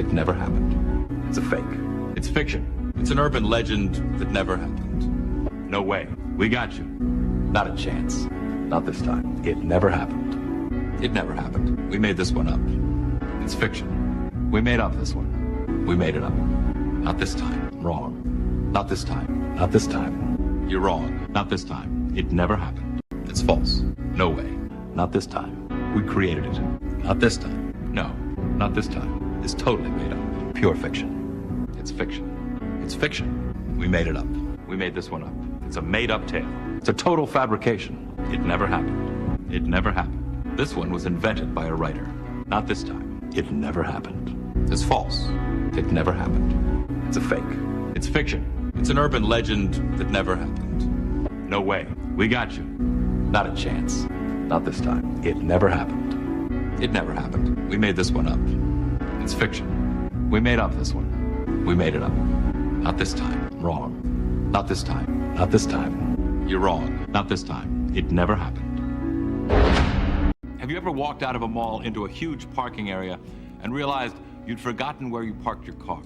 It never happened. It's a fake. It's fiction. It's an urban legend that never happened. No way. We got you. Not a chance. Not this time. It never happened. It never happened. We made this one up. It's fiction. We made up this one. We made it up. Not this time. Wrong. Not this time. Not this time. You're wrong. Not this time. It never happened. It's false. No way. Not this time. We created it. Not this time. No. Not this time. It's totally made up. Pure fiction. It's fiction. It's fiction. We made it up. We made this one up. It's a made-up tale. It's a total fabrication. It never happened. It never happened. This one was invented by a writer. Not this time. It never happened. It's false. It never happened. It's a fake. It's fiction. It's an urban legend that never happened. No way. We got you. Not a chance. Not this time. It never happened. It never happened. We made this one up. It's fiction. We made up this one. We made it up. Not this time. Wrong. Not this time. Not this time. You're wrong. Not this time. It never happened. Have you ever walked out of a mall into a huge parking area and realized you'd forgotten where you parked your car?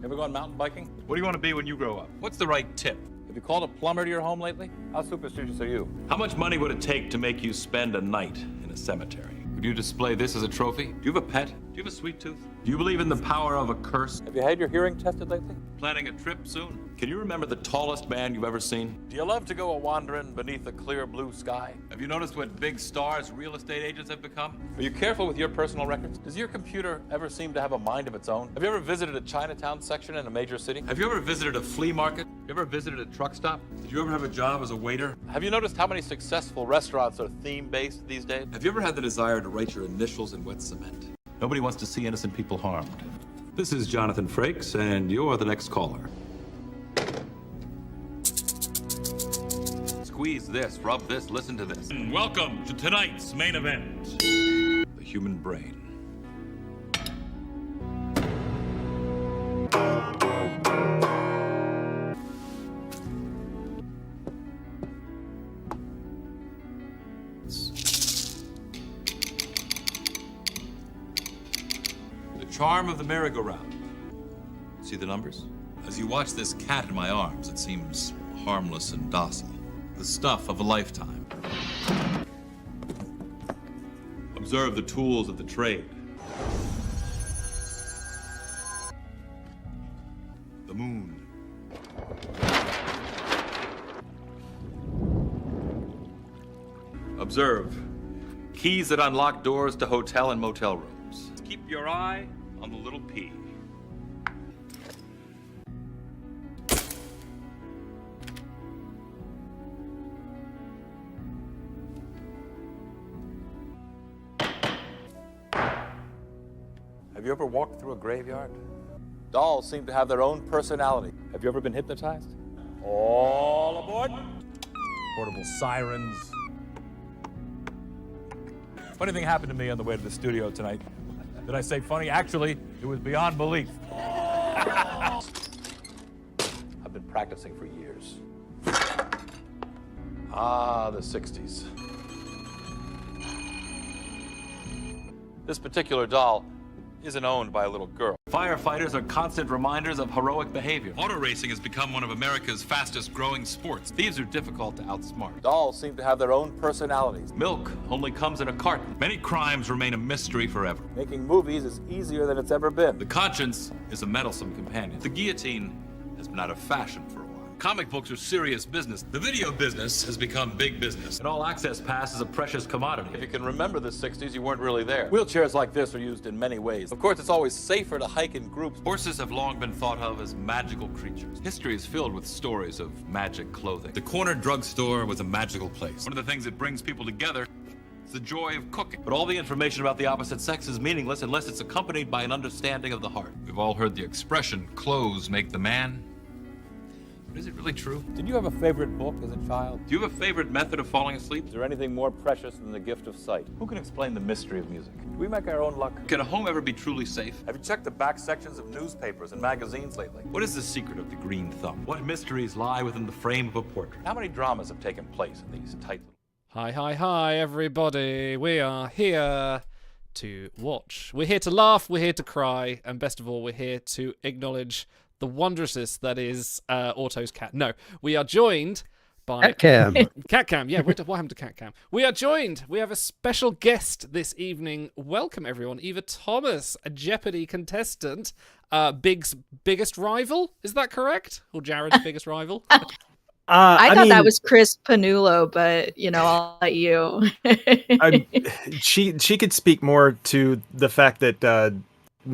Ever gone mountain biking? What do you want to be when you grow up? What's the right tip? Have you called a plumber to your home lately? How superstitious are you? How much money would it take to make you spend a night in a cemetery? Would you display this as a trophy? Do you have a pet? Do you have a sweet tooth? Do you believe in the power of a curse? Have you had your hearing tested lately? Planning a trip soon? Can you remember the tallest man you've ever seen? Do you love to go a-wandering beneath a clear blue sky? Have you noticed what big stars real estate agents have become? Are you careful with your personal records? Does your computer ever seem to have a mind of its own? Have you ever visited a Chinatown section in a major city? Have you ever visited a flea market? Have you ever visited a truck stop? Did you ever have a job as a waiter? Have you noticed how many successful restaurants are theme-based these days? Have you ever had the desire to write your initials in wet cement? Nobody wants to see innocent people harmed. This is Jonathan Frakes, and you're the next caller. Squeeze this, rub this, listen to this. And welcome to tonight's main event. The human brain. The charm of the merry-go-round. See the numbers? As you watch this cat in my arms, it seems harmless and docile. The stuff of a lifetime. Observe the tools of the trade. The moon. Observe keys that unlock doors to hotel and motel rooms. Keep your eye on the little P. Have you ever walked through a graveyard? Dolls seem to have their own personality. Have you ever been hypnotized? All aboard! Portable sirens. Funny thing happened to me on the way to the studio tonight. Did I say funny? Actually, it was beyond belief. I've been practicing for years. Ah, the 60s. This particular doll isn't owned by a little girl. Firefighters are constant reminders of heroic behavior. Auto racing has become one of America's fastest growing sports. Thieves are difficult to outsmart. Dolls seem to have their own personalities. Milk only comes in a carton. Many crimes remain a mystery forever. Making movies is easier than it's ever been. The conscience is a meddlesome companion. The guillotine has been out of fashion for a while. Comic books are serious business. The video business has become big business. An all-access pass is a precious commodity. If you can remember the 60s, you weren't really there. Wheelchairs like this are used in many ways. Of course, it's always safer to hike in groups. Horses have long been thought of as magical creatures. History is filled with stories of magic clothing. The corner drugstore was a magical place. One of the things that brings people together is the joy of cooking. But all the information about the opposite sex is meaningless unless it's accompanied by an understanding of the heart. We've all heard the expression, clothes make the man. Is it really true? Did you have a favorite book as a child? Do you have a favorite method of falling asleep? Is there anything more precious than the gift of sight? Who can explain the mystery of music? Do we make our own luck? Can a home ever be truly safe? Have you checked the back sections of newspapers and magazines lately? What is the secret of the green thumb? What mysteries lie within the frame of a portrait? How many dramas have taken place in these tight little... Hi, everybody. We are here to watch. We're here to laugh, we're here to cry, and best of all, we're here to acknowledge the wondrousness that is Auto's cat. No, we are joined by Catcam. Catcam. Yeah, what happened to Catcam? We have a special guest this evening. Welcome everyone, Eva Thomas, a Jeopardy contestant, Big's biggest rival. Is that correct? Or Jared's biggest rival? I thought that was Chris Panulo, but I'll let you. She could speak more to the fact that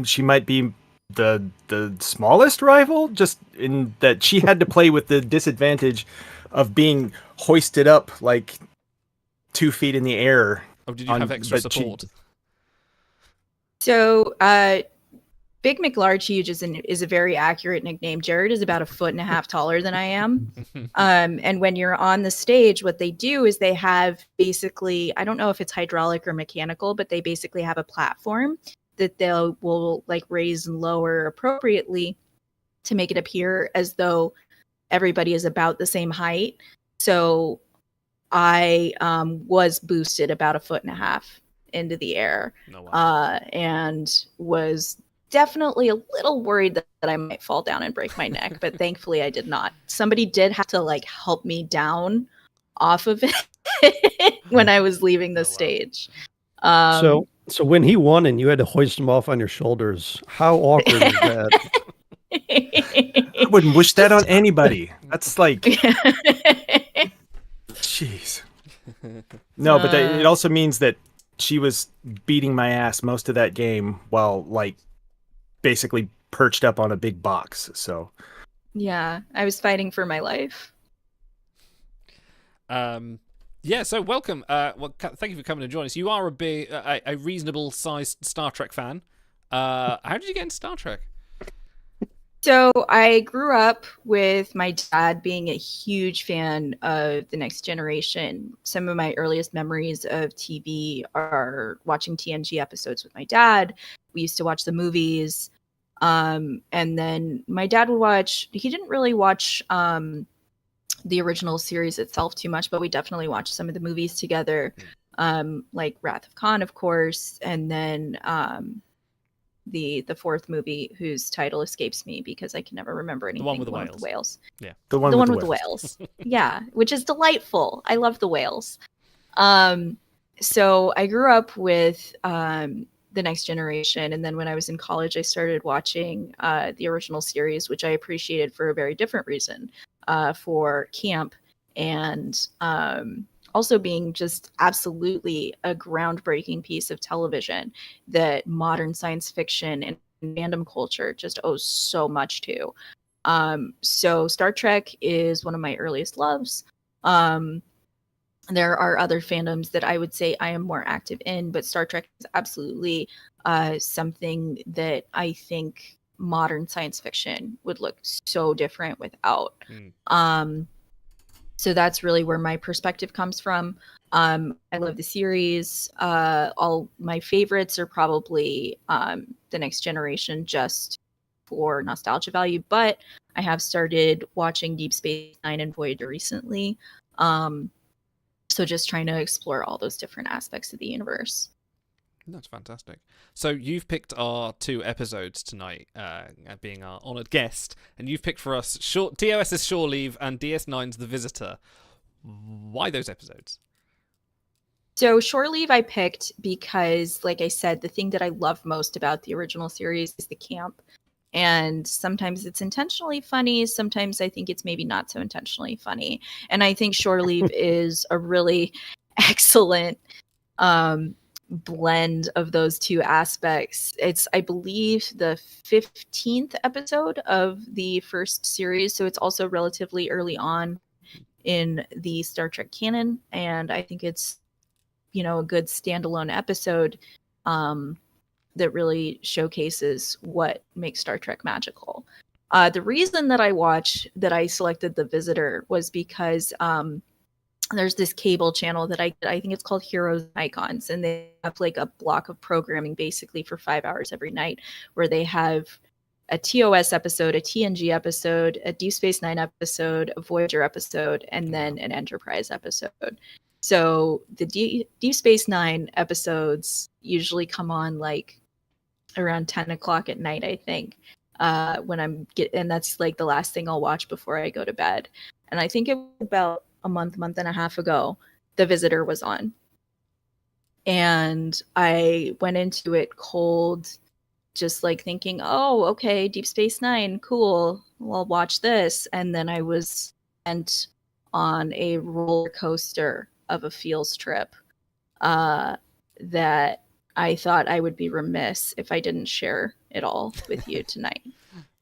she might be the smallest rival, just in that she had to play with the disadvantage of being hoisted up like 2 feet in the air. Oh, did you have extra support? So, Big McLarge is a very accurate nickname. Jared is about 1.5 feet taller than I am. And when you're on the stage, what they do is they have basically, I don't know if it's hydraulic or mechanical, but they basically have a platform that will like raise and lower appropriately to make it appear as though everybody is about the same height. So I was boosted about 1.5 feet into the air. No way. And was definitely a little worried that I might fall down and break my neck, but thankfully I did not. Somebody did have to like help me down off of it when I was leaving the stage. So when he won and you had to hoist him off on your shoulders, how awkward is that? I wouldn't wish that on anybody. That's like, jeez. No, but it also means that she was beating my ass most of that game while like basically perched up on a big box. So yeah, I was fighting for my life. Yeah, so welcome. Thank you for coming to join us. You are a reasonable sized Star Trek fan. How did you get into Star Trek? So I grew up with my dad being a huge fan of The Next Generation. Some of my earliest memories of TV are watching TNG episodes with my dad. We used to watch the movies. And then my dad would watch, he didn't really watch the original series itself too much, but we definitely watched some of the movies together, like Wrath of Khan, of course, and then the fourth movie whose title escapes me because I can never remember anything. The one with the whales. Yeah. The one with the whales. Yeah, which is delightful. I love the whales. So I grew up with The Next Generation, and then when I was in college, I started watching the original series, which I appreciated for a very different reason, for camp and also being just absolutely a groundbreaking piece of television that modern science fiction and fandom culture just owes so much to. So Star Trek is one of my earliest loves. There are other fandoms that I would say I am more active in, but Star Trek is absolutely something that I think modern science fiction would look so different without. So that's really where my perspective comes from. I love the series. All my favorites are probably The Next Generation, just for nostalgia value, but I have started watching Deep Space Nine and Voyager recently. So just trying to explore all those different aspects of the universe. That's fantastic. So you've picked our 2 episodes tonight, being our honoured guest, and you've picked for us TOS's Shore Leave and DS9's The Visitor. Why those episodes? So Shore Leave I picked because, like I said, the thing that I love most about the original series is the camp. And sometimes it's intentionally funny. Sometimes I think it's maybe not so intentionally funny. And I think Shore Leave is a really excellent blend of those 2 aspects. It's, I believe, the 15th episode of the first series. So it's also relatively early on in the Star Trek canon. And I think it's, a good standalone episode that really showcases what makes Star Trek magical. The reason that I selected The Visitor was because there's this cable channel that I think it's called Heroes and Icons, and they have like a block of programming basically for 5 hours every night, where they have a TOS episode, a TNG episode, a Deep Space Nine episode, a Voyager episode, and then an Enterprise episode. So the Deep Space Nine episodes usually come on like around 10 o'clock at night, I think. And that's like the last thing I'll watch before I go to bed. And I think it was about a month and a half ago, The Visitor was on. And I went into it cold, just like thinking, oh, okay, Deep Space Nine, cool. Well, I'll watch this. And then I was sent on a roller coaster of a feels trip that I thought I would be remiss if I didn't share it all with you tonight.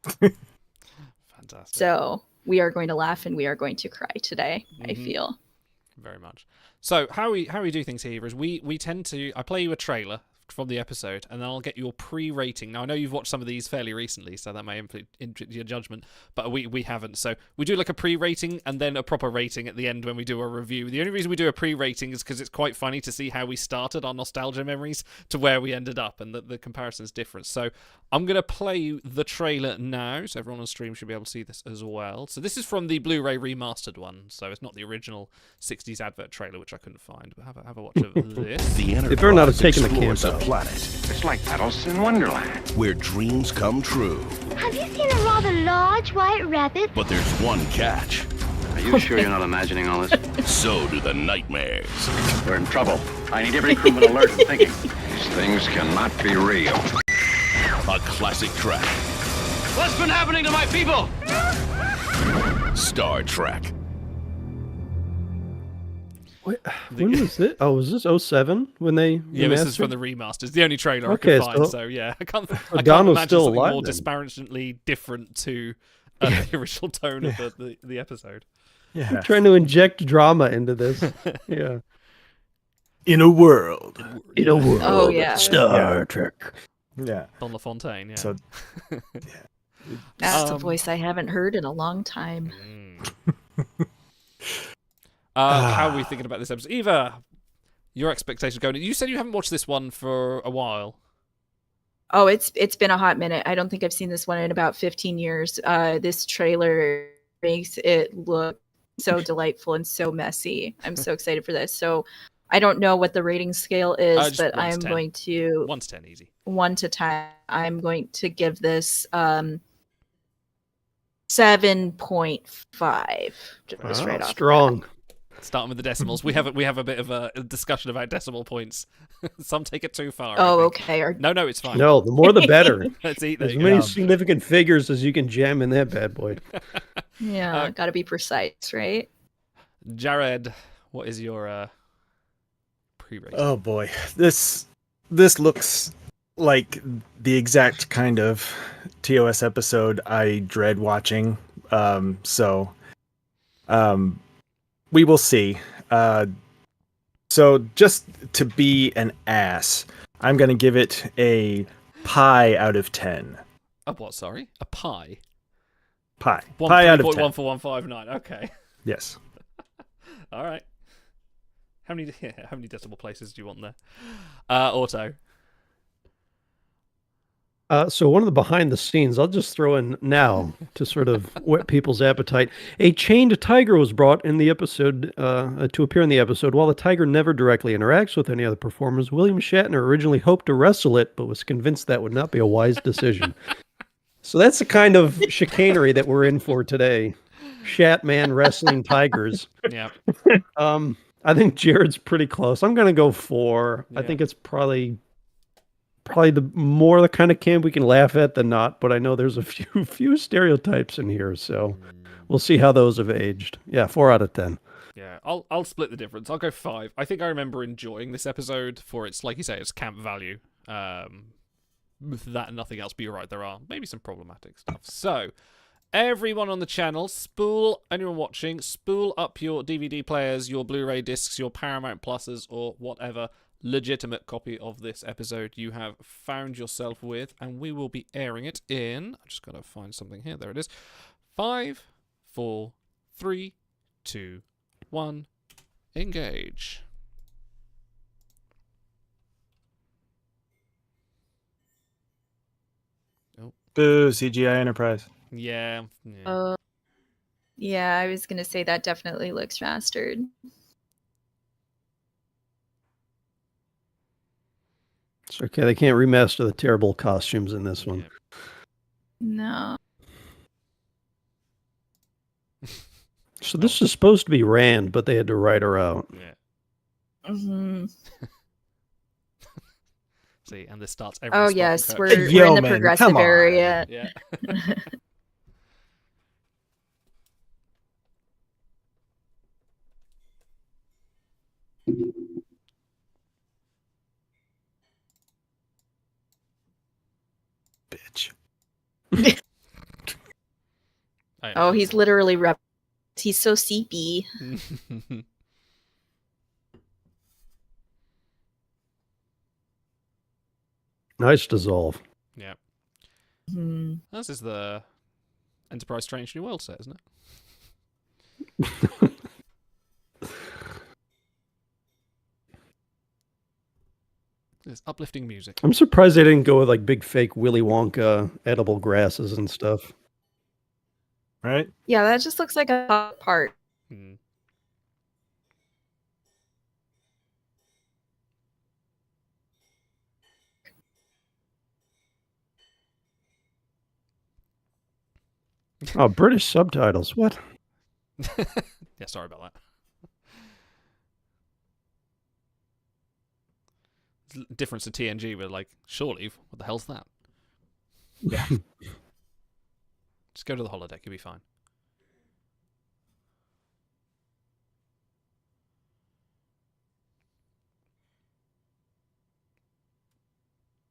Fantastic. So we are going to laugh and we are going to cry today, I feel. Very much. So how we do things here is we tend to, I play you a trailer from the episode, and then I'll get your pre-rating. Now, I know you've watched some of these fairly recently, so that may influence your judgment, but we haven't. So we do like a pre-rating and then a proper rating at the end when we do a review. The only reason we do a pre-rating is because it's quite funny to see how we started our nostalgia memories to where we ended up, and the comparison is different. So I'm going to play you the trailer now, so everyone on stream should be able to see this as well. So this is from the Blu-ray remastered one, so it's not the original 60s advert trailer, which I couldn't find, but have a watch of this. The They better not have Enterprise taken the explores camp a out. planet It's like Alice in Wonderland. where dreams come true. Have you seen a rather large white rabbit? But there's one catch. Are you sure you're not imagining all this? So do the nightmares. We're in trouble. I need every crewman alert and thinking. These things cannot be real. A classic track. What's been happening to my people? Star Trek. Wait, when was this? Oh, was this 07 when they Yeah, this is remastered? from the remasters. The only trailer Okay, I could find. so- So yeah, I can't Donald's imagine still something alive more then. disparagingly different to the original tone of the episode. Yeah. Trying to inject drama into this. Yeah. In a world. In a world Oh, yeah. of Star Trek. Yeah. Don LaFontaine, yeah. So That's a voice I haven't heard in a long time. How are we thinking about this episode? Eva, your expectations going in. You said you haven't watched this one for a while. Oh, it's been a hot minute. I don't think I've seen this one in about 15 years. This trailer makes it look so delightful and so messy. I'm so excited for this. So I don't know what the rating scale is, Just but 1 to I'm 10. going to 1 to 10, easy. 1 to 10. I'm going to give this 7.5. Just right off the Strong. Starting with the decimals. We have a bit of a discussion about decimal points. Some take it too far. I Oh, think. okay. No, it's fine. No, the more the better. Let's eat there As you many go. significant figures as you can jam in that bad boy. Yeah, got to be precise, right? Jared, what is your pre-rating? oh boy. This looks like the exact kind of TOS episode I dread watching. We will see. So just to be an ass, I'm going to give it a pie out of 10. A what, sorry? A pie? Pie. Pie out of 10. 14159. Okay. Yes. All right. How many decimal places do you want there? Auto. So one of the behind the scenes, I'll just throw in now to sort of whet people's appetite. A chained tiger was brought in the episode to appear in the episode. While the tiger never directly interacts with any other performers, William Shatner originally hoped to wrestle it, but was convinced that would not be a wise decision. So that's the kind of chicanery that we're in for today. Shatman wrestling tigers. Yeah. I think Jared's pretty close. I'm going to go 4. I Yeah. think it's probably the more the kind of camp we can laugh at than not, but I know there's a few stereotypes in here, so we'll see how those have aged. Yeah, 4 out of 10. Yeah, I'll split the difference. I'll go 5. I think I remember enjoying this episode for its, like you say, its camp value. With that and nothing else, but you're right, there are maybe some problematic stuff. So, everyone on the channel, anyone watching, spool up your DVD players, your Blu-ray discs, your Paramount Pluses, or whatever legitimate copy of this episode you have found yourself with, and we will be airing it in, I just gotta find something here, there it is, 5, 4, 3, 2, 1, engage. Boo, CGI Enterprise. Yeah. Yeah, I was going to say that definitely looks mastered. Okay, they can't remaster the terrible costumes in this one. No. So this is supposed to be Rand, but they had to write her out. Yeah. hmm See, and this starts every Oh spoken yes, cut. we're in Yo, the man, progressive come on. area. Yeah. Bitch. Oh, he's literally he's so seepy. Nice dissolve. Yeah. Hmm. This is the Enterprise Strange New World set, isn't it? It's uplifting music. I'm surprised they didn't go with like big fake Willy Wonka edible grasses and stuff. Right? Yeah, that just looks like a part. Hmm. Oh, British subtitles. What? Yeah, sorry about that. Difference to TNG, we're like, surely, what the hell's that? Yeah. Just go to the holodeck, you'll be fine.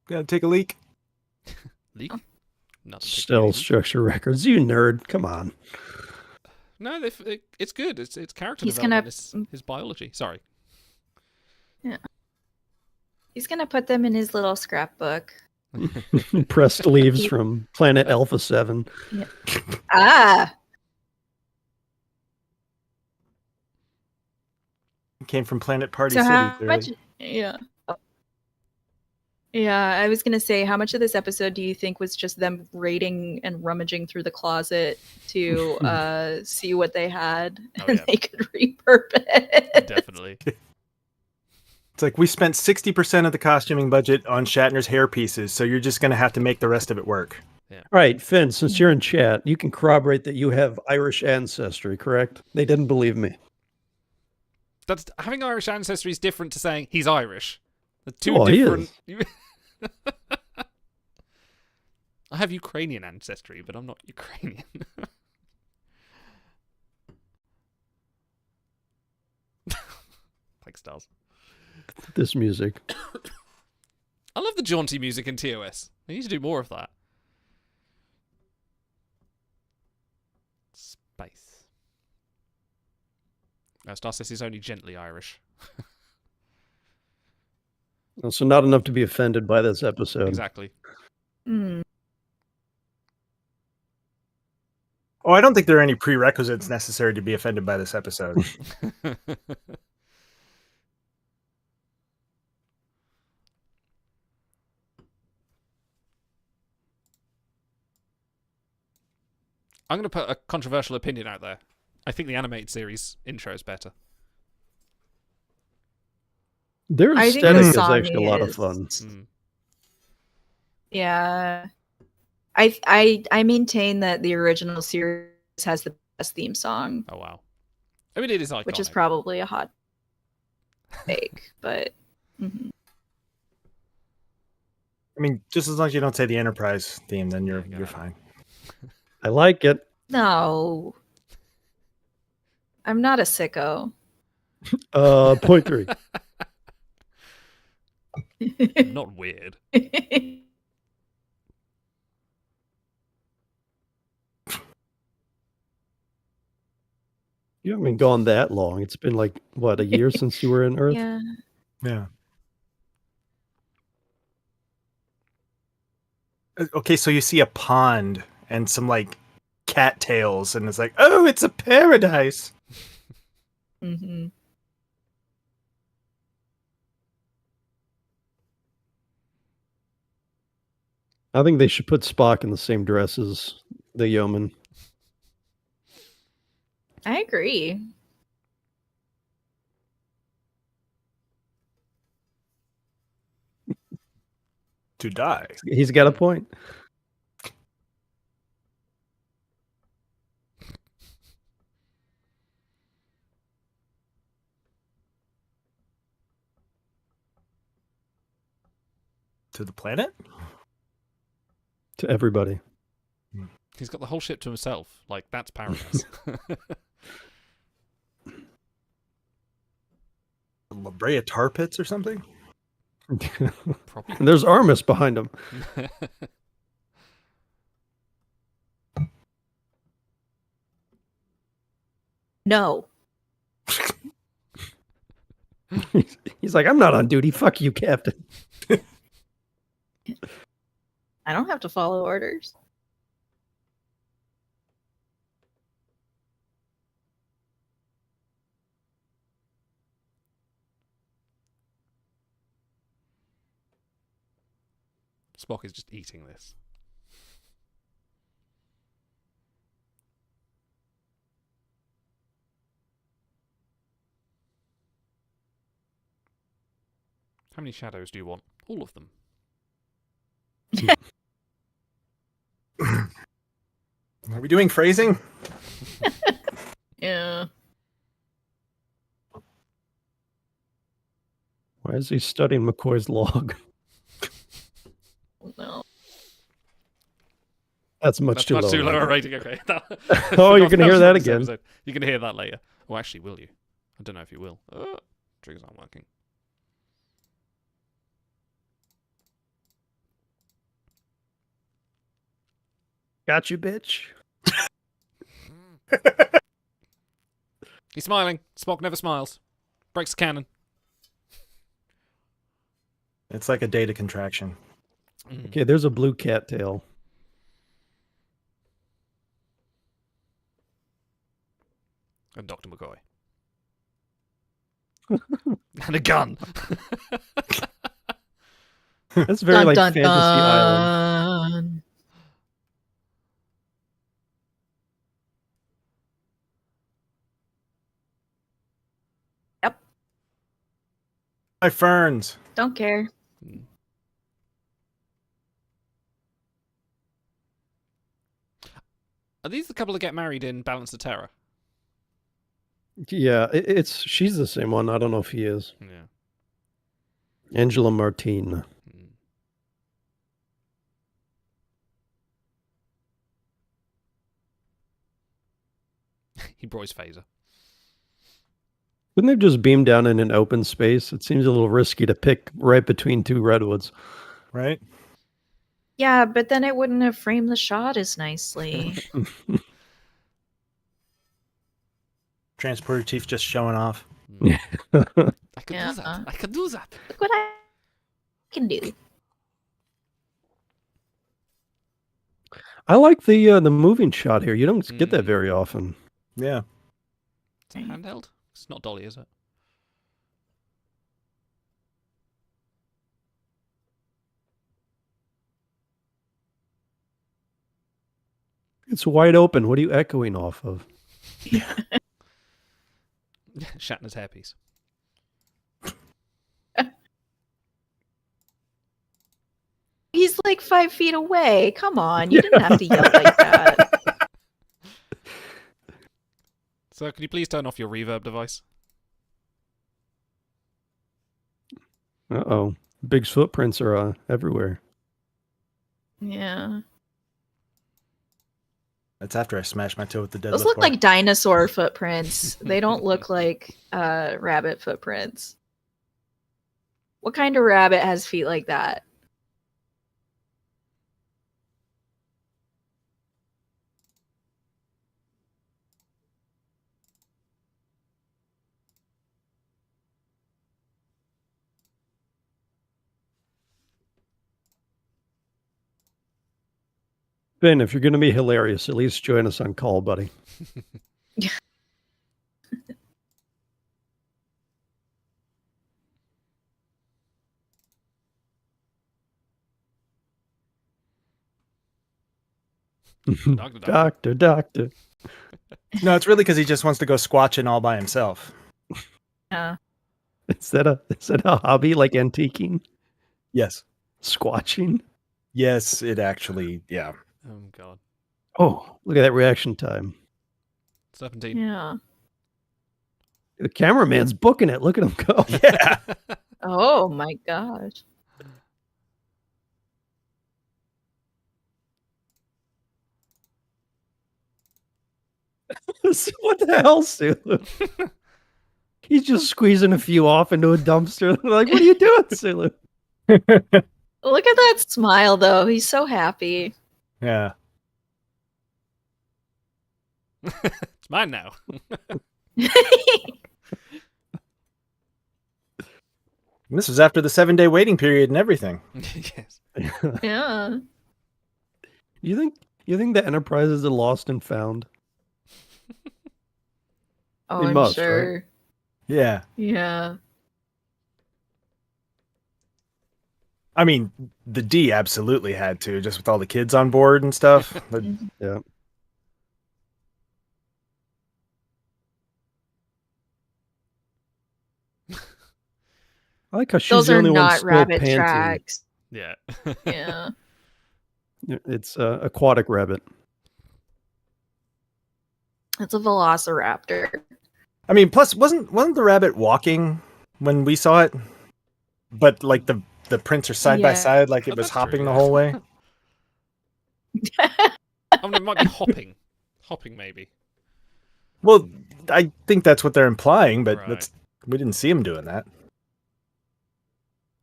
Gotta take a leak. Leak? Nothing. Still structure records. You nerd. Come on. No, it's good. It's character He's development. gonna- It's his biology. Sorry. He's gonna put them in his little scrapbook. Pressed leaves from Planet Alpha 7. Ah, Came from Planet Party so City. how clearly. much? Yeah. Yeah, I was gonna say, how much of this episode do you think was just them raiding and rummaging through the closet to see what they had Oh, and yeah. they could repurpose? Definitely. It's like we spent 60% of the costuming budget on Shatner's hair pieces, so you're just going to have to make the rest of it work. All right, Finn, since you're in chat, you can corroborate that you have Irish ancestry, correct? They didn't believe me. That's having Irish ancestry is different to saying he's Irish. They're two Well, he different. I have Ukrainian ancestry, but I'm not Ukrainian. Thanks, stars. This music. I love the jaunty music in TOS. They need to do more of that. Space. No, Star says he's only gently Irish. So not enough to be offended by this episode. Exactly. Hmm. Oh, I don't think there are any prerequisites necessary to be offended by this episode. I'm going to put a controversial opinion out there. I think the animated series intro is better. Their I think aesthetic the is song actually a lot of is- fun. Mm. Yeah, I maintain that the original series has the best theme song, Oh, wow. I mean, it is iconic. which is probably a hot take, but mhm. I mean, just as long as you don't say the Enterprise theme, then you're fine. I like it. No, I'm not a sicko. 0.3. Not weird. You haven't been gone that long. It's been like, what, a year since you were in Earth? Yeah. Yeah. Okay, so you see a pond and some like cattails, and it's like, oh, it's a paradise. hmm I think they should put Spock in the same dress as the yeoman. I agree. To die. He's got a point. To the planet? To everybody. He's got the whole ship to himself. Like, that's paradise. La Brea tar pits or something? Probably. And there's Armus behind him. No. He's like, I'm not on duty. Fuck you, Captain. I don't have to follow orders. Spock is just eating this. How many shadows do you want? All of them. Are we doing phrasing? Yeah. Why is he studying McCoy's log? No. That's much too low. Too low a rating. Okay. Oh, you're gonna hear that this again. episode. You're gonna hear that later. Oh, actually, will you? I don't know if you will. Triggers aren't working. Got you, bitch. He's smiling. Spock never smiles. Breaks the cannon. It's like a data contraction. Okay, there's a blue cattail. And Dr. McCoy. And a gun. That's very like Fantasy Island. Dun. Yep. My ferns. Don't care. Are these the couple that get married in Balance of Terror? Yeah, she's the same one. I don't know if he is. Yeah. Angela Martine. He brought his phaser. Couldn't they just beam down in an open space? It seems a little risky to pick right between two redwoods. Right? Yeah, but then it wouldn't have framed the shot as nicely. Transporter chief just showing off. I can Yeah. do that. I can do that. Look what I can do. I like the moving shot here. You don't get that very often. Yeah. It's a handheld? It's not dolly, is it? It's wide open. What are you echoing off of? Shatner's hairpiece. He's like 5 feet away. Come on, you didn't have to yell like that. So, can you please turn off your reverb device? Uh-oh. Big's footprints are everywhere. Yeah. That's after I smashed my toe with the deadlift Those look bar. like dinosaur footprints. They don't look like rabbit footprints. What kind of rabbit has feet like that? Ben, if you're going to be hilarious, at least join us on call, buddy. Doctor. No, it's really because he just wants to go squatching all by himself. Yeah. Is that a hobby like antiquing? Yes. Squatching. Yes, it actually, yeah. Oh god. Oh, look at that reaction time. Serpentine. Yeah. The cameraman's booking it. Look at him go. Yeah. Oh my gosh. What the hell, Sulu? He's just squeezing a few off into a dumpster. Like, what are you doing, Sulu? Look at that smile, though. He's so happy. Yeah. It's mine now. And this was after the 7-day waiting period and everything. Yes. Yeah. You think the Enterprises are lost and found? Oh, They I'm must, sure. Yeah. Yeah. I mean, the D absolutely had to, just with all the kids on board and stuff. But Yeah. I like how she's Those the are only one not still rabbit panting. tracks. Yeah. Yeah. It's aquatic rabbit. It's a velociraptor. I mean, plus wasn't the rabbit walking when we saw it? But like the prints are side by Yeah. side, like it Oh, was that's true, hopping the yeah. whole way. I mean, it might be hopping. Hopping, maybe. Well, I think that's what they're implying, but Right. we didn't see him doing that.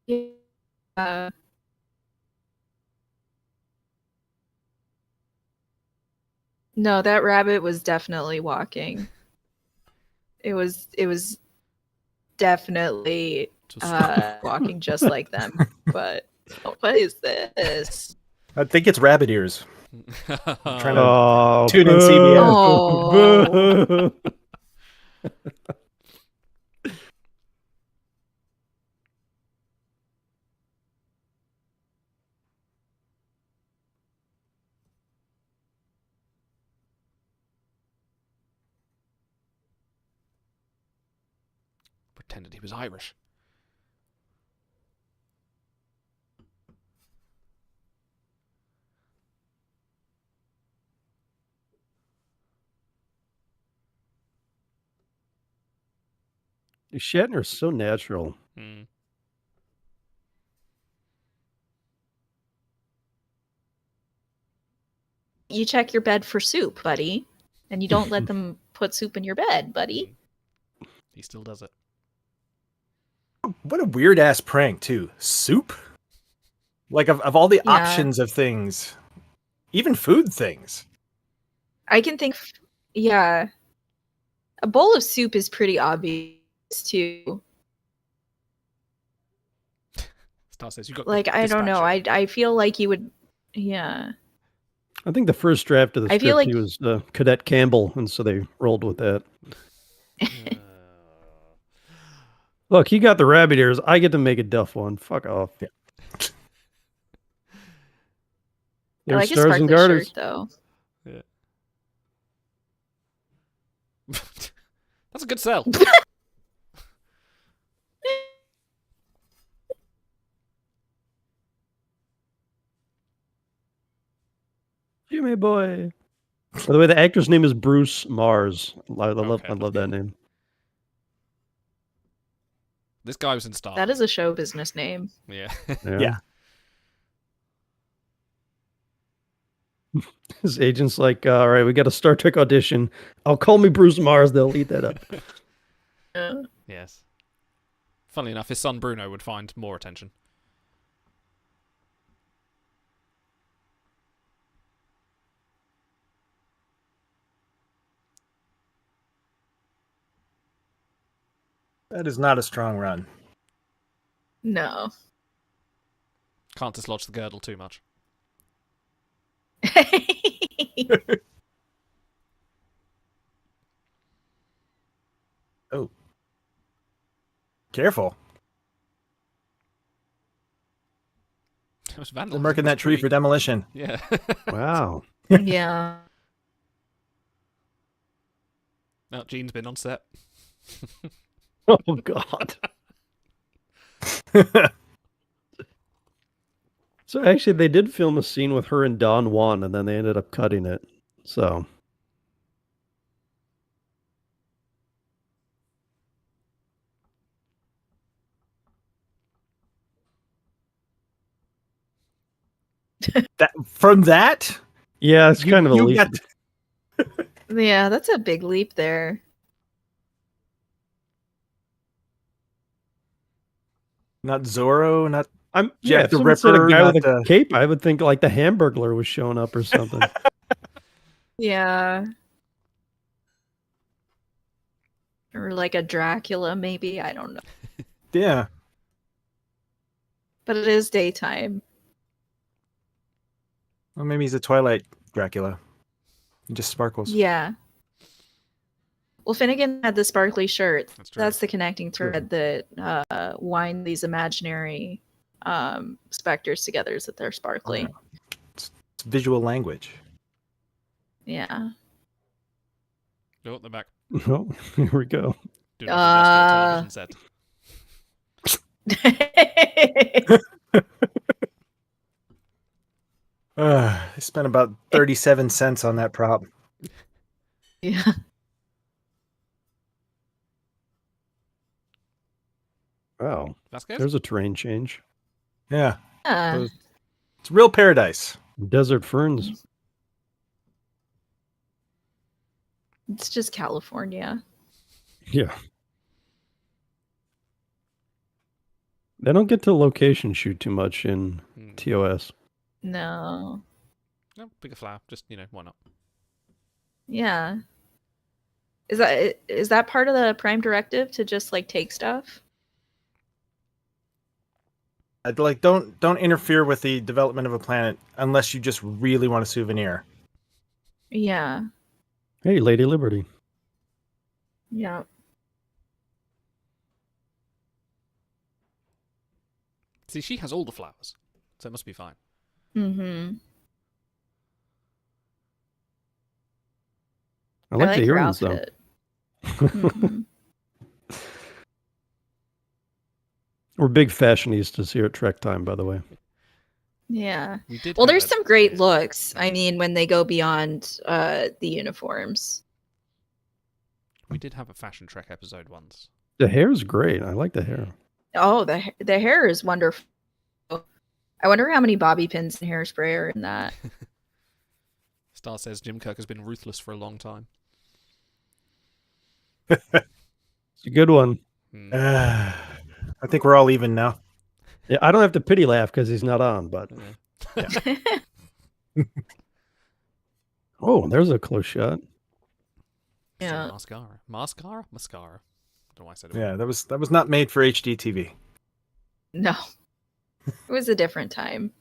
Yeah. No, that rabbit was definitely walking. It was definitely walking just like them. But what is this? I think it's rabbit ears. trying to Oh, tune in CBS. Oh. Pretended he was Irish. Shatner's so natural. Mm. You check your bed for soup, buddy. And you don't let them put soup in your bed, buddy. He still does it. What a weird ass prank, too. Soup? Like of all the Yeah. options of things, even food things. I can think, yeah. A bowl of soup is pretty obvious, too. Star says you got. Like, I don't know. dispatcher. I feel like you would, yeah. I think the first draft of the I script, feel like- he was Cadet Campbell, and so they rolled with that. Look, he got the rabbit ears. I get to make a Duff one. Fuck off. Yeah. I There's like his stars and sparkly garters. shirt, though. Yeah. That's a good sell. Jimmy boy. By the way, the actor's name is Bruce Mars. I love Okay. I love that name. This guy was in Star. That is a show business name. Yeah. Yeah. His agent's like, all right, we got a Star Trek audition. I'll call me Bruce Mars. They'll eat that up. Yeah. Yes. Funnily enough, his son Bruno would find more attention. That is not a strong run. No. Can't dislodge the girdle too much. Oh. Careful. It was They're vandalism. marking It was that tree for pretty- demolition. Yeah. Wow. Yeah. No, Gene's been on set. Oh God. So actually, they did film a scene with her and Don Juan, and then they ended up cutting it. So From that, yeah, it's kind of a you leap. got Yeah, that's a big leap there. not Zorro, not Yeah, Jack if the someone said a Ripper, guy not with a cape, I would think like the Hamburglar was showing up or something. Yeah. Or like a Dracula, maybe. I don't know. yeah. But it is daytime. Well, maybe he's a Twilight Dracula. He just sparkles. Yeah. Well, Finnegan had the sparkly shirt. That's true. That's the connecting thread that wind these imaginary specters together, is that they're sparkly. It's visual language. Yeah. Oh, they're back. Oh, here we go. Do not adjust your television set. I spent about 37 cents on that prop. Yeah. Wow, That's good. there's a terrain change. Yeah. Yeah. It's real paradise. Desert ferns. It's just California. Yeah. They don't get to location shoot too much in TOS. No. No, bigger flower. Just, why not? Yeah. Is that part of the Prime Directive to just like take stuff? I'd like don't interfere with the development of a planet unless you just really want a souvenir. Yeah. Hey, Lady Liberty. Yeah. See, she has all the flowers, so it must be fine. Mm-hmm. I like the her earrings though. outfit. Mhm. We're big fashionistas here at Trek Time, by the way. Yeah. We did Well, have there's a- some great looks. I mean, when they go beyond the uniforms. We did have a Fashion Trek episode once. The hair's great. I like the hair. Oh, the hair is wonderful. I wonder how many bobby pins and hairspray are in that. Star says Jim Kirk has been ruthless for a long time. It's a good one. I think we're all even now. Yeah, I don't have to pity laugh because he's not on, but oh, there's a close shot. Yeah. Mascara. Mascara? Mascara. I don't know why I said it. Yeah, that was not made for HD TV. No. It was a different time.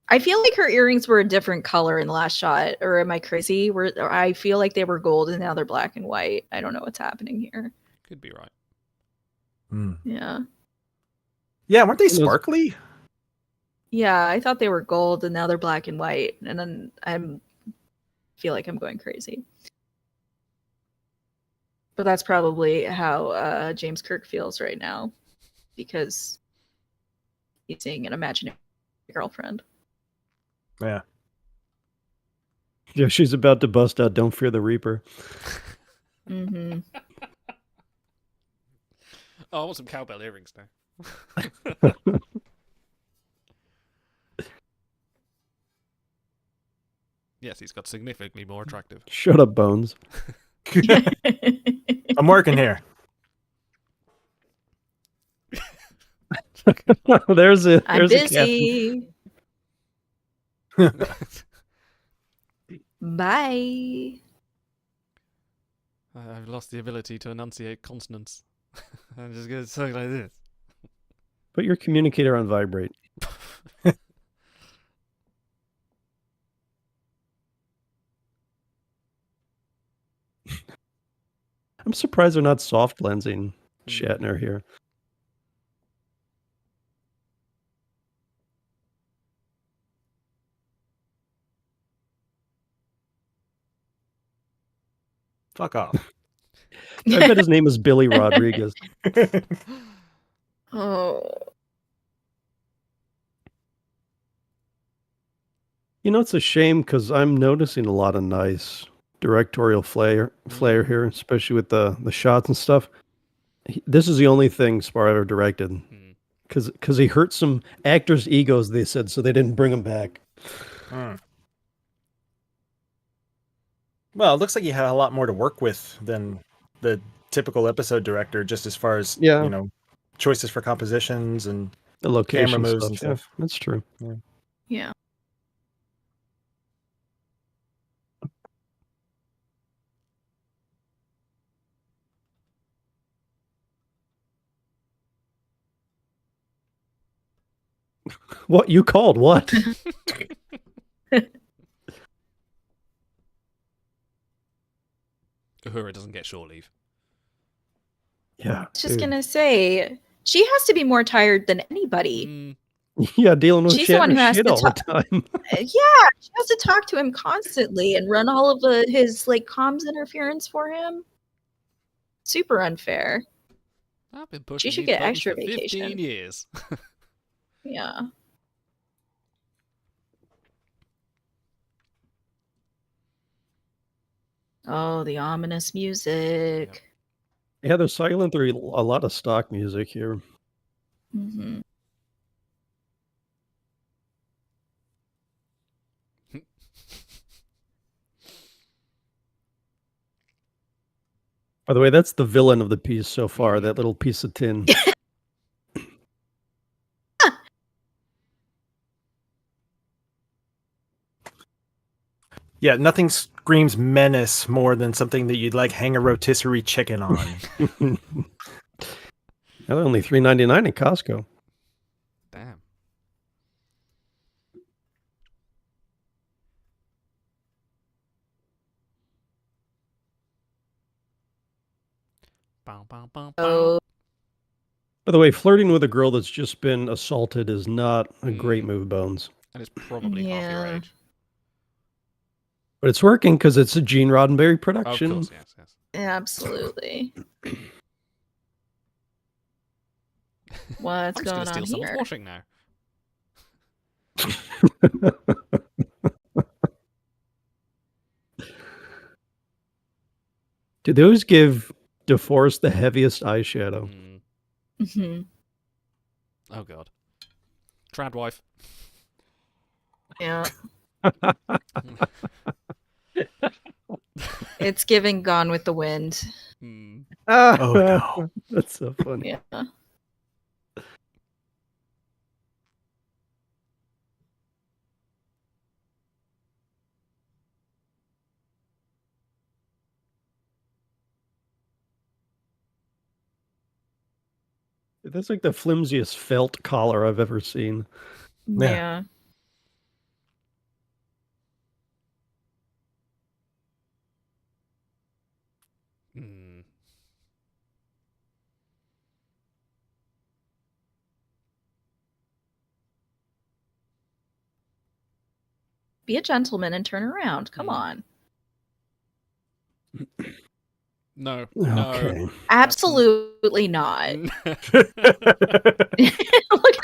I feel like her earrings were a different color in the last shot, or am I crazy? I feel like they were gold and now they're black and white. I don't know what's happening here. Could be right. Yeah. Yeah, weren't they sparkly? Yeah, I thought they were gold and now they're black and white, and then I feel like I'm going crazy. But that's probably how James Kirk feels right now, because he's seeing an imaginary girlfriend. Yeah. Yeah, she's about to bust out Don't Fear the Reaper. Mm-hmm. Oh, I want some cowbell earrings now. Yes, he's got significantly more attractive. Shut up, Bones. I'm working here. There's a I'm there's a captain. busy. Bye. I've lost the ability to enunciate consonants. I'm just going to talk like this. Put your communicator on vibrate. I'm surprised they're not soft lensing Shatner here. Fuck off. I bet his name is Billy Rodriguez. Oh. You know, it's a shame because I'm noticing a lot of nice directorial flair here, especially with the shots and stuff. This is the only thing Spar ever directed because he hurt some actors' egos. They said so they didn't bring him back. Well, it looks like you had a lot more to work with than the typical episode director, just as far as Yeah. you know, choices for compositions and The location camera moves stuff. and stuff. Yeah, that's true. Yeah. What you called what? Uhura doesn't get shore leave. Yeah. I was just dude. gonna say, she has to be more tired than anybody. Mm, Yeah, dealing with She's the one who has shit to all the time. Yeah, she has to talk to him constantly and run all of his like comms interference for him. Super unfair. I've been pushing should these get buttons extra for 15 vacation. years. Yeah. Oh, the ominous music. Yeah, they're silent through a lot of stock music here. Hmm. By the way, that's the villain of the piece so far, that little piece of tin. Yeah, nothing screams menace more than something that you'd like hang a rotisserie chicken on. Now they're only $3.99 at Costco. Damn. Bow, bow, bow, bow. Oh, By the way, flirting with a girl that's just been assaulted is not a great move, Bones. And it's probably half your Yeah. age. But it's working because it's a Gene Roddenberry Of production. course, yes, yes. absolutely. What's I'm just going gonna steal on someone's here? washing now. Do those give DeForest the heaviest eyeshadow? Hmm. Oh god. Trad wife. Yeah. It's giving Gone with the Wind. Oh, no. That's so funny. Yeah. That's like the flimsiest felt collar I've ever seen. Yeah. Mm. Be a gentleman and turn around. Come on. No. Okay. Absolutely not. No. Look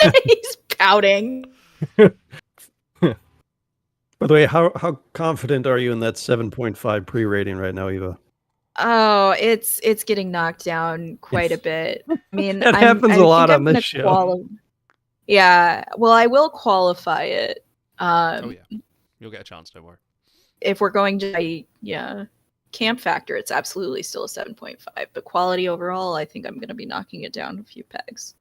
at him. He's pouting. By the way, how confident are you in that 7.5 pre-rating right now, Eva? Oh, it's getting knocked down quite a bit. I mean, That happens a lot on this show. Yeah, well, I will qualify it. Oh yeah. You'll get a chance, don't worry. If we're going to, camp factor, it's absolutely still a 7.5. But quality overall, I think I'm going to be knocking it down a few pegs.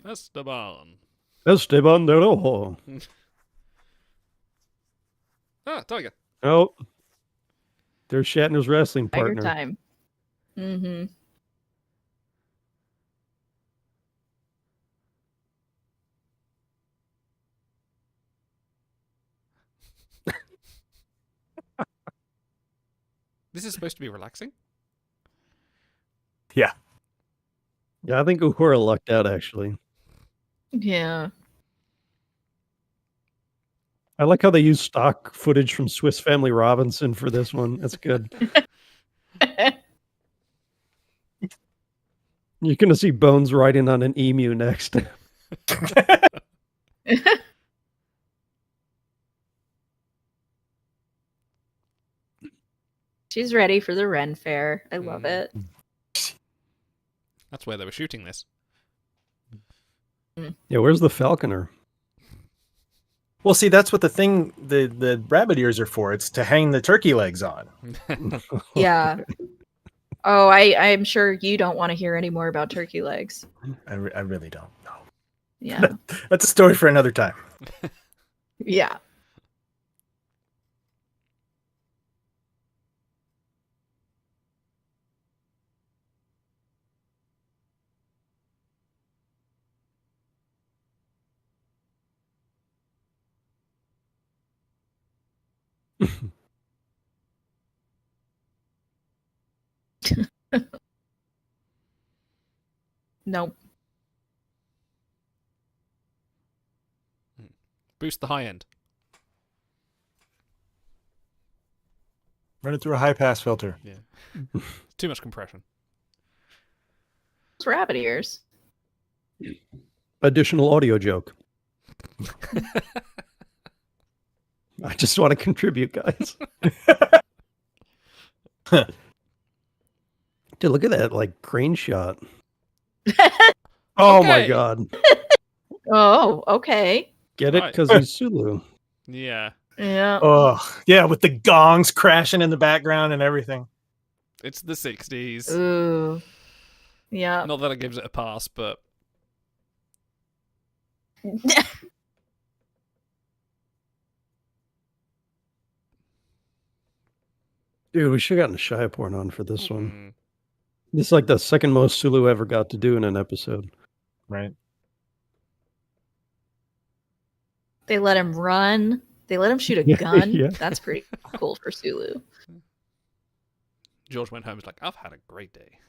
Esteban. Esteban de Rojo. Ah, Tiger. Oh, there's Shatner's wrestling Tiger partner. time. Mm-hmm. This is supposed to be relaxing? Yeah. Yeah, I think Uhura lucked out, actually. Yeah. I like how they use stock footage from Swiss Family Robinson for this one. That's good. You're gonna see Bones riding on an emu next. She's ready for the Ren Fair. I love it. That's where they were shooting this. Yeah, where's the falconer? Well, see, that's what the rabbit ears are for. It's to hang the turkey legs on. Yeah. Oh, I'm sure you don't want to hear any more about turkey legs. I really don't. No. Yeah. That's a story for another time. Yeah. Nope. Boost the high end. Run it through a high pass filter. Yeah. Too much compression. It's rabbit ears. Additional audio joke. I just want to contribute, guys. Dude, look at that like crane shot. Oh my Okay. god. Oh, okay. Get it? Right. Because he's Sulu. Yeah. Yeah. Oh, yeah, with the gongs crashing in the background and everything. It's the 60s. Ooh. Yeah. Not that it gives it a pass, but Dude, we should have gotten Shia Porn on for this one. mm, This is like the second most Sulu ever got to do in an episode. Right. They let him run. They let him shoot a gun. Yeah. That's pretty cool for Sulu. George went home and was like, I've had a great day.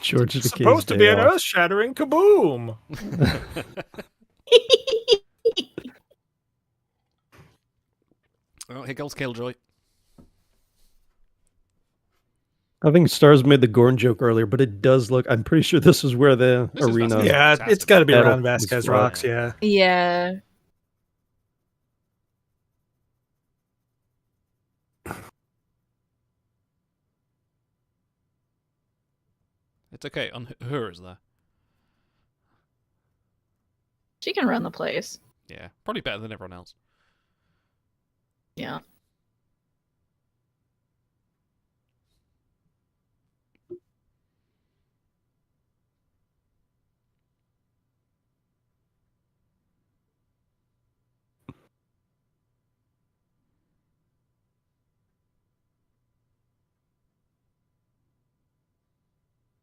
George It's is supposed to be an earth-shattering kaboom. Oh, here goes Killjoy. I think Stars made the Gorn joke earlier, but it does look. I'm pretty sure this is where the This is arena. Vasquez. Yeah, Fantastic. it's got to be Battle around was Vasquez fun. Rocks, yeah. Yeah. It's okay. On her is there. She can run the place. Yeah. Probably better than everyone else. Yeah.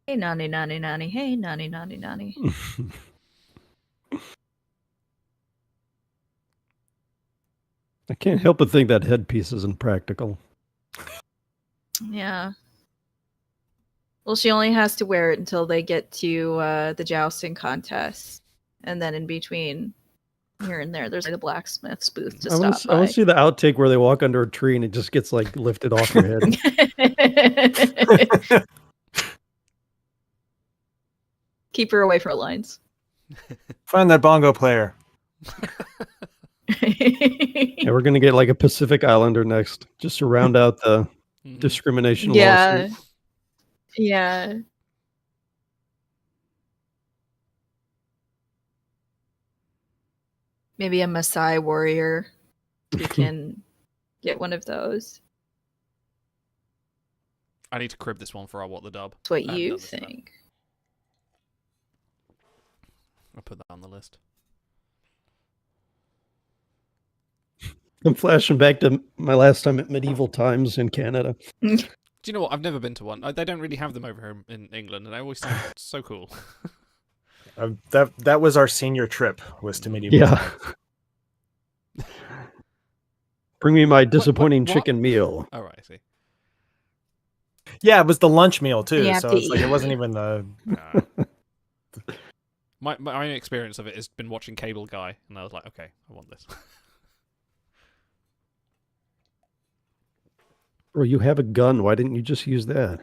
Hey, nanny, nanny, nanny. Hey, nanny, nanny, nanny. I can't help but think that headpiece isn't practical. Yeah. Well, she only has to wear it until they get to the jousting contest. And then in between, here and there, there's like a blacksmith's booth to I want stop by. to see the outtake where they walk under a tree and it just gets like lifted off your head. Keep her away from lines. Find that bongo player. Yeah, we're gonna get like a Pacific Islander next, just to round out the discrimination Yeah. lawsuit. Yeah. Maybe a Maasai warrior. We can get one of those. I need to crib this one for our What the Dub. That's what I haven't you done this yet. think. I'll put that on the list. I'm flashing back to my last time at medieval times in Canada. Do you know what? I've never been to one. They don't really have them over here in England, and they always sound so cool. That was our senior trip, was to medieval. Yeah. times. Bring me my disappointing what? chicken meal. All right, I see. Yeah, it was the lunch meal too, You have so to it's like eat. it wasn't even the. My only experience of it has been watching Cable Guy, and I was like, okay, I want this. Or you have a gun. Why didn't you just use that?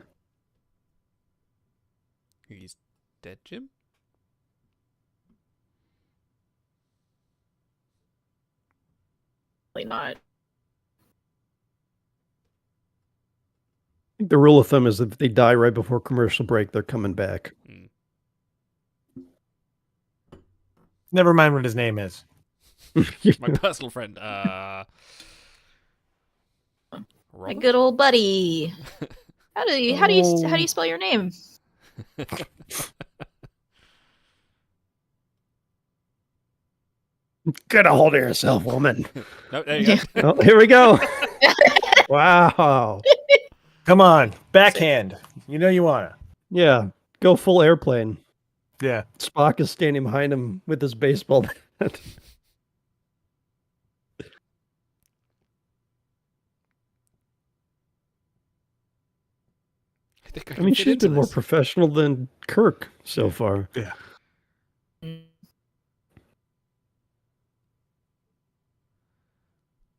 He's dead, Jim? Probably not. I think the rule of thumb is that if they die right before commercial break, they're coming back. Never mind what his name is. My personal friend. My Robert? good old buddy. How do you spell your name? Get a hold of yourself, woman. No, there you go. Oh, here we go. Wow. Come on, backhand. You know you wanna. Yeah, go full airplane. Yeah. Spock is standing behind him with his baseball bat. I mean, she's been more professional than Kirk so far. Yeah.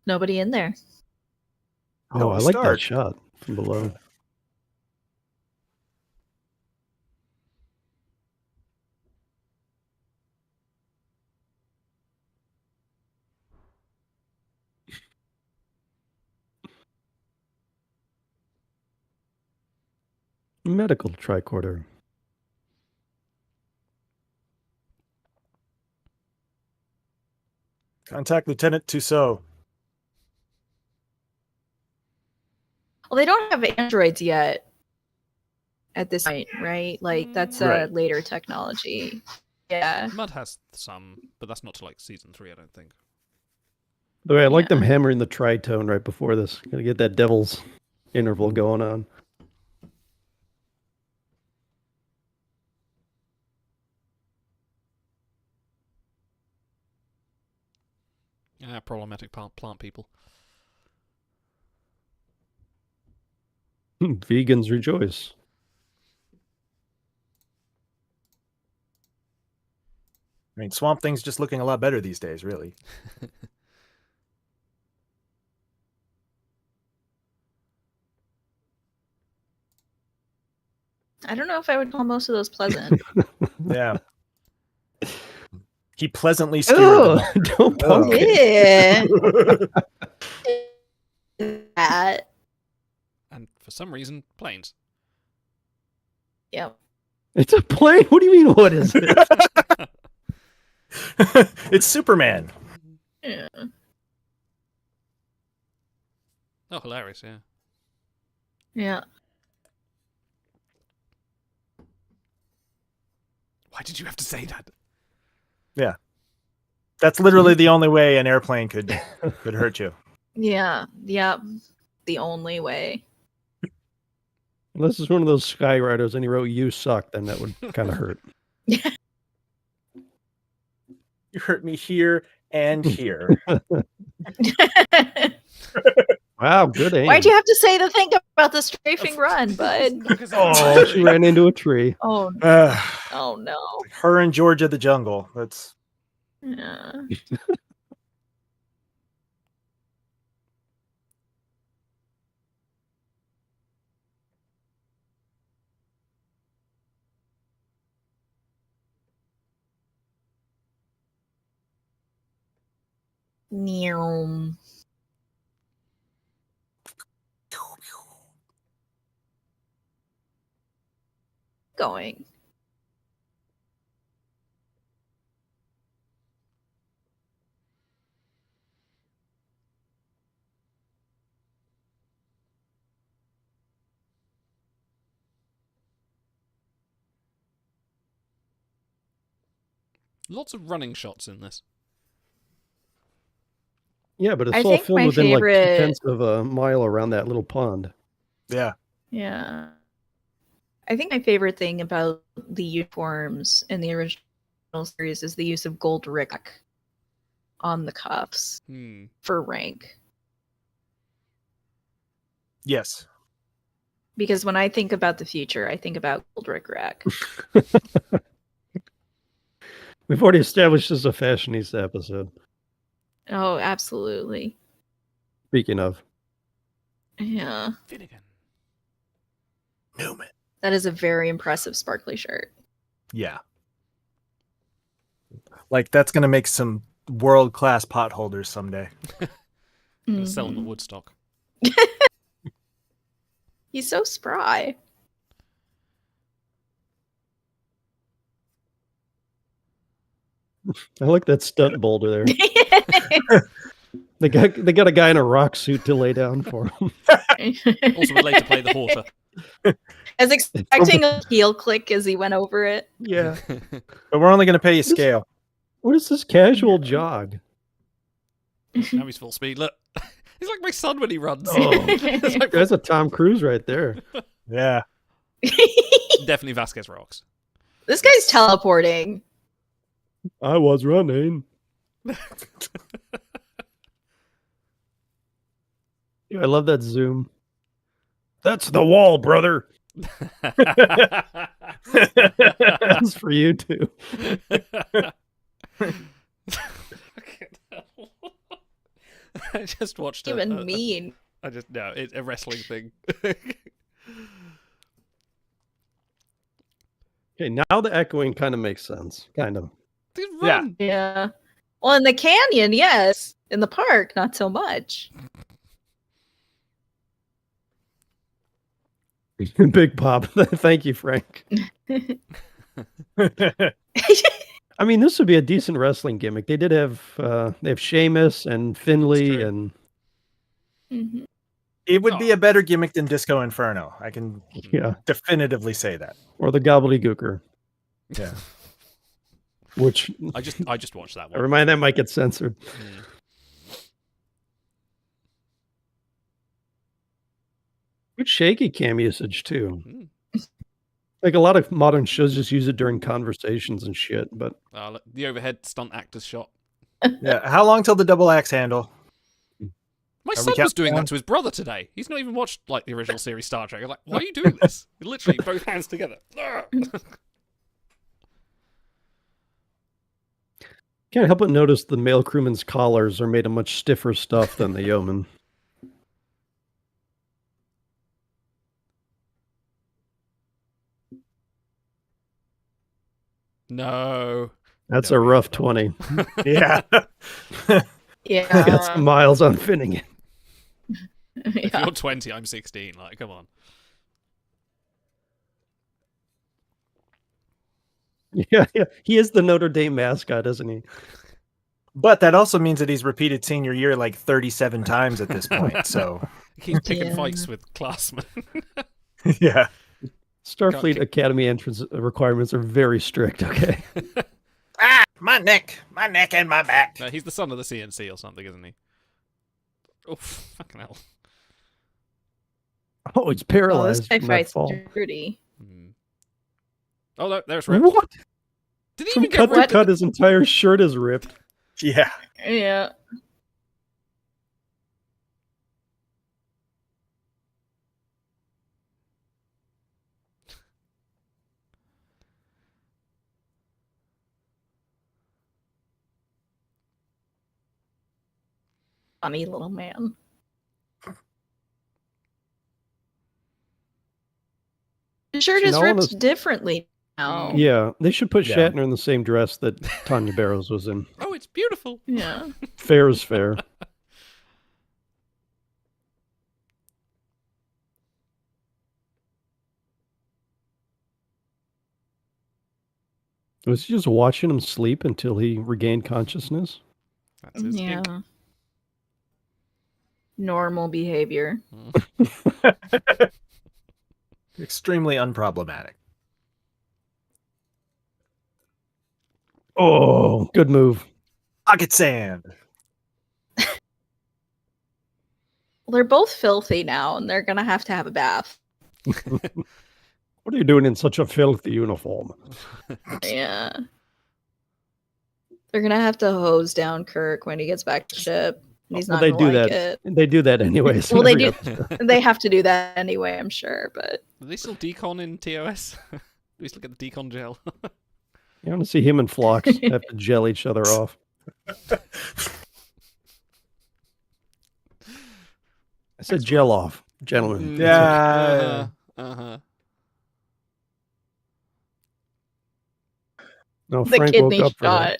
Nobody in there. Oh, I like that shot from below. Medical tricorder. Contact Lieutenant Tussaud. Well, they don't have androids yet at this point, right? Like that's a Right. later technology. Yeah. Mud has some, but that's not to like season 3, I don't think. The way I like them hammering the tritone right before this. Gotta get that devil's interval going on. Yeah, problematic plant people. Vegans rejoice. I mean, Swamp Thing's just looking a lot better these days, really. I don't know if I would call most of those pleasant. Yeah. He pleasantly skewered Oh, them. don't poke it. Yeah. That. And for some reason, planes. Yep. It's a plane? What do you mean, what is it? It's Superman. Yeah. Oh, hilarious, yeah. Yeah. Why did you have to say that? Yeah. That's literally the only way an airplane could hurt you. Yeah. Yep. The only way. Unless it's one of those skywriters and he wrote "You suck," then that would kind of hurt. You hurt me here and here. Wow, good aim. Why'd you have to say the thing about the strafing run, bud? Oh, she ran into a tree. Oh, oh no. Her and Georgia the Jungle. That's Yeah. Meow. Going. Lots of running shots in this. Yeah, but it's I all think filmed my within like favorite- 2/10 of a mile around that little pond. yeah. Yeah. I think my favorite thing about the uniforms in the original series is the use of gold rick on the cuffs for rank. Yes. Because when I think about the future, I think about gold rick rack. We've already established this is a fashionista episode. Oh, absolutely. Speaking of. Yeah. Finnegan. Newman. That is a very impressive sparkly shirt. Yeah. Like, that's going to make some world-class pot holders someday. Gonna sell them at Mhm. Woodstock. He's so spry. I like that stunt boulder there. They got a guy in a rock suit to lay down for him. Also would like to play the Horta. I was expecting a heel click as he went over it. Yeah. But we're only going to pay you scale. What is this casual jog? Now he's full speed. Look. He's like my son when he runs. Oh. It's like, That's a Tom Cruise right there. Yeah. definitely Vasquez rocks. This guy's teleporting. I was running. Yeah, I love that zoom. That's the wall, brother. That's for you too. I just watched Even mean. I just no, it's a wrestling thing. Okay, now the echoing kind of makes sense. Kind of. Dude, Yeah. run. Yeah. Well, in the canyon, yes. In the park, not so much. Big Pop. Thank you, Frank. I mean, this would be a decent wrestling gimmick. They did have they have Sheamus and Finley true. and Mhm. It would be a better gimmick than Disco Inferno. I can yeah, definitively say that. or the Gobbledygooker, Yeah. which I just watched that I one. remind that might get censored. Mm. Good shaky cam usage too. Mm. Like a lot of modern shows just use it during conversations and shit. But Look, the overhead stunt actor's shot. Yeah. How long till the double axe handle? My Are we son was counting doing down? that to his brother today. He's not even watched like the original series Star Trek. I'm like, why are you doing this? Literally, both hands together. can't help but notice the male crewmen's collars are made of much stiffer stuff than the yeoman. No. That's No, a rough 20. Yeah. Yeah. Got some miles on Finnegan. If Yeah. you're 20, I'm 16. Like, come on. Yeah, yeah. He is the Notre Dame mascot, isn't he? But that also means that he's repeated senior year like 37 times at this point. So, He's picking Yeah. fights with classmen. yeah. Starfleet kick- Academy entrance requirements are very strict, okay? Ah, my neck and my back. No, he's the son of the CNC or something, isn't he? Oh, fucking hell. Oh, it's Oh, this paralyzed guy from that fights fall. dirty. Hmm. Oh, no, there's Rip. What? Did he From even get cut to ripped? cut, his entire shirt is ripped. Yeah. Yeah. Funny little man. His shirt is Now all ripped those- differently now. Yeah, they should put Yeah. Shatner in the same dress that Tanya Barrows was in. Oh, it's beautiful. Yeah. Fair is fair. Was he just watching him sleep until he regained consciousness? That's his Yeah. gig. Normal behavior. Extremely unproblematic. Oh, good move. Pocket sand. Well, they're both filthy now, and they're gonna have to have a bath. What are you doing in such a filthy uniform? Yeah. They're gonna have to hose down Kirk when he gets back to ship. He's Well, not they gonna do like that. it. They do that anyways. Well, they every do. episode. They have to do that anyway, I'm sure. But Are they still decon in TOS? Do we still get the decon gel? You want to see him and Phlox have to gel each other off. I said gel off. Gentlemen. Yeah. Uh-huh. No, The Frank woke kidney up for that. shot.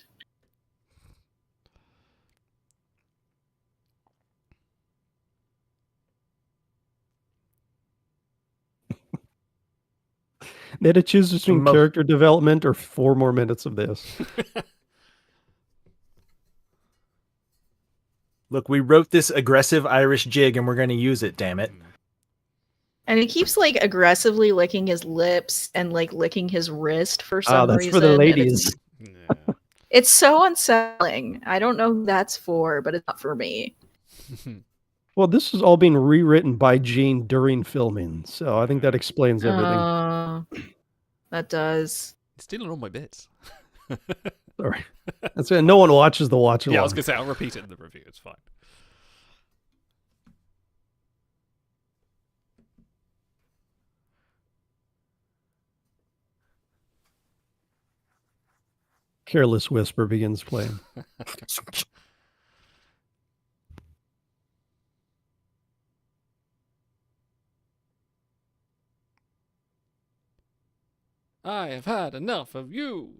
They had to choose between Mo- character development or 4 more minutes of this. Look, we wrote this aggressive Irish jig and we're going to use it, damn it. And he keeps like aggressively licking his lips and like licking his wrist for some That's reason. for the and ladies. Yeah. It's so unsettling. I don't know who that's for, but it's not for me. Well, this is all being rewritten by Gene during filming, so I think that explains everything. That does. Stealing all my bits. Sorry. That's no one watches the watch along. Yeah, I was gonna say I'll repeat it in the review. It's fine. Careless Whisper begins playing. I have had enough of you.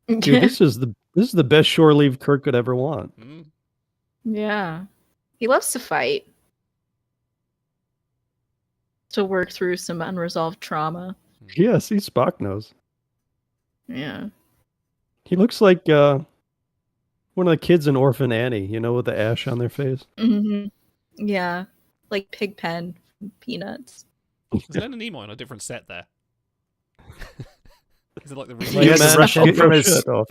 Dude, this is the best shore leave Kirk could ever want. Mm. Yeah. He loves to fight. To work through some unresolved trauma. Yeah, see, Spock knows. Yeah. He looks like one of the kids in Orphan Annie, you know, with the ash on their face. Mm-hmm. Yeah. Like Pigpen from Peanuts. Is Leonard Nimoy on a different set there? Is it like the He had to man, rush in get from your his shit off.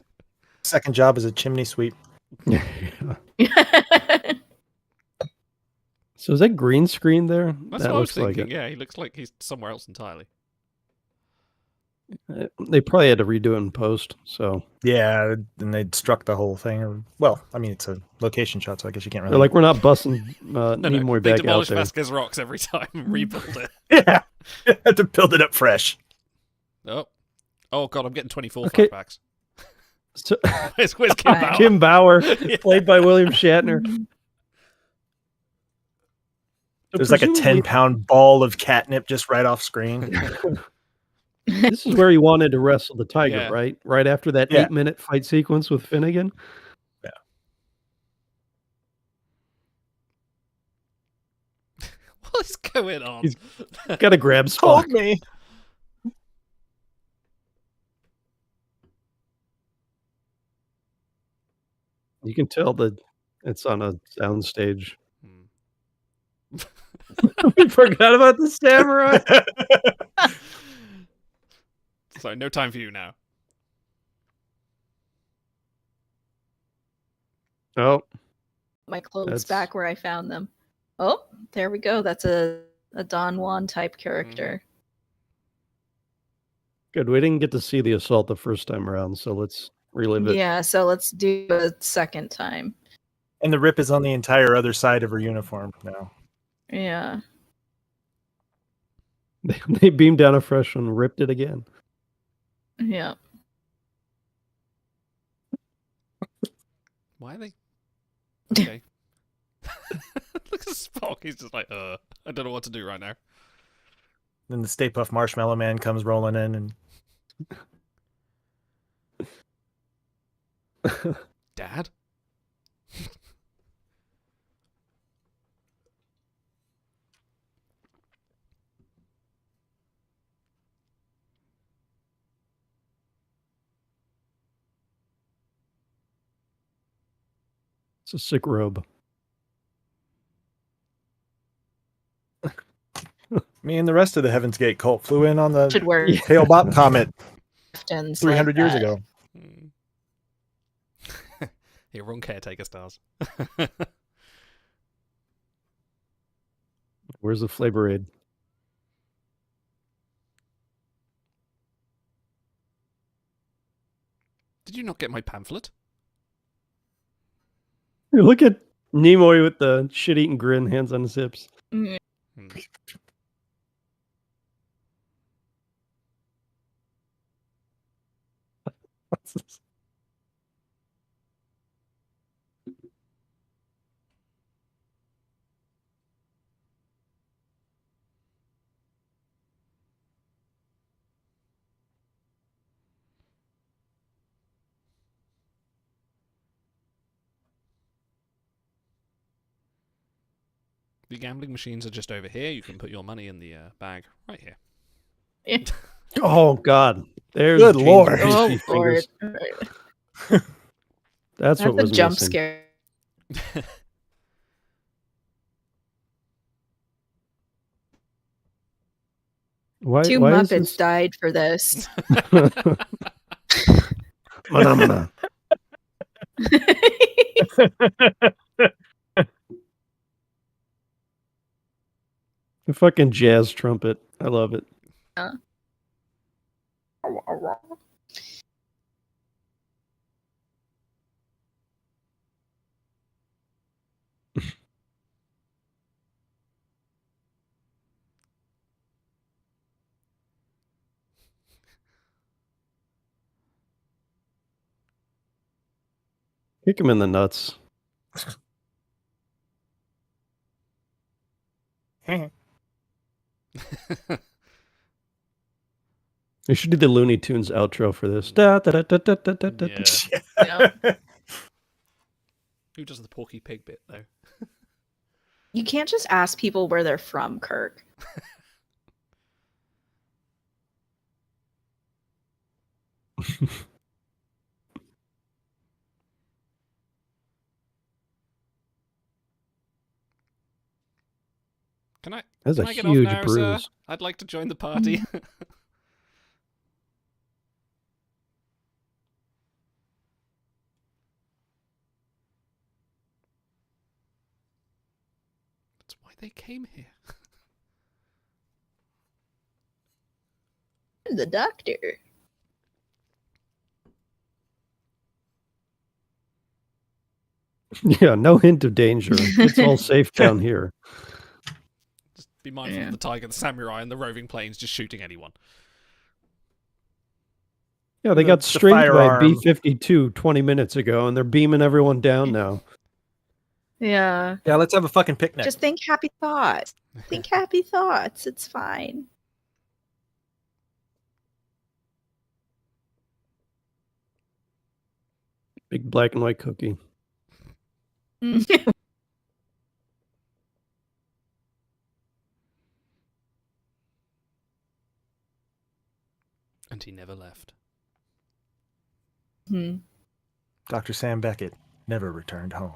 second job as a chimney sweep. So is that green screen there? That's That what I was looks like thinking. it. Yeah, he looks like he's somewhere else entirely. They probably had to redo it in post, so Yeah, and they struck the whole thing. Or, well, I mean, it's a location shot, so I guess you can't really. they're like, we're not busting No, Nimoy they back out demolish there. Vasquez Rocks every time and rebuild it. Yeah, had to build it up fresh. Oh god, I'm getting 24 Okay. flashbacks. So, Where's Kim Bauer? Kim Bauer, Yeah. played by William Shatner. There's like a Presumably- 10-pound ball of catnip just right off screen. This is where he wanted to wrestle the tiger, Yeah. right? Right after that Yeah. 8-minute fight sequence with Finnegan. What is going on? He's got to grab Spock. Told me. You can tell that it's on a sound stage. Hmm. We forgot about the samurai. So no time for you now. Oh, My clothes That's- back where I found them. Oh, there we go. That's a Don Juan type character. good. We didn't get to see the assault the first time around, so let's relive it. Yeah, so let's do a second time. And the rip is on the entire other side of her uniform now. Yeah. They beamed down a fresh one, ripped it again. Yeah. Why are they? Okay. Look at Spock. He's just like, I don't know what to do right now. Then the Stay Puft Marshmallow Man comes rolling in, and Dad? It's a sick robe. me and the rest of the Heaven's Gate cult flew in on the Should wear Hale Bop Comet Cliftons 300 like years that. ago. Here, wrong caretaker stars. Where's the flavor aid? Did you not get my pamphlet? Look at Nimoy with the shit-eating grin, hands on his hips. Mm. Hmm. What's this? The gambling machines are just over here. You can put your money in the bag right here. Oh God, there's Good Gene's Lord. greasy Oh Lord, fingers. That's what that's a was jump missing. scare. Why? Two Why is Muppets this? died for this. Phenomena. The fucking jazz trumpet. I love it. Kick him in the nuts. We should do the Looney Tunes outro for this. Da, da, da, da, da, da, da, da. Yeah. Yeah. Who does the Porky Pig bit though? You can't just ask people where they're from, Kirk. Can That's a I get off huge now, bruise. sir? I'd like to join the party. That's why they came here. The doctor. Yeah, no hint of danger. It's all safe down here. Just be mindful of the tiger, the samurai, and the roving planes just shooting anyone. Yeah, they The- got the stringed by firearm. B-52 20 minutes ago, and they're beaming everyone down now. Yeah. Yeah, let's have a fucking picnic. Just think happy thoughts. Think happy thoughts. It's fine. Big black and white cookie. And he never left. Hmm. Dr. Sam Beckett never returned home.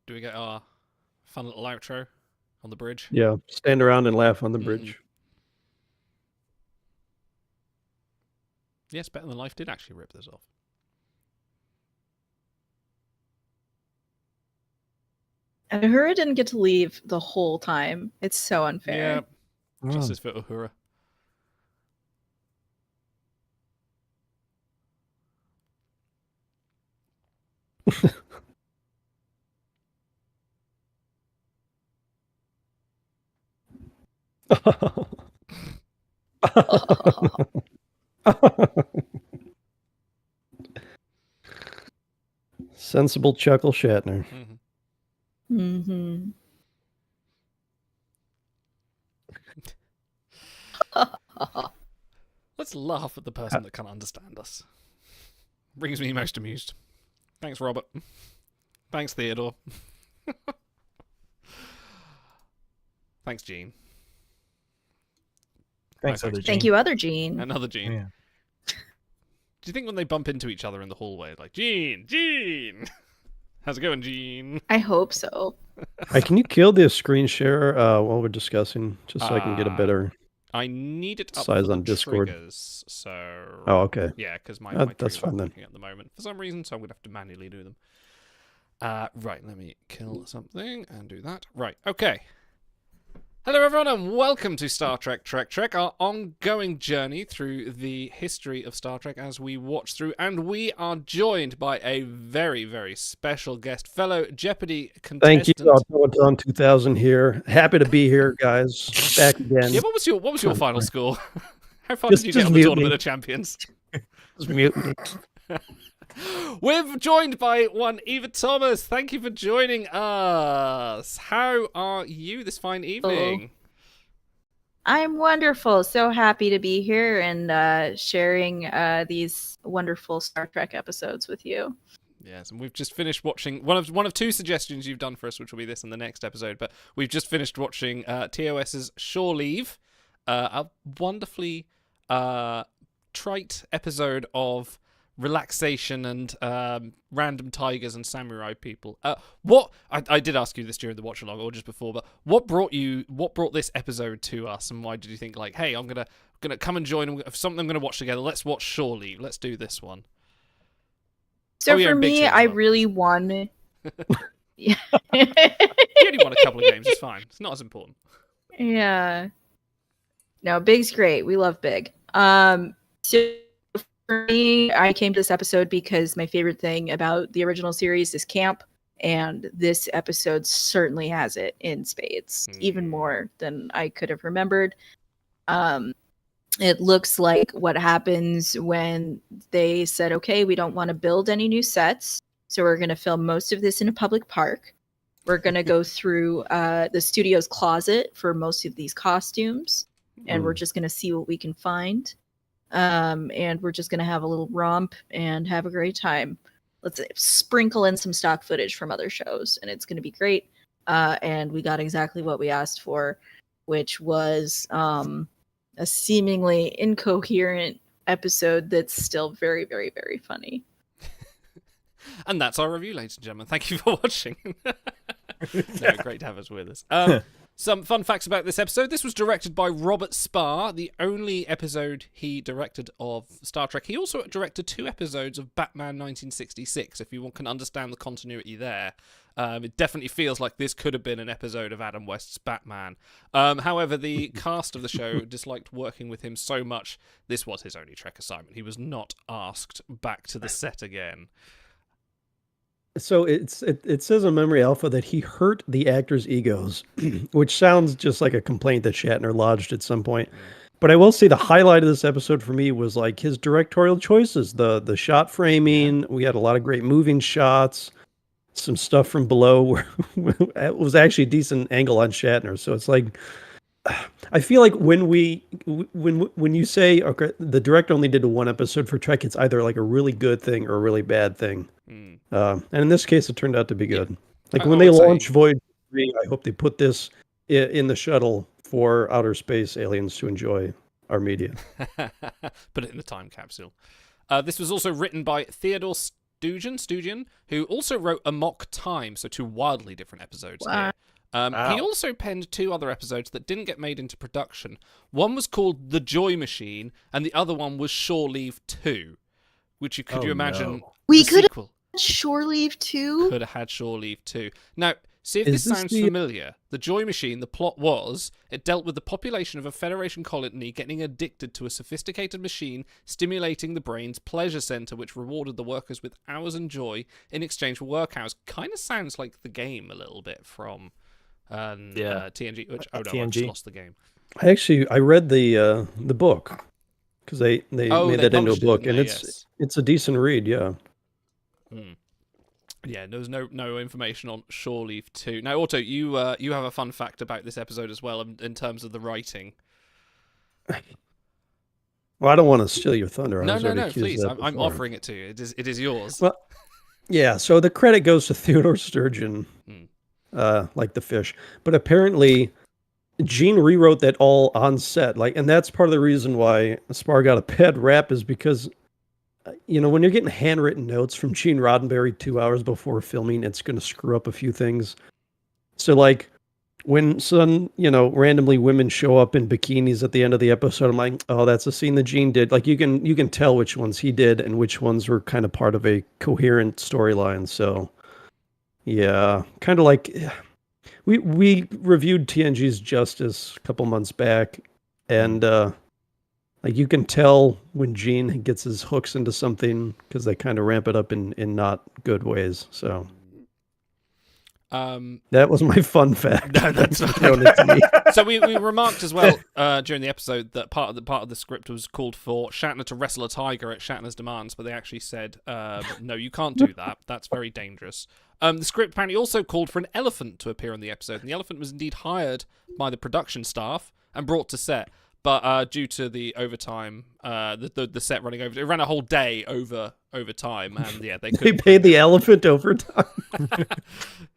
Do we get our fun little outro on the bridge? Yeah, stand around and laugh on the bridge. Yes, Better Than Life did actually rip this off. And Uhura didn't get to leave the whole time. It's so unfair. Yeah, justice for Uhura. Sensible chuckle Shatner. Mm-hmm. Let's laugh at the person that can't understand us. Brings me most amused. Thanks, Robert. Thanks, Theodore. Thanks, Gene. Thanks, No, other Gene. Thank you, other Gene. Another Gene. Yeah. Do you think when they bump into each other in the hallway, like, Gene, Gene, how's it going, Gene? I hope so. Hey, can you kill the screen share while we're discussing, just so I can get a better I need it up size for on the Discord? triggers, so... Oh, okay. Yeah, because my That's triggers fine aren't then. working at the moment for some reason, so I'm going to have to manually do them. Right, let me kill something and do that. Right, okay. Hello everyone and welcome to Star Trek Trek, our ongoing journey through the history of Star Trek as we watch through, and we are joined by a very, very special guest, fellow Jeopardy contestant. Thank you, Automaton 2000 here. Happy to be here, guys. Back again. Yeah, what was your final score? How far Just- did you get just on the mute Tournament me. of Champions? Just mute me. We're joined by one Eva Thomas. Thank you for joining us. How are you this fine evening? I'm wonderful. So happy to be here and sharing these wonderful Star Trek episodes with you. Yes, and we've just finished watching one of two suggestions you've done for us, which will be this in the next episode. But we've just finished watching TOS's Shore Leave, a wonderfully trite episode of relaxation and random tigers and samurai people. What I did ask you this during the watch along or just before, but what brought this episode to us, and why did you think like, hey, I'm gonna come and join something I'm gonna watch together? Let's watch Shore Leave. Let's do this one. So for me, I really wanted. Yeah. You only won a couple of games. It's fine. It's not as important. Yeah. No, Big's great. We love Big. So for me, I came to this episode because my favorite thing about the original series is camp, and this episode certainly has it in spades, even more than I could have remembered. It looks like what happens when they said, okay, we don't want to build any new sets, so we're going to film most of this in a public park. We're going to go through the studio's closet for most of these costumes, and we're just going to see what we can find. And we're just going to have a little romp and have a great time. Let's sprinkle in some stock footage from other shows, and it's going to be great. And we got exactly what we asked for, which was a seemingly incoherent episode that's still very, very, very funny. And that's our review, ladies and gentlemen. Thank you for watching. No, great to have us with us. Some fun facts about this episode. This was directed by Robert Sparr, the only episode he directed of Star Trek. He also directed 2 episodes of Batman 1966, if you can understand the continuity there. It definitely feels like this could have been an episode of Adam West's Batman. However, the cast of the show disliked working with him so much, this was his only Trek assignment. He was not asked back to the set again. So it says on Memory Alpha that he hurt the actors' egos, which sounds just like a complaint that Shatner lodged at some point. But I will say the highlight of this episode for me was like his directorial choices, the shot framing. We had a lot of great moving shots, some stuff from below where it was actually a decent angle on Shatner. So it's like, I feel like when you say, okay, the director only did 1 episode for Trek, it's either like a really good thing or a really bad thing. And in this case, it turned out to be good. Like when they launch Voyager 3, I hope they put this in the shuttle for outer space aliens to enjoy our media. Put it in the time capsule. This was also written by Theodore Stugin, who also wrote Amok Time, so 2 wildly different episodes here. He also penned 2 other episodes that didn't get made into production. One was called The Joy Machine, and the other one was Shore Leave 2, which could you imagine? No. We could have Shore Leave 2? Could have had Shore Leave 2. Now, see if this sounds familiar. The Joy Machine, the plot was, it dealt with the population of a Federation colony getting addicted to a sophisticated machine stimulating the brain's pleasure center, which rewarded the workers with hours and joy in exchange for work hours. Kind of sounds like the game a little bit from TNG, which, oh no, TNG. I just lost the game. I read the book because they made that into a book, and it's a decent read, yeah. Yeah, there was no information on Shore Leave 2. Now, Otto, you have a fun fact about this episode as well in terms of the writing. Well, I don't want to steal your thunder. No, please. I'm offering it to you. It is yours. Well, yeah, so the credit goes to Theodore Sturgeon, like the fish. But apparently, Gene rewrote that all on set. And that's part of the reason why Sparr got a bad rap is because, when you're getting handwritten notes from Gene Roddenberry 2 hours before filming, it's going to screw up a few things. So, when randomly women show up in bikinis at the end of the episode, I'm like, oh, that's a scene that Gene did. You can tell which ones he did and which ones were kind of part of a coherent storyline. So, yeah, kind of like we reviewed TNG's Justice a couple months back, and you can tell when Gene gets his hooks into something because they kind of ramp it up in not good ways. So that was my fun fact. No, that's So we remarked as well during the episode that part of the script was called for Shatner to wrestle a tiger at Shatner's demands, but they actually said, no, you can't do that. That's very dangerous. The script apparently also called for an elephant to appear on the episode, and the elephant was indeed hired by the production staff and brought to set. But due to the overtime, the set running over, it ran a whole day over over time, and yeah, they They paid the elephant overtime.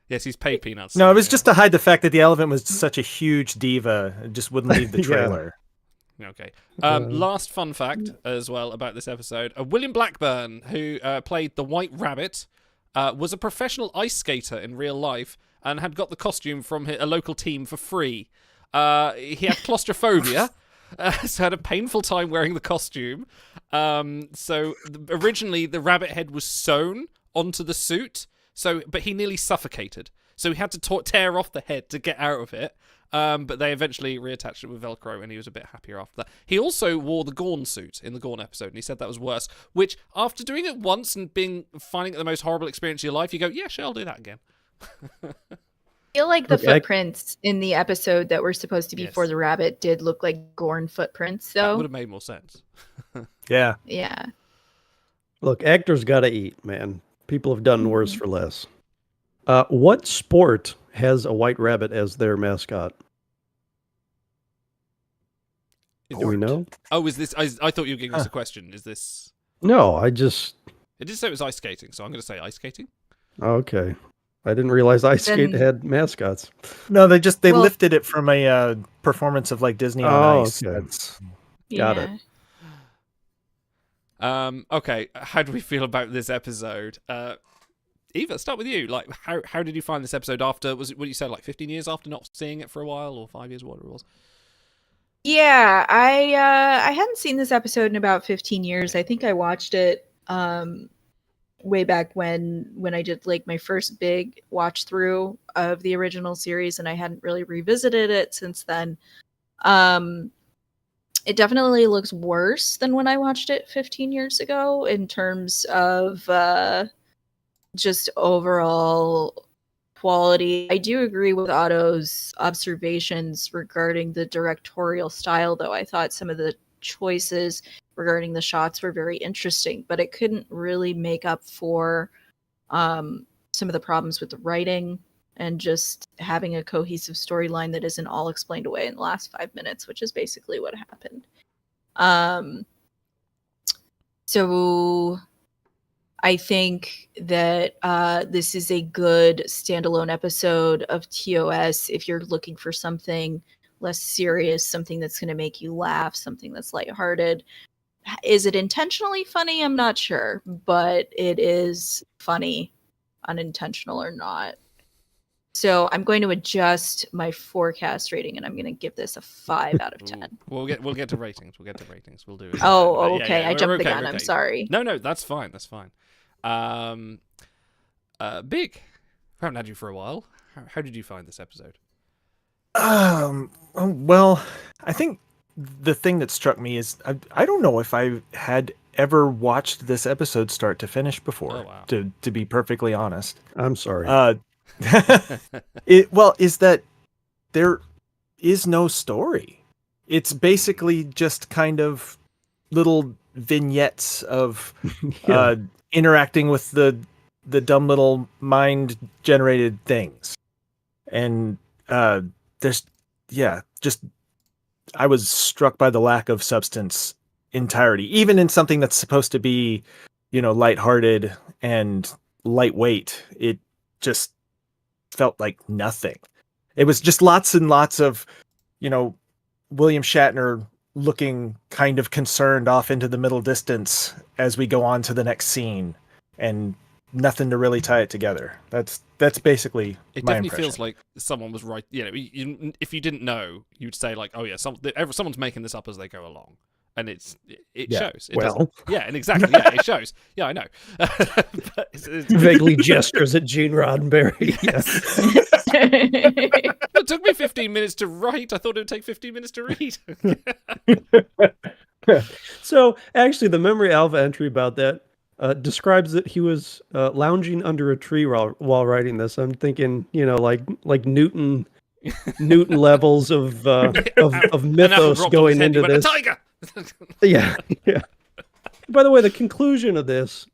Yes, he's paid peanuts. No, it was just to hide the fact that the elephant was such a huge diva and just wouldn't leave the Yeah. trailer. Okay. Last fun fact as well about this episode: William Blackburn, who played the White Rabbit, was a professional ice skater in real life and had got the costume from a local team for free. He had claustrophobia. So had a painful time wearing the costume. Originally the rabbit head was sewn onto the suit, but he nearly suffocated. So he had to tear off the head to get out of it. But they eventually reattached it with Velcro, and he was a bit happier after that. He also wore the Gorn suit in the Gorn episode, and he said that was worse. Which, after doing it once and finding it the most horrible experience of your life, you go, yeah, sure, I'll do that again. I feel like the Okay. footprints in the episode that were supposed to be Yes. for the rabbit did look like Gorn footprints, That would though. have made more sense. Yeah. Yeah. Look, actors got to eat, man. People have done worse for less. What sport has a white rabbit as their mascot? Do we know? Oh, is this... I thought you were giving us a question. Is this... No, I just... It did say it was ice skating, so I'm going to say ice skating. Okay. I didn't realize Ice Skate Then- had mascots. No, they Well- lifted it from a performance of like Disney on Oh, Ice. okay. That's- Got it. Okay, how do we feel about this episode? Eva, start with you. Like, how did you find this episode after, was it what you said, like 15 years after not seeing it for a while, or 5 years, whatever it was? Yeah, I hadn't seen this episode in about 15 years. I think I watched it way back when I did like my first big watch through of the original series, and I hadn't really revisited it since then. It definitely looks worse than when I watched it 15 years ago in terms of just overall quality. I do agree with Otto's observations regarding the directorial style, though. I thought some of the choices regarding the shots were very interesting, but it couldn't really make up for some of the problems with the writing and just having a cohesive storyline that isn't all explained away in the last 5 minutes, which is basically what happened. So I think that this is a good standalone episode of TOS if you're looking for something less serious, something that's going to make you laugh, something that's lighthearted. Is it intentionally funny? I'm not sure, but it is funny, unintentional or not. So I'm going to adjust my forecast rating, and I'm going to give this a 5 out of 10. We'll get to ratings. We'll do it. Oh, Yeah, okay. yeah, I we're jumped the okay, gun. we're I'm okay. sorry. No, that's fine. That's fine. Big. I haven't had you for a while. How did you find this episode? Well, I think the thing that struck me is I don't know if I had ever watched this episode start to finish before. Oh, wow. To be perfectly honest. I'm sorry. Is that there is no story. It's basically just kind of little vignettes of Yeah. interacting with the dumb little mind generated things. And I was struck by the lack of substance entirety, even in something that's supposed to be, lighthearted and lightweight. It just felt like nothing. It was just lots and lots of, William Shatner looking kind of concerned off into the middle distance as we go on to the next scene, and nothing to really tie it together. That's basically It my definitely impression. feels like someone was right. If you didn't know, you'd say like, "Oh yeah, someone's making this up as they go along," and it Yeah, shows. It well. doesn't. Yeah, and exactly. Yeah, it shows. Yeah, I know. But it's Vaguely gestures at Gene Roddenberry. Yes. it took me 15 minutes to write. I thought it would take 15 minutes to read. So, actually, the Memory Alpha entry about that describes that he was lounging under a tree while writing this. I'm thinking, like Newton levels of An apple mythos dropped on going his head, he into went, this. "A tiger!" Yeah, yeah. By the way, the conclusion of this,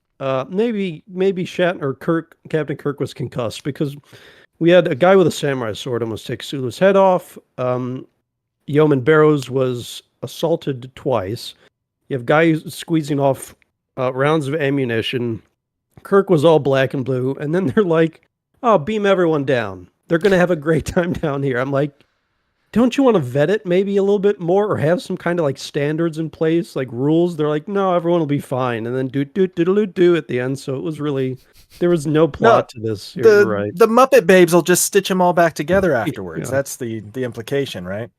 maybe Captain Kirk was concussed because we had a guy with a samurai sword almost take Sulu's head off. Yeoman Barrows was assaulted twice. You have guys squeezing off rounds of ammunition. Kirk was all black and blue, and then they're like, "Oh, beam everyone down. They're gonna have a great time down here." I'm like, don't you want to vet it maybe a little bit more, or have some kind of like standards in place, like rules? They're like, "No, everyone will be fine," and then do at the end. So it was really, there was no plot to this. You're right. The Muppet Babes will just stitch them all back together afterwards. Yeah. That's the implication, right?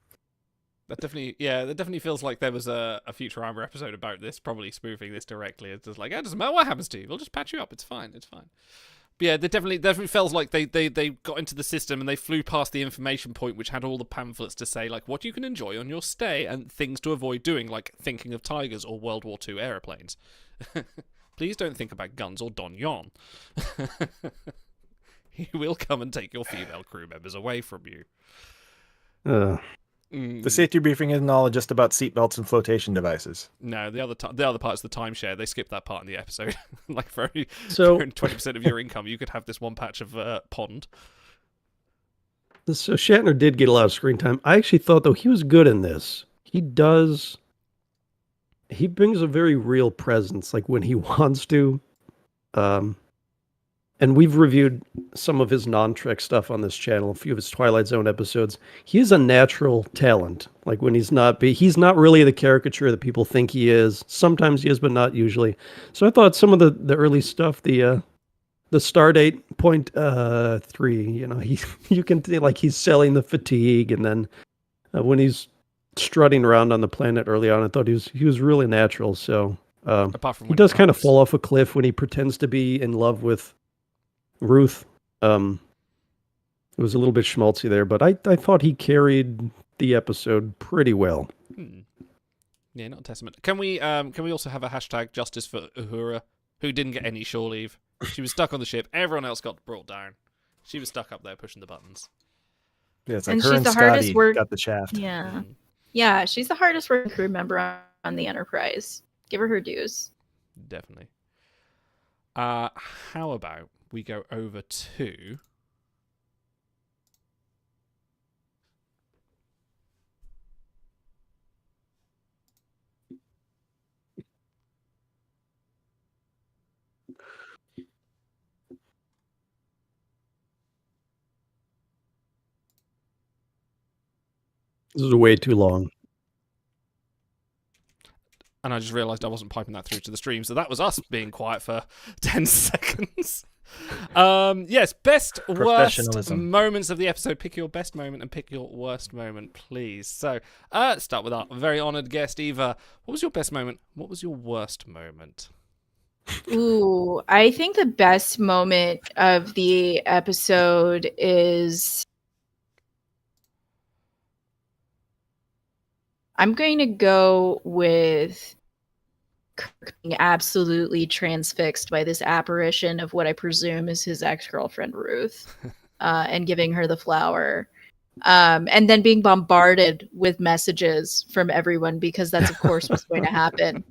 That definitely feels like there was a Futurama episode about this, probably spoofing this directly. It's just like, it doesn't matter what happens to you, we'll just patch you up. It's fine. But yeah, they definitely feels like they got into the system and they flew past the information point, which had all the pamphlets to say like what you can enjoy on your stay and things to avoid doing, like thinking of tigers or World War II airplanes. Please don't think about guns or Don Yon. He will come and take your female crew members away from you. The safety briefing isn't all just about seatbelts and flotation devices. No, the other part's the timeshare. They skipped that part in the episode. Like for 20% of your income, you could have this one patch of pond. So Shatner did get a lot of screen time. I actually thought, though, he was good in this. He brings a very real presence, like when he wants to. And we've reviewed some of his non-Trek stuff on this channel, a few of his Twilight Zone episodes. He is a natural talent. Like when he's not really the caricature that people think he is. Sometimes he is, but not usually. So I thought some of the early stuff, the Stardate point 3, you can think like he's selling the fatigue, and then when he's strutting around on the planet early on, I thought he was really natural. So Apart from he does kind of fall off a cliff when he pretends to be in love with Ruth. It was a little bit schmaltzy there, but I thought he carried the episode pretty well. Yeah, not a testament. Can we also have a hashtag justice for Uhura, who didn't get any shore leave? She was stuck on the ship. Everyone else got brought down. She was stuck up there pushing the buttons. Yeah, it's like And her she's and the hardest Scotty work- got the shaft. Yeah. Yeah, she's the hardest working crew member on the Enterprise. Give her dues. Definitely. How about we go over to This is way too long. and I just realised I wasn't piping that through to the stream, so that was us being quiet for 10 seconds. Yes, best worst Professionalism. moments of the episode. Pick your best moment and pick your worst moment, please. So, start with our very honoured guest, Eva. What was your best moment? What was your worst moment? Ooh, I think the best moment of the episode is, I'm going to go with Kirk being absolutely transfixed by this apparition of what I presume is his ex-girlfriend Ruth, and giving her the flower. And then being bombarded with messages from everyone, because that's of course what's going to happen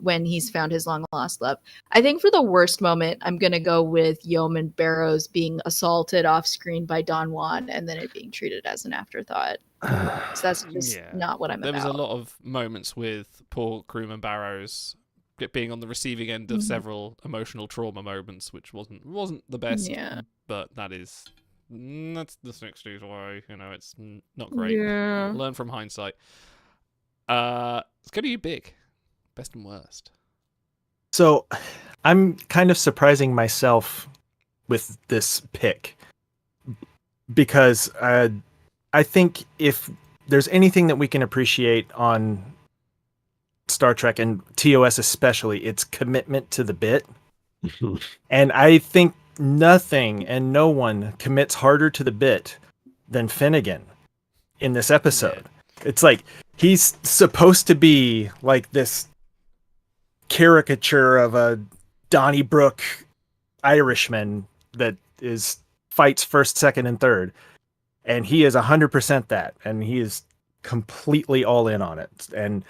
when he's found his long lost love. I think for the worst moment, I'm going to go with Yeoman Barrows being assaulted off screen by Don Juan and then it being treated as an afterthought. So that's just not what I'm There about. was a lot of moments with poor crewman Barrows being on the receiving end of several emotional trauma moments, which wasn't the best. Yeah. But that's the 60s way. It's not great. Yeah. Learn from hindsight. Let's go to you, Big. Best and worst. So I'm kind of surprising myself with this pick because I think if there's anything that we can appreciate on Star Trek and TOS especially, it's commitment to the bit. And I think nothing and no one commits harder to the bit than Finnegan in this episode. It's like he's supposed to be like this caricature of a Donnybrook Irishman that fights first, second, and third. And he is 100% that, and he is completely all in on it, and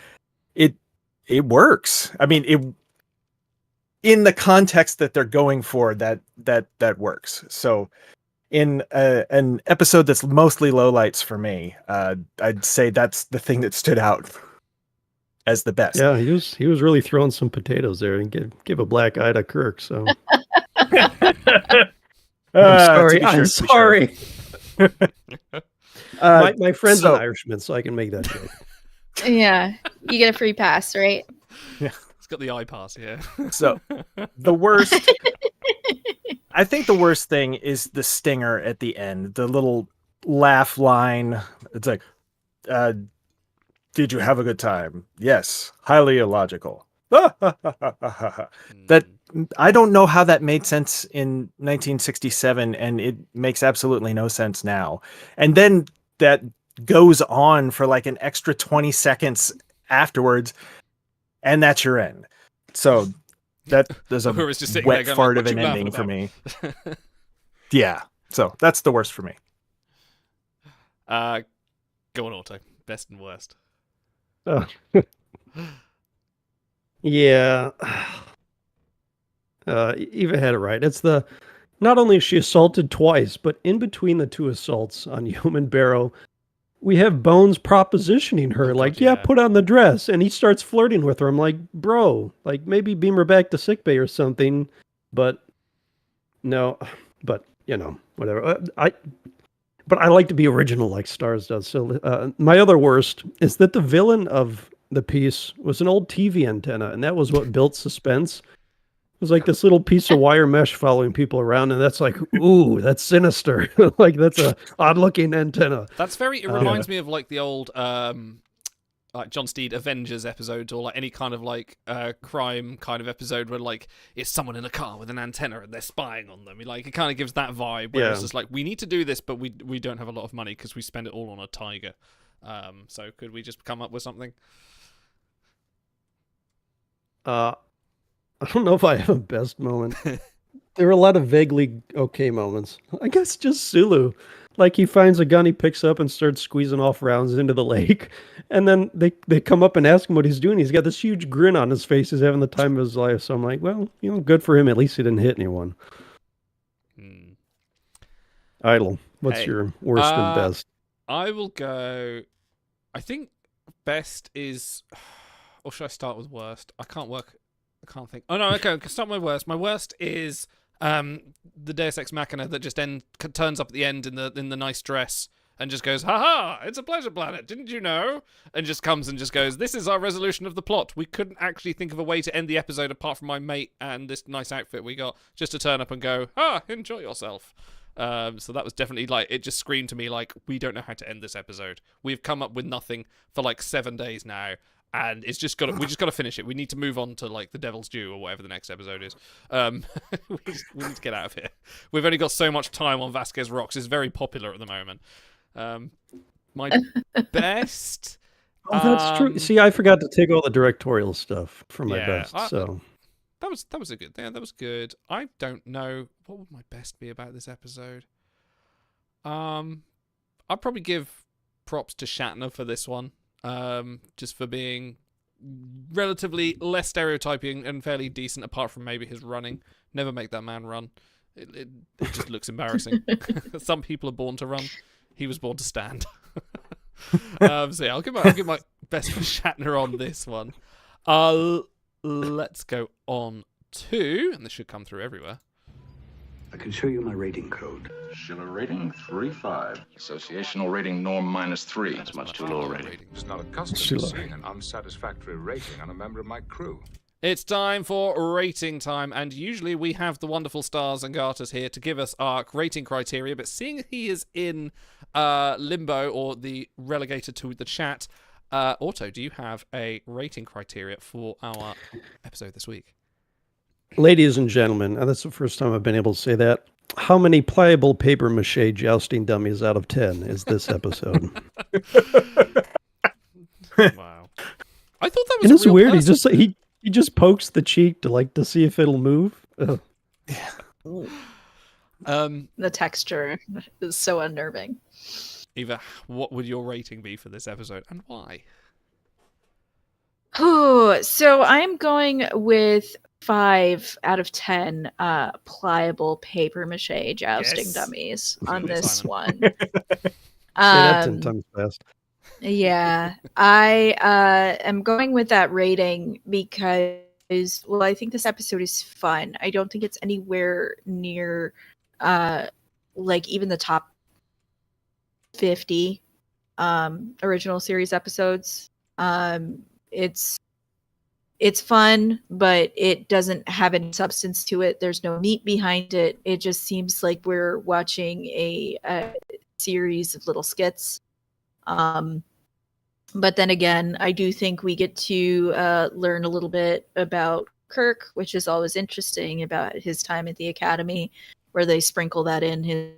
it works. I mean, in the context that they're going for, that works. So, in an episode that's mostly lowlights for me, I'd say that's the thing that stood out. as the best. Yeah, he was really throwing some potatoes there and give a black eye to Kirk. So I'm sorry. My friend's an Irishman, so I can make that joke. Yeah, you get a free pass, right? It's got the eye pass, yeah. So the worst, I think the worst thing is the stinger at the end, the little laugh line. It's like, did you have a good time? Yes, highly illogical. That I don't know how that made sense in 1967, and it makes absolutely no sense now. And then that goes on for like an extra 20 seconds afterwards, and that's your end. So that there's a wet fart of an ending for me. Yeah, so that's the worst for me. Go on, Auto. Best and worst. Oh. Yeah. Eva had it right. It's not only is she assaulted twice, but in between the two assaults on Yeoman Barrow, we have Bones propositioning her, put on the dress, and he starts flirting with her. I'm like, bro, like maybe beam her back to sickbay or something, but no, but whatever. But I like to be original like Stars does. So my other worst is that the villain of the piece was an old TV antenna, and that was what built suspense. It was like this little piece of wire mesh following people around, and that's like, ooh, that's sinister. Like that's a odd-looking antenna. That's it reminds me of like the old like John Steed Avengers episode, or like any kind of like crime kind of episode where like it's someone in a car with an antenna and they're spying on them. Like it kind of gives that vibe where it's just like, we need to do this, but we don't have a lot of money because we spend it all on a tiger. So could we just come up with something? I don't know if I have a best moment. There are a lot of vaguely okay moments. I guess just Sulu. Like he finds a gun he picks up and starts squeezing off rounds into the lake. And then they come up and ask him what he's doing. He's got this huge grin on his face. He's having the time of his life. So I'm like, well, good for him. At least he didn't hit anyone. Idle. What's your worst and best? I will go... I think best is... Or should I start with worst? I can't think. Oh, no, okay. I can start with my worst. My worst is the Deus Ex Machina that just turns up at the end in the nice dress and just goes, ha-ha, it's a pleasure planet, didn't you know? And just comes and just goes, this is our resolution of the plot. We couldn't actually think of a way to end the episode apart from my mate and this nice outfit we got, just to turn up and go, enjoy yourself. So that was definitely like, it just screamed to me like, we don't know how to end this episode. We've come up with nothing for like 7 days now. And we just got to finish it. We need to move on to like the Devil's Due or whatever the next episode is. We need to get out of here. We've only got so much time on Vasquez Rocks. It's very popular at the moment. My best. Oh, that's true. See, I forgot to take all the directorial stuff for my best. So that was a good. Yeah, that was good. I don't know what would my best be about this episode. I'd probably give props to Shatner for this one. Just for being relatively less stereotyping and fairly decent, apart from maybe his running. Never make that man run. It just looks embarrassing. Some people are born to run. He was born to stand. So yeah, I'll give my best for Shatner on this one. Let's go on to, and this should come through everywhere. I can show you my rating code. Schiller rating 3.5. Associational rating norm -3. That's much too low a rating. It's not accustomed to seeing an unsatisfactory rating on a member of my crew. It's time for rating time, and usually we have the wonderful Stars and Garters here to give us our rating criteria, but seeing he is in limbo, or the relegated to the chat, Otto, do you have a rating criteria for our episode this week? Ladies and gentlemen, and that's the first time I've been able to say that, how many pliable paper mache jousting dummies out of 10 is this episode? Wow. I thought that was it's real weird. person. He just pokes the cheek to see if it'll move. The texture is so unnerving. Eva, what would your rating be for this episode, and why? So I'm going with 5 out of 10 pliable paper mache jousting dummies on this one. Say that 10 times fast. Yeah, I am going with that rating because, well, I think this episode is fun. I don't think it's anywhere near, like even the top 50 original series episodes. It's fun, but it doesn't have any substance to it. There's no meat behind it. It just seems like we're watching a series of little skits. But then again, I do think we get to learn a little bit about Kirk, which is always interesting, about his time at the academy, where they sprinkle that in his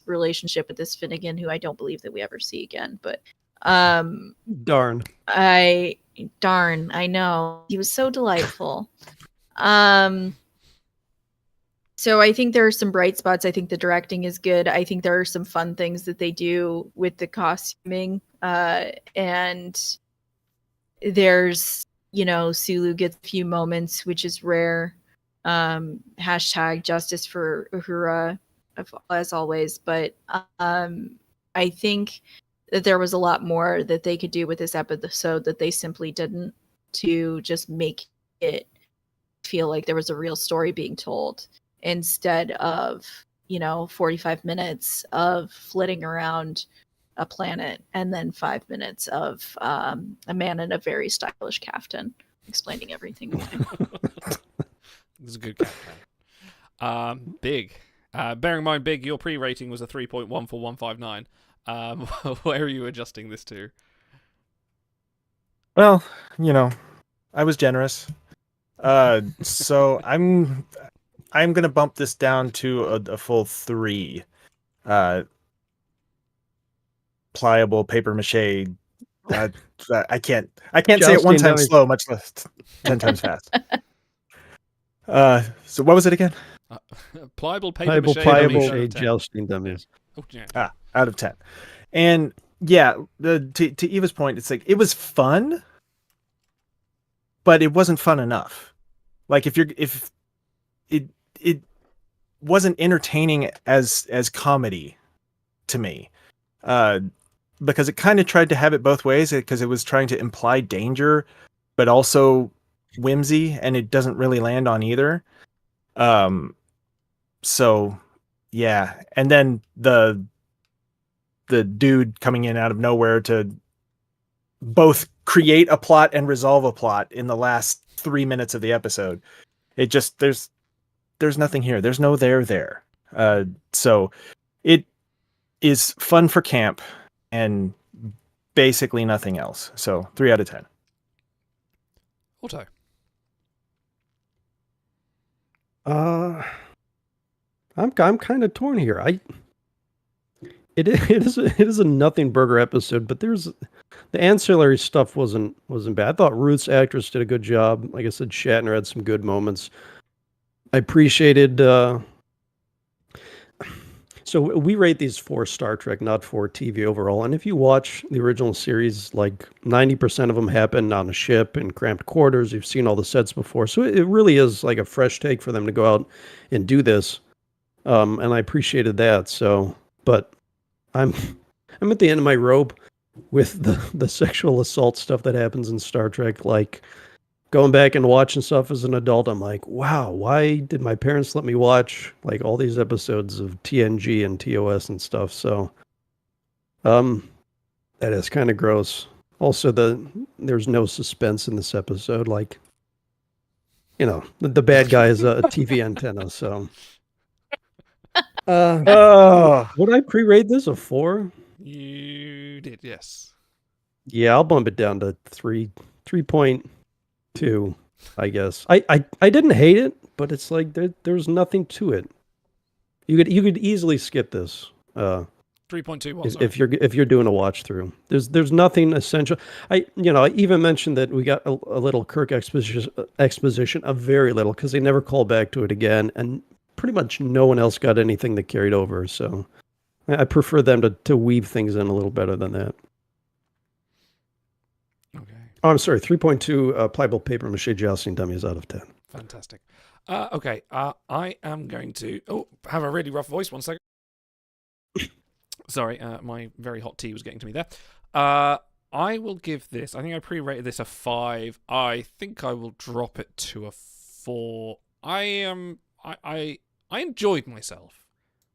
relationship with this Finnegan, who I don't believe that we ever see again. But Darn. I know, he was so delightful. So I think there are some bright spots. I think the directing is good. I think there are some fun things that they do with the costuming. And there's, Sulu gets a few moments, which is rare. Hashtag justice for Uhura, as always. But I think that there was a lot more that they could do with this episode that they simply didn't, to just make it feel like there was a real story being told, instead of 45 minutes of flitting around a planet and then 5 minutes of a man in a very stylish caftan explaining everything away. This is a good caftan. Big. Bearing in mind, Big, your pre-rating was a 3.1 for 159. Where are you adjusting this to? Well, I was generous. So I'm gonna bump this down to a full 3. Pliable paper mache. I can't say it one time slow, much less 10 times fast. So what was it again? Pliable paper mache jousting dummies. Oh, yeah. Out of 10. And yeah, to Eva's point, it's like it was fun, but it wasn't fun enough. Like if it wasn't entertaining as comedy to me, because it kind of tried to have it both ways, because it was trying to imply danger but also whimsy, and it doesn't really land on either. So yeah, and then the dude coming in out of nowhere to both create a plot and resolve a plot in the last 3 minutes of the episode. It just there's nothing here. There's no there. So it is fun for camp and basically nothing else. So 3 out of 10. Auto. I'm kind of torn here. It is a nothing burger episode, but the ancillary stuff wasn't bad. I thought Ruth's actress did a good job. Like I said, Shatner had some good moments. I appreciated. So we rate these for Star Trek, not for TV overall. And if you watch the original series, like 90% of them happen on a ship in cramped quarters. You've seen all the sets before, so it really is like a fresh take for them to go out and do this. And I appreciated that. So, but I'm at the end of my rope with the sexual assault stuff that happens in Star Trek. Like going back and watching stuff as an adult, I'm like, wow, why did my parents let me watch like all these episodes of TNG and TOS and stuff? So, that is kind of gross. Also, there's no suspense in this episode. Like, the bad guy is a TV antenna. So, would I pre-rate this a 4? You did, yes. Yeah, I'll bump it down to 3.2, I guess. I didn't hate it, but it's like there's nothing to it. You could easily skip this. 3.2 if you're doing a watch through. There's nothing essential. I even mentioned that we got a little Kirk exposition, a very little, because they never called back to it again, and pretty much no one else got anything that carried over. So I prefer them to weave things in a little better than that. Okay. Oh, I'm sorry. 3.2 pliable paper mache jousting dummies out of 10. Fantastic. Okay. I am going to have a really rough voice. 1 second. Sorry, my very hot tea was getting to me there. I will give this. I think I pre-rated this a 5. I think I will drop it to a 4. I enjoyed myself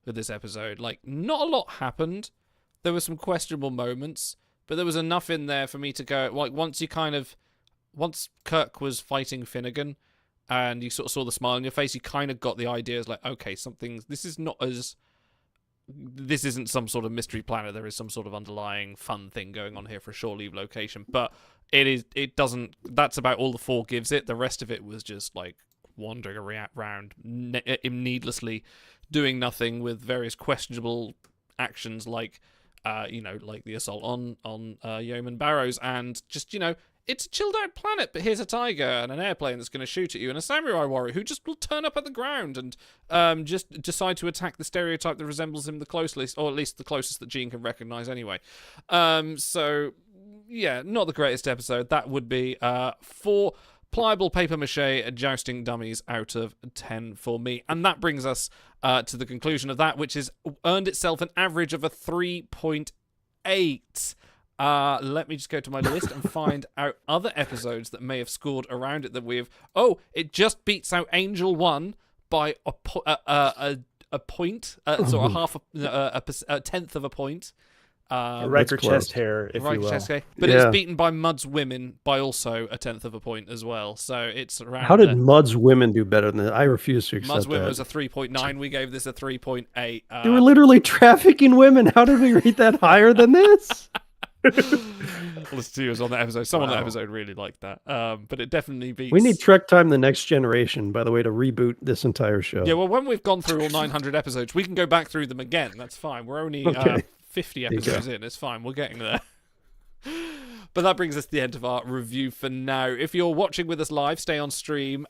with this episode. Like, not a lot happened. There were some questionable moments, but there was enough in there for me to go. Like, once Kirk was fighting Finnegan, and you sort of saw the smile on your face, you kind of got the idea. It's like, okay, this isn't some sort of mystery planet. There is some sort of underlying fun thing going on here for a shore leave location. But that's about all the 4 gives it. The rest of it was just like wandering around needlessly, doing nothing with various questionable actions like the assault on Yeoman Barrows, and just, it's a chilled out planet, but here's a tiger and an airplane that's going to shoot at you, and a samurai warrior who just will turn up at the ground and just decide to attack the stereotype that resembles him the closest, or at least the closest that Gene can recognize anyway. So, yeah, not the greatest episode. That would be 4 pliable papier-mâché jousting dummies out of 10 for me. And that brings us to the conclusion of that, which has earned itself an average of a 3.8. Let me just go to my list and find out other episodes that may have scored around it that we've... Oh, it just beats out Angel 1 by a point, sort of a tenth of a point. Riker chest hair, if you will. But it's beaten by Mud's Women by also a tenth of a point as well. So it's around... How did Mud's Women do better than that? I refuse to accept that. Mud's Women was a 3.9. We gave this a 3.8. They were literally trafficking women. How did we rate that higher than this? Listen to you on that episode. Someone on that episode really liked that. But it definitely beats... We need Trek Time The Next Generation, by the way, to reboot this entire show. Yeah, well, when we've gone through all 900 episodes, we can go back through them again. That's fine. We're only 50 episodes in. It's fine. We're getting there. But that brings us to the end of our review for now. If you're watching with us live, stay on stream.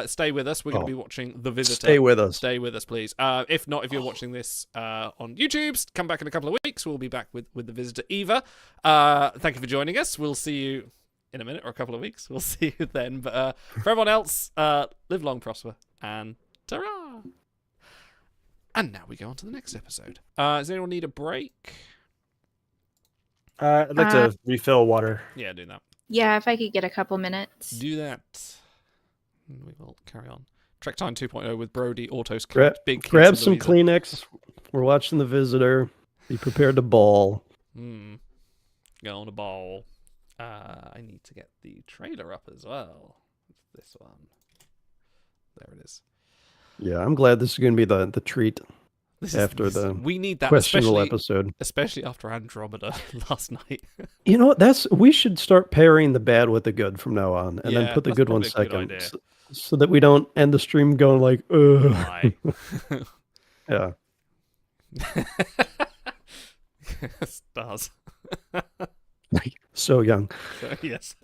Stay with us. We're going to be watching The Visitor. Stay with us. Stay with us, please. If not, if you're watching this on YouTube, come back in a couple of weeks. We'll be back with The Visitor. Eva, thank you for joining us. We'll see you in a minute or a couple of weeks. We'll see you then. But for everyone else, live long, prosper, and ta-ra! And now we go on to the next episode. Does anyone need a break? I'd like to refill water. Yeah, do that. Yeah, if I could get a couple minutes. Do that. We will carry on. Trek Time 2.0 with Brody, Autos, grab some Kleenex. We're watching The Visitor. Be prepared to ball. Go on a ball. I need to get the trailer up as well. This one. There it is. Yeah, I'm glad this is going to be the treat. We need that questionable episode, especially after Andromeda last night. You know, we should start pairing the bad with the good from now on, and then put the good one second, so that we don't end the stream going like, ugh. Yeah. Stars. So young. Yes,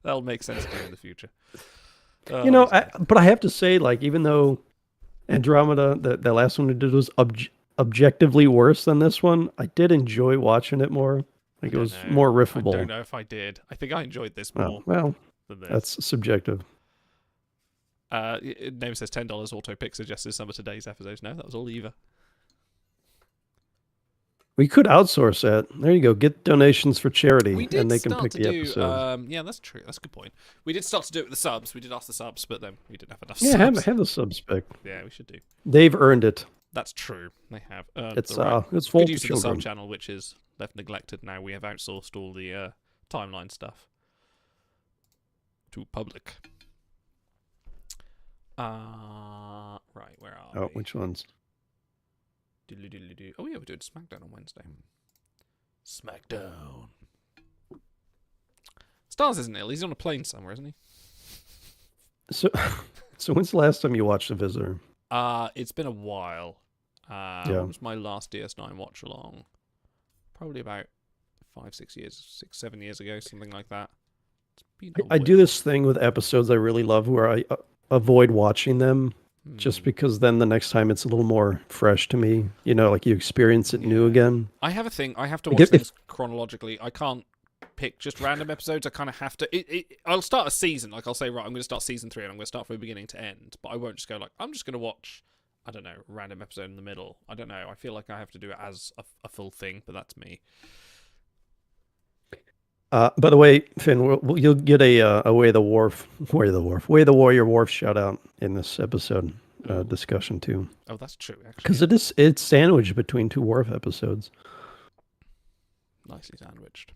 that'll make sense to you in the future. But I have to say, like, even though Andromeda, the last one we did was objectively worse than this one, I did enjoy watching it more. Like, it was more riffable. I don't know if I did. I think I enjoyed this more. Well, than this. That's subjective. Name says $10 auto pick suggested some of today's episodes. No, that was all Eva. We could outsource that. There you go. Get donations for charity, and they can pick the episode. Yeah, that's true. That's a good point. We did start to do it with the subs. We did ask the subs, but then we didn't have enough subs. Yeah, have the subs pick. Yeah, we should do. They've earned it. That's true. They have. It's good full use to of the children. sub channel, which is left neglected now. We have outsourced all the timeline stuff to public. Right, where are we? Oh, which ones? Oh yeah, we're doing SmackDown on Wednesday. SmackDown. Stars isn't ill. He's on a plane somewhere, isn't he? So when's the last time you watched The Visitor? It's been a while. When was my last DS9 watch along? Probably about 7 years ago, something like that. I do this thing with episodes I really love where I avoid watching them. Just because then the next time it's a little more fresh to me. You know, like you experience it new again. I have a thing. I have to watch things chronologically. I can't pick just random episodes. I kind of have to. I'll start a season. Like I'll say, right, I'm going to start season 3 and I'm going to start from beginning to end. But I won't just go like, I'm just going to watch, I don't know, a random episode in the middle. I don't know. I feel like I have to do it as a full thing, but that's me. By the way, Finn, you'll get a Way the Warrior Wharf shout out in this episode discussion too. Oh, that's true, actually. Because it's sandwiched between two Wharf episodes. Nicely sandwiched.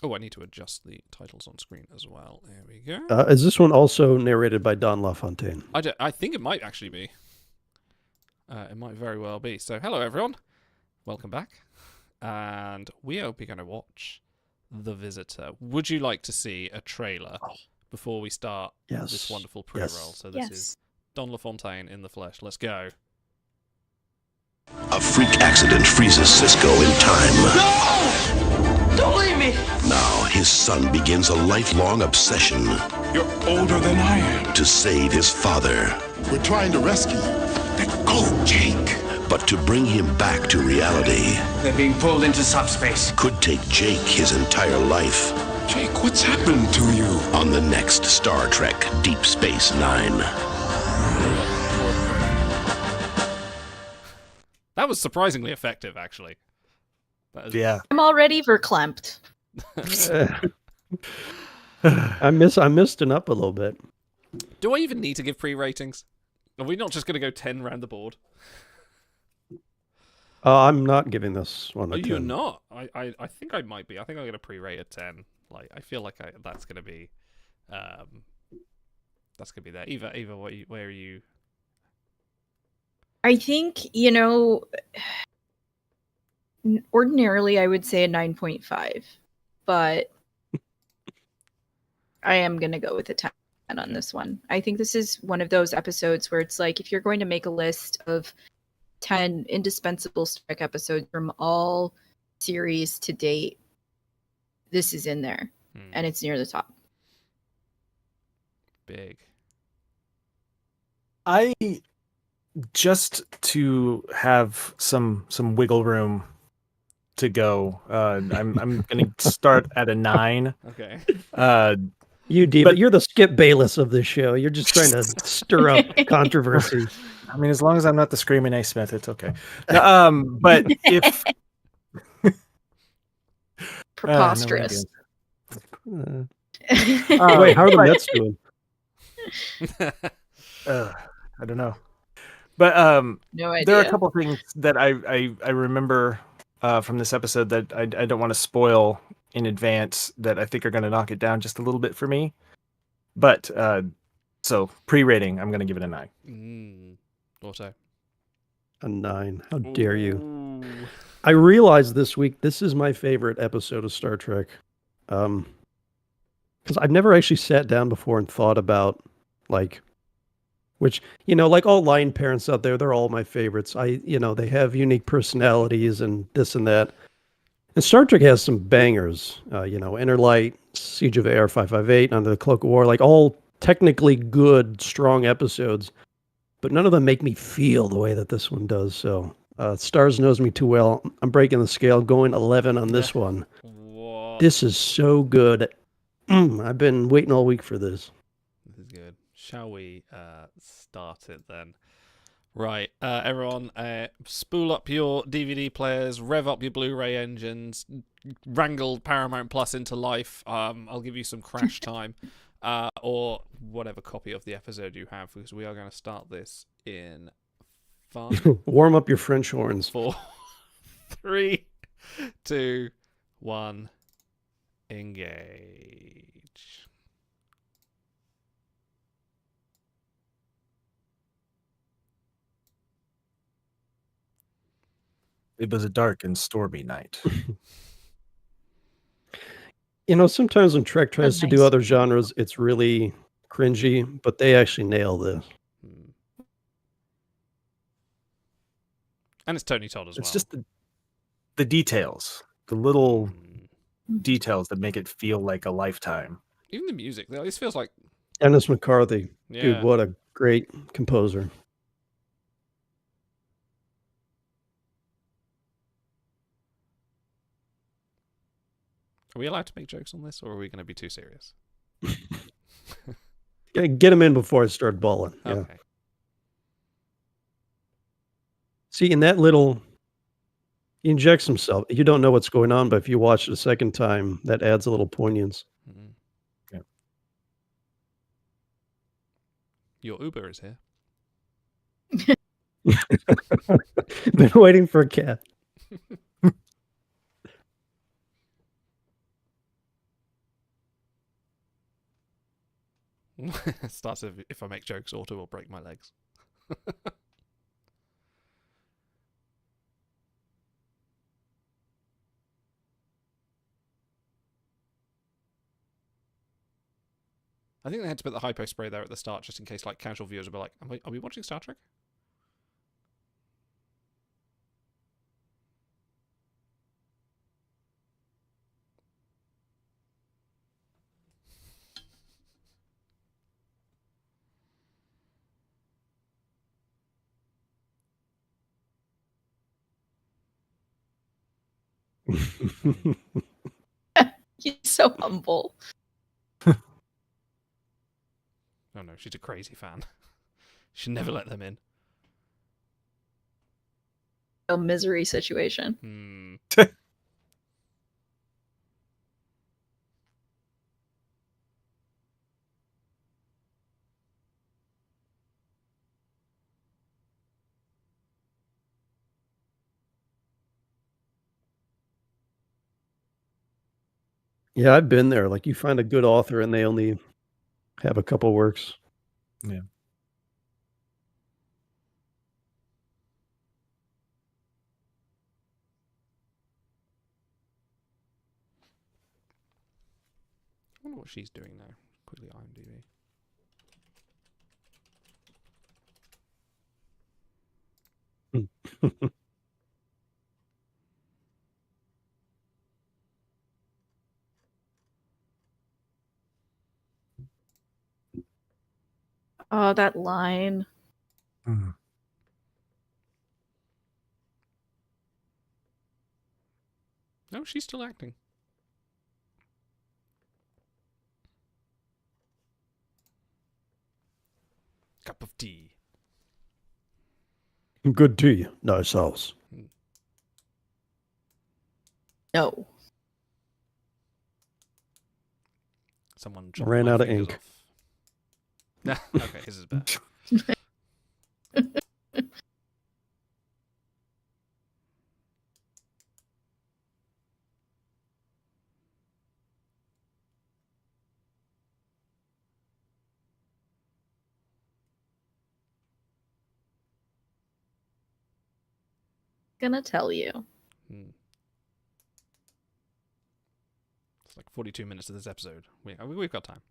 Oh, I need to adjust the titles on screen as well. There we go. Is this one also narrated by Don LaFontaine? I think it might actually be. It might very well be. So, hello everyone. Welcome back. And we are going to watch The Visitor. Would you like to see a trailer before we start this wonderful pre-roll? So this is Don LaFontaine in the flesh. Let's go. A freak accident freezes Cisco in time. No! Don't leave me! Now his son begins a lifelong obsession. You're older than I am. To save his father. We're trying to rescue you. Let go, Jake. But to bring him back to reality. They're being pulled into subspace. Could take Jake his entire life. Jake, what's happened to you? On the next Star Trek Deep Space Nine. That was surprisingly effective, actually. Yeah. I'm already verklempt. I missed it up a little bit. Do I even need to give pre-ratings? Are we not just going to go 10 round the board? I'm not giving this one a 10. You're not? I think I might be. I think I'm going to pre-rate a 10. Like, I feel like that's going to be... that's going to be there. Eva, where are you? I think, ordinarily I would say a 9.5, but I am going to go with a 10 on this one. I think this is one of those episodes where it's like, if you're going to make a list of 10 indispensable Star Trek episodes from all series to date, this is in there, and it's near the top. Big. Just to have some wiggle room to go, I'm going to start at a 9. Okay. But you're the Skip Bayless of this show. You're just trying to stir up controversy. I mean, as long as I'm not the Screaming A. Smith, it's okay. But if preposterous. Wait, how are the Mets doing? I don't know. But no idea. There are a couple things that I remember from this episode that I don't want to spoil in advance that I think are going to knock it down just a little bit for me. But so pre-rating, I'm going to give it a 9. Auto. A 9. How dare you? I realized this week this is my favorite episode of Star Trek. Because I've never actually sat down before and thought about which, like all line parents out there, they're all my favorites. They have unique personalities and this and that. And Star Trek has some bangers, Inner Light, Siege of Air 558, Under the Cloak of War, all technically good, strong episodes. But none of them make me feel the way that this one does. So Stars knows me too well. I'm breaking the scale, going 11 on this one. What? This is so good. I've been waiting all week for this. This is good. Shall we start it then? Right, everyone, spool up your DVD players, rev up your Blu-ray engines, wrangle Paramount Plus into life. I'll give you some crash time, or whatever copy of the episode you have, because we are going to start this in 5. Warm up your French horns. 4, 3, 2, 1, engage. It was a dark and stormy night. Sometimes when Trek tries to do other genres, it's really cringy, but they actually nail this. And it's Tony Todd as well. It's just the details, the little details that make it feel like a lifetime. Even the music, this feels like... Dennis McCarthy. Yeah. Dude, what a great composer. Are we allowed to make jokes on this, or are we going to be too serious? Get him in before I start bawling. Yeah. Okay. See, in that little He injects himself. You don't know what's going on, but if you watch it a second time, that adds a little poignance. Mhm. Yeah. Your Uber is here. Been waiting for a cat. Starts if I make jokes, Auto will break my legs. I think they had to put the hypo spray there at the start just in case like casual viewers will be like, are we watching Star Trek? He's so humble. Oh no, she's a crazy fan. Should never let them in. A misery situation. Yeah, I've been there. Like, you find a good author and they only have a couple works. Yeah. I wonder what she's doing now. Quickly IMDb. Oh, that line. No, she's still acting. Cup of tea. Good tea, nice house. No. Someone Ran my out of fingers ink. off. Nah, okay, his is better. Gonna tell you. It's like 42 minutes of this episode. We've got time.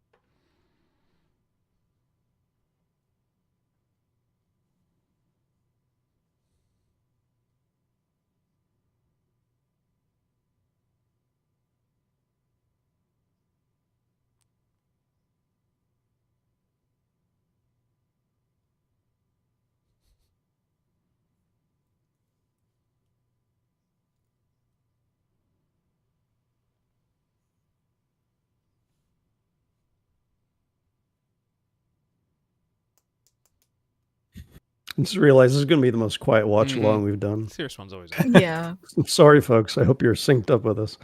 I just realized this is going to be the most quiet watch along we've done. Serious one's always Yeah. Sorry, folks. I hope you're synced up with us.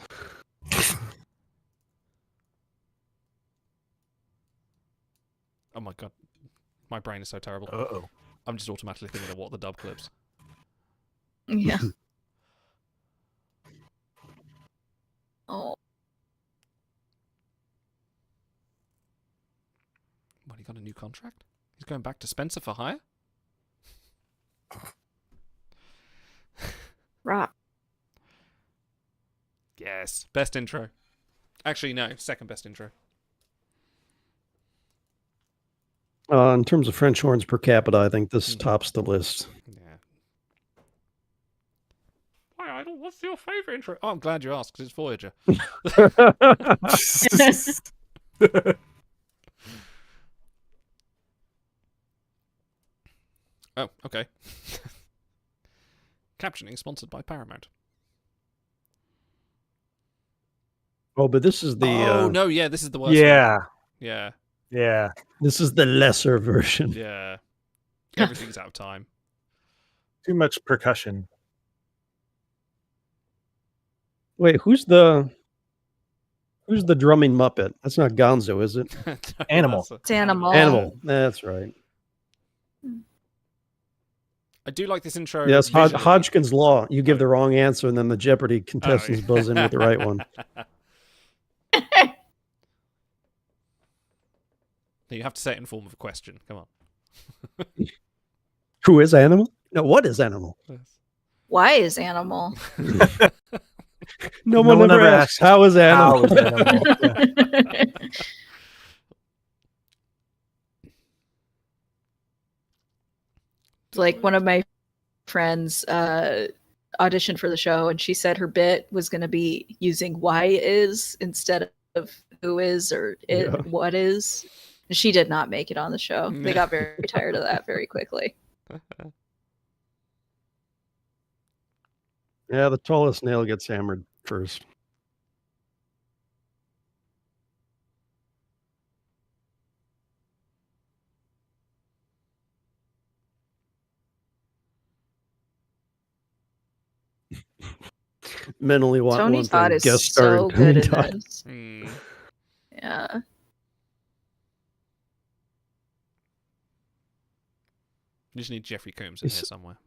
Oh my god. My brain is so terrible. Uh-oh. I'm just automatically thinking of what the dub clips. Yeah. Oh. What, he got a new contract? He's going back to Spencer for hire? Rock. Yes. Best intro. Actually, no. Second best intro. In terms of French horns per capita, I think this tops the list. Yeah. Hi, Idol. What's your favourite intro? Oh, I'm glad you asked, because it's Voyager. Oh, okay. Captioning sponsored by Paramount. Oh, but this is the... Oh, no, yeah, this is the worst Yeah. one. Yeah. Yeah. This is the lesser version. Yeah. Everything's out of time. Too much percussion. Wait, who's the drumming Muppet? That's not Gonzo, is it? Animal. It's Animal. Animal. That's right. I do like this intro. Yes, visually. Hodgkin's law. You give the wrong answer, and then the Jeopardy contestants buzz in with the right one. You have to say it in form of a question. Come on. Who is Animal? No, what is Animal? Why is Animal? No one ever asks, how is Animal? How is Animal? Yeah. Like one of my friends auditioned for the show, and she said her bit was going to be using "why is" instead of "who is" or "what is." And she did not make it on the show. They got very tired of that very quickly. Yeah, the tallest nail gets hammered first. Mentally want Tony one Todd thing. is Guest star so in Tony good in Todd. this. Yeah. You just need Jeffrey Combs in here somewhere.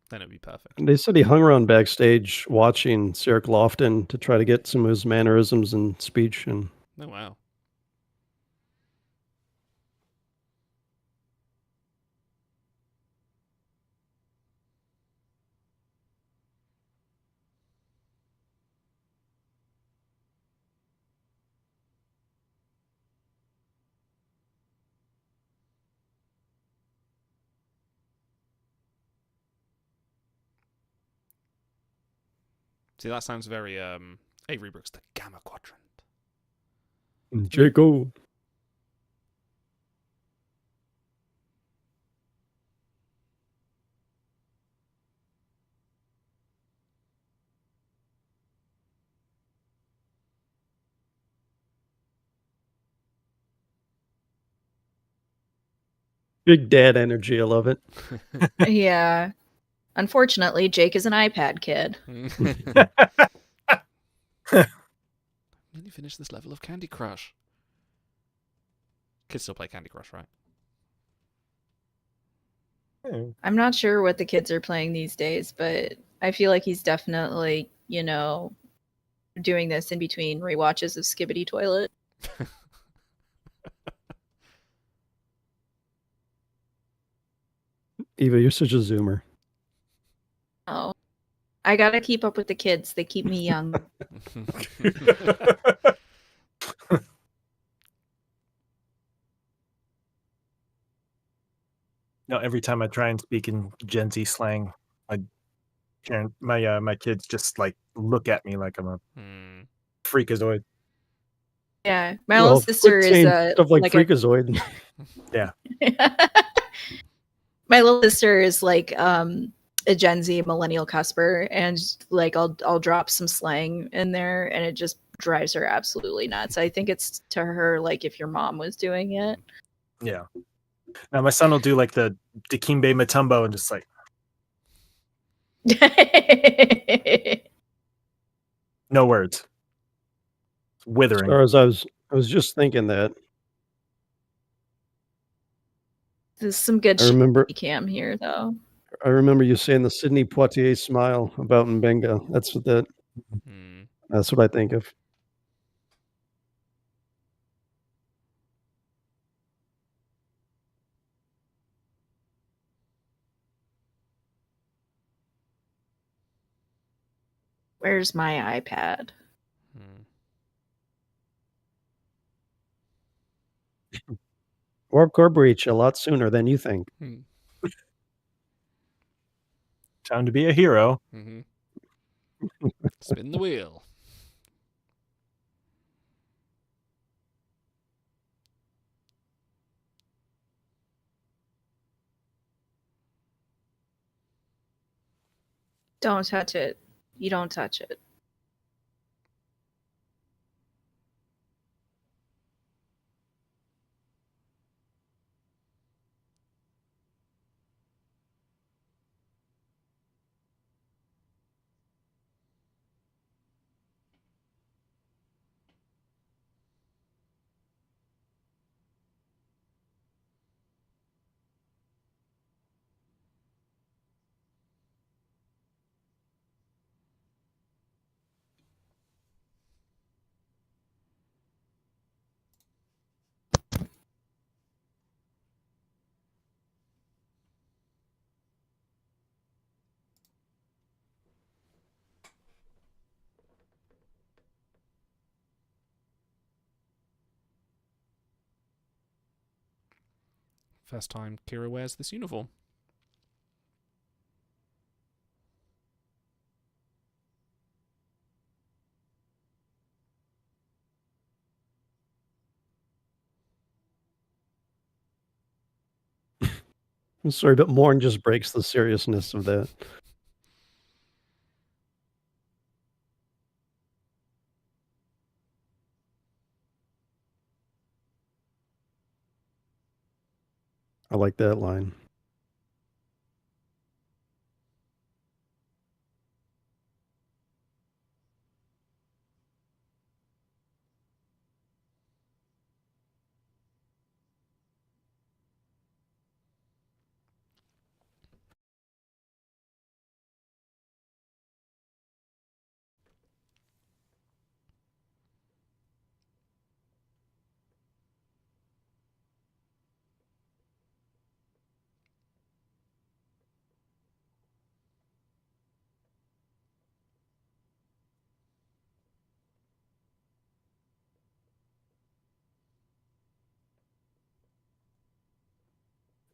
Then it'd be perfect. They said he hung around backstage watching Sarah Lofton to try to get some of his mannerisms and speech. And Oh, wow. See, that sounds very Avery Brooks, the Gamma Quadrant. Jacob. Big dad energy. I love it. Yeah. Unfortunately, Jake is an iPad kid. Nearly finished this level of Candy Crush. Kids still play Candy Crush, right? I'm not sure what the kids are playing these days, but I feel like he's definitely, doing this in between rewatches of Skibbity Toilet. Eva, you're such a zoomer. Oh. I gotta keep up with the kids. They keep me young. No, every time I try and speak in Gen Z slang, my kids just like look at me like I'm a freakazoid. Yeah, my little sister is stuff like freakazoid. Yeah. My little sister is like a Gen Z millennial cusper, and like I'll drop some slang in there, and it just drives her absolutely nuts. I think it's to her like if your mom was doing it. Yeah. Now my son will do like the Dikembe Mutombo and just like no words. It's withering. As I was just thinking that. There's some good cam here though. I remember you saying the Sidney Poitier smile about Mbenga. That's what I think of. Where's my iPad? Warp core breach a lot sooner than you think. Time to be a hero. Spin the wheel. Don't touch it. You don't touch it. First time Kira wears this uniform. I'm sorry, but Morn just breaks the seriousness of that. I like that line.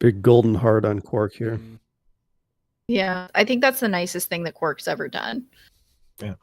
Big golden heart on Quark here. Yeah, I think that's the nicest thing that Quark's ever done. Yeah.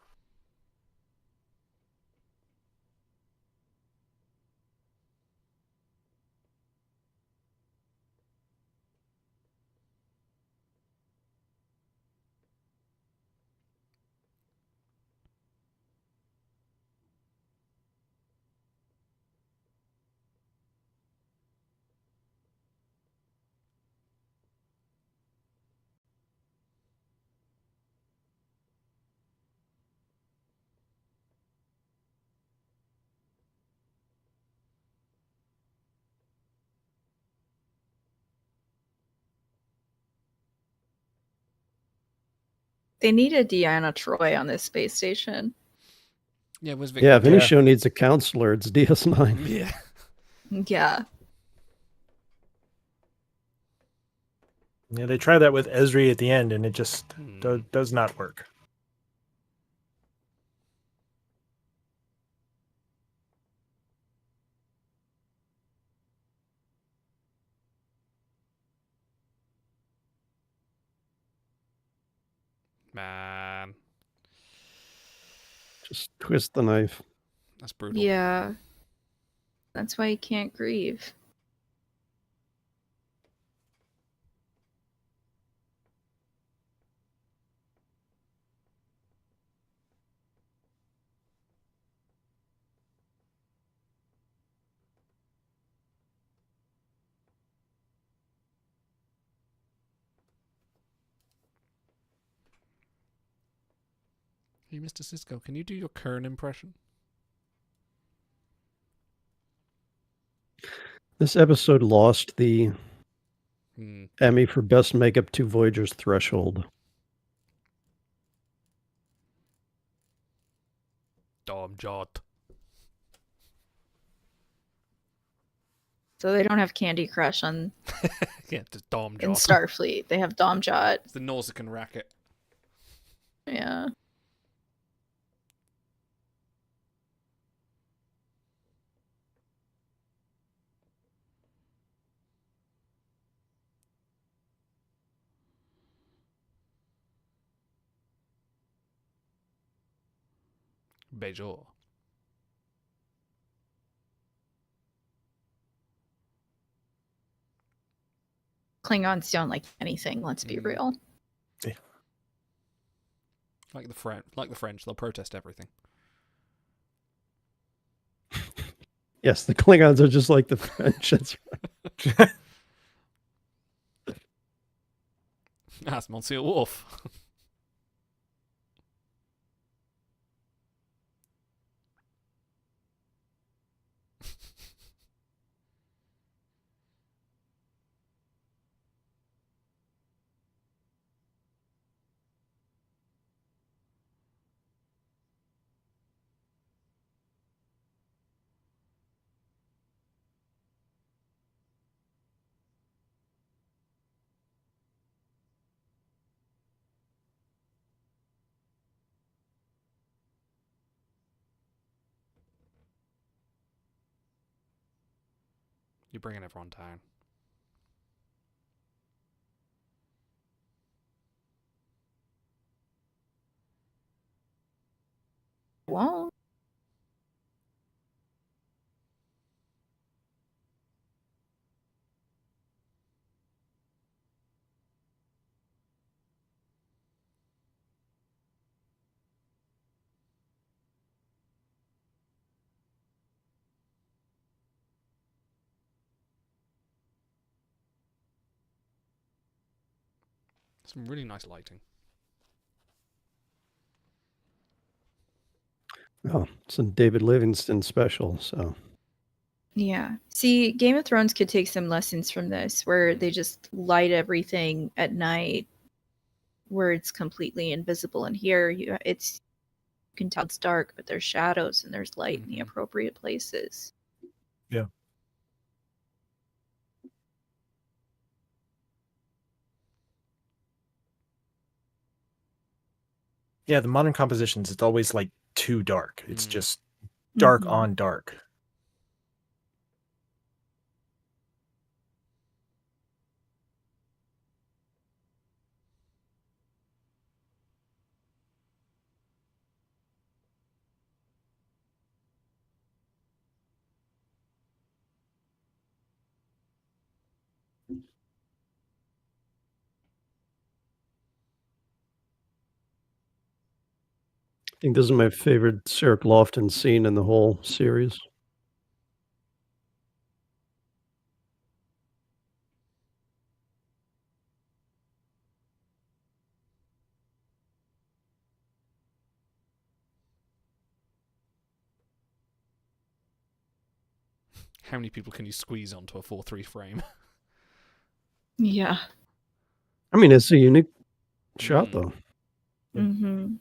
They needed Deanna Troy on this space station. Yeah, was Yeah, if any show needs a counselor, it's DS9. Yeah. Yeah. Yeah, they try that with Esri at the end, and it just does not work. Man. Just twist the knife. That's brutal. Yeah. That's why you can't grieve. Hey, Mr. Cisco, can you do your Kern impression? This episode lost the Emmy for Best Makeup to Voyager's Threshold. Dom Jot. So they don't have Candy Crush on Yeah, just Dom Jot. in Starfleet. They have Dom Jot. It's the Nausicaan racket. Yeah. Bejor. Klingons don't like anything, let's be real. Yeah. Like the French, they'll protest everything. Yes, the Klingons are just like the French. That's right. That's Monsieur Wolf. You're bringing everyone down. won't. Some really nice lighting. Oh, it's a David Livingston special, so. Yeah. See, Game of Thrones could take some lessons from this, where they just light everything at night, where it's completely invisible. And here, you can tell it's dark, but there's shadows and there's light in the appropriate places. Yeah. Yeah, the modern compositions, it's always like too dark. It's just dark on dark. I think this is my favorite Sarah Lofton scene in the whole series. How many people can you squeeze onto a 4:3 frame? Yeah. I mean, it's a unique shot, though. Mm-hmm.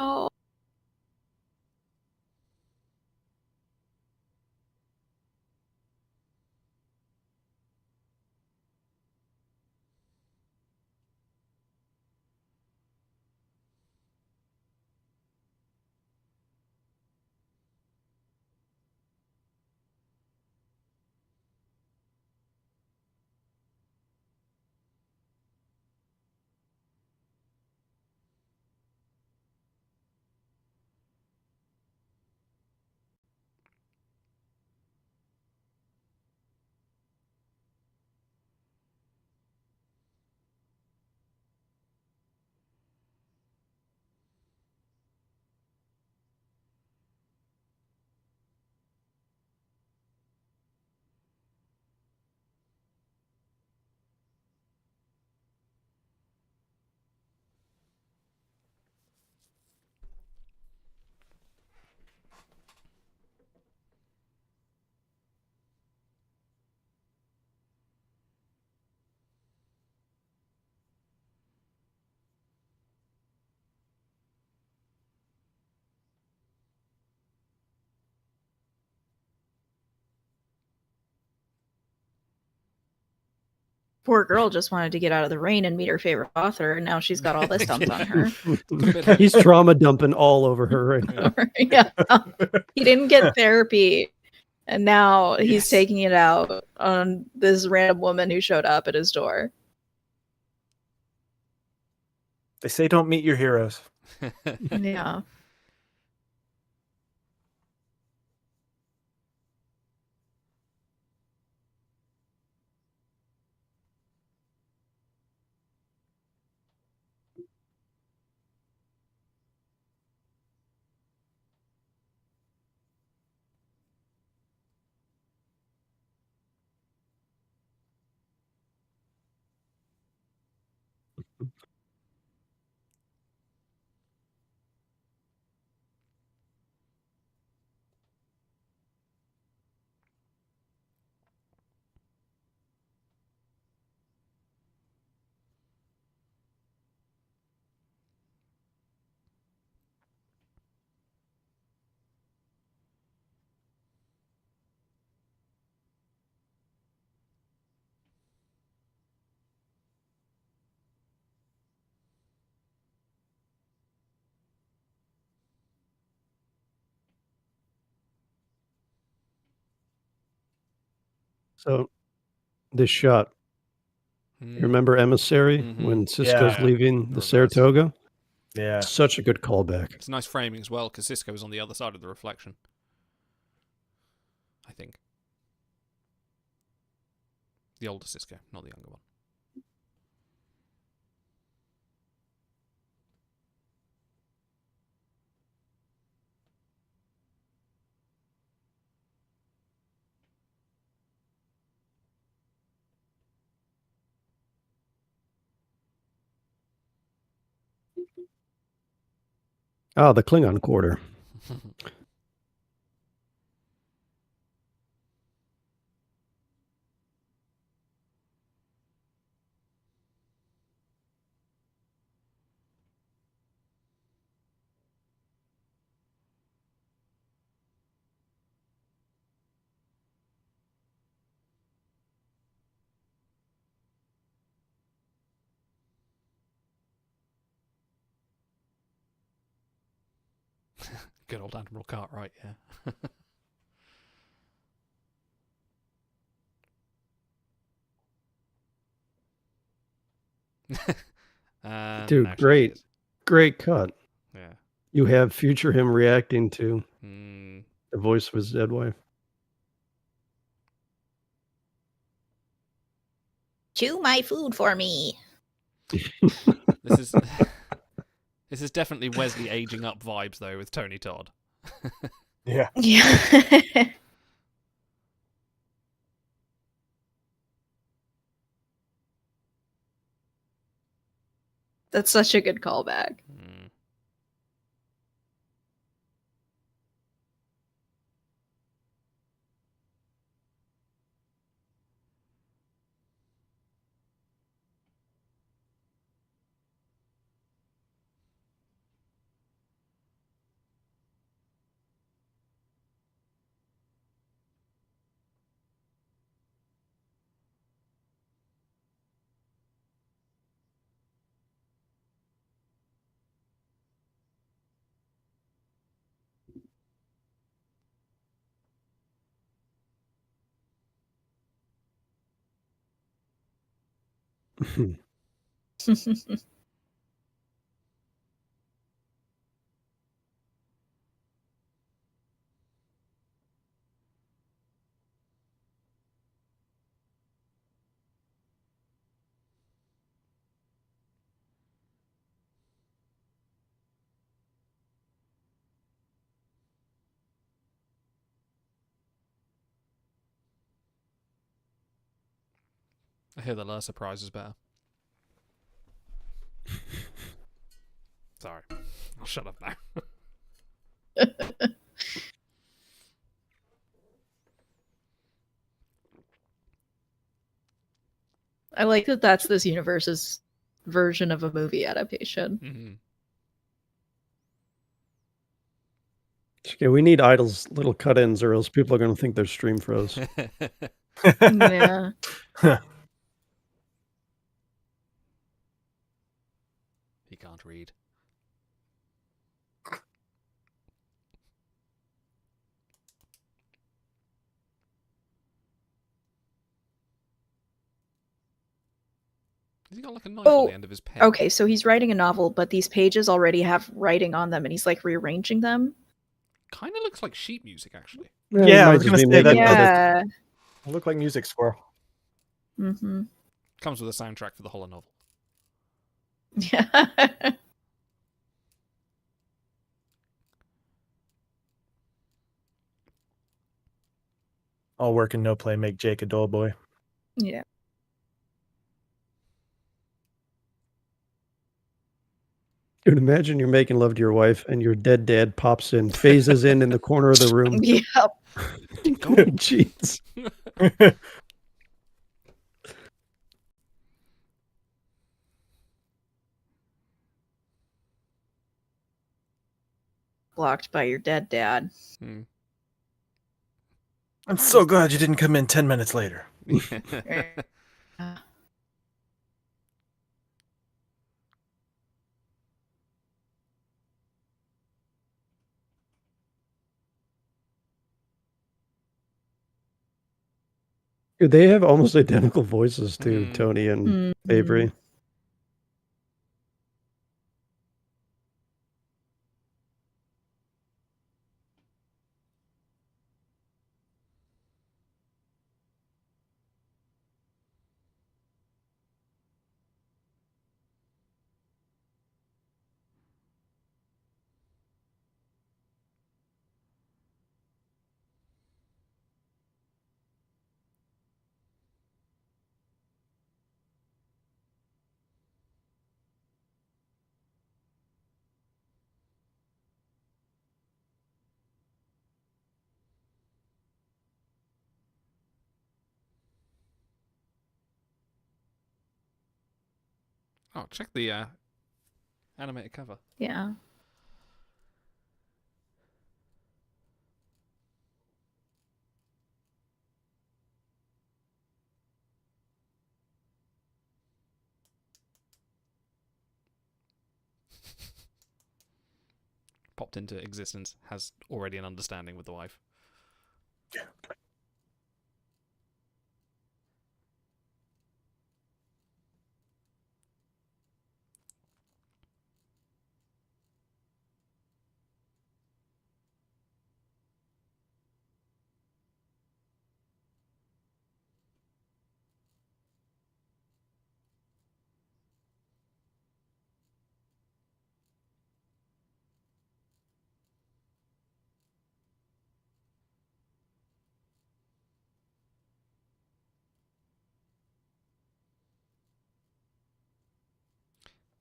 Oh. Poor girl just wanted to get out of the rain and meet her favorite author, and now she's got all this dumped on her. He's trauma dumping all over her right now. Yeah. He didn't get therapy, and now he's taking it out on this random woman who showed up at his door. They say don't meet your heroes. Yeah. So this shot, you remember Emissary when Cisco's Yeah. leaving the Reverse. Saratoga? Yeah. Such a good callback. It's nice framing as well because Cisco is on the other side of the reflection. I think. The older Cisco, not the younger one. Oh, the Klingon quarter. Good old Admiral Cartwright, yeah. Dude, now she great. is. Great cut. Yeah. You have future him reacting to Mm. the voice of his dead wife. Chew my food for me. This is this is definitely Wesley aging up vibes though with Tony Todd. Yeah. Yeah. That's such a good callback. Mm. I hear the lure surprise is better. Sorry. I'll shut up now. I like that that's this universe's version of a movie adaptation. Mm-hmm. Okay, we need Idol's little cut-ins, or else people are going to think their stream froze. Yeah. He can't read. Has he got like a knife on the end of his pen? Okay, so he's writing a novel, but these pages already have writing on them, and he's like rearranging them. Kind of looks like sheet music, actually. Yeah, I was going to say that. Yeah. It looked like music score. Mm-hmm. Comes with a soundtrack for the whole novel. Yeah. All work and no play make Jake a dull boy. Yeah. Dude, imagine you're making love to your wife and your dead dad pops in, phases in the corner of the room. Yep. Jeez. Blocked by your dead dad. Hmm. I'm so glad you didn't come in 10 minutes later. They have almost identical voices too, Tony and Avery. Oh, check the animated cover. Yeah. Popped into existence, has already an understanding with the wife.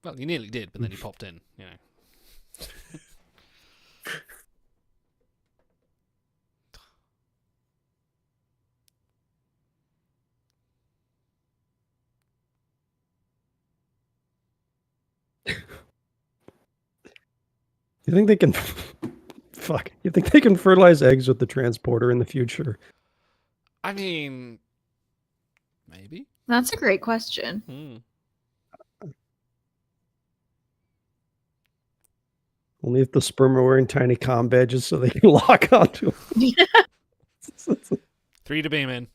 Well, you nearly did, but then you popped in, you know. You think they can fuck? You think they can fertilize eggs with the transporter in the future? I mean, maybe. That's a great question. Only if the sperm are wearing tiny comm badges so they can lock onto them. 3 to beam in.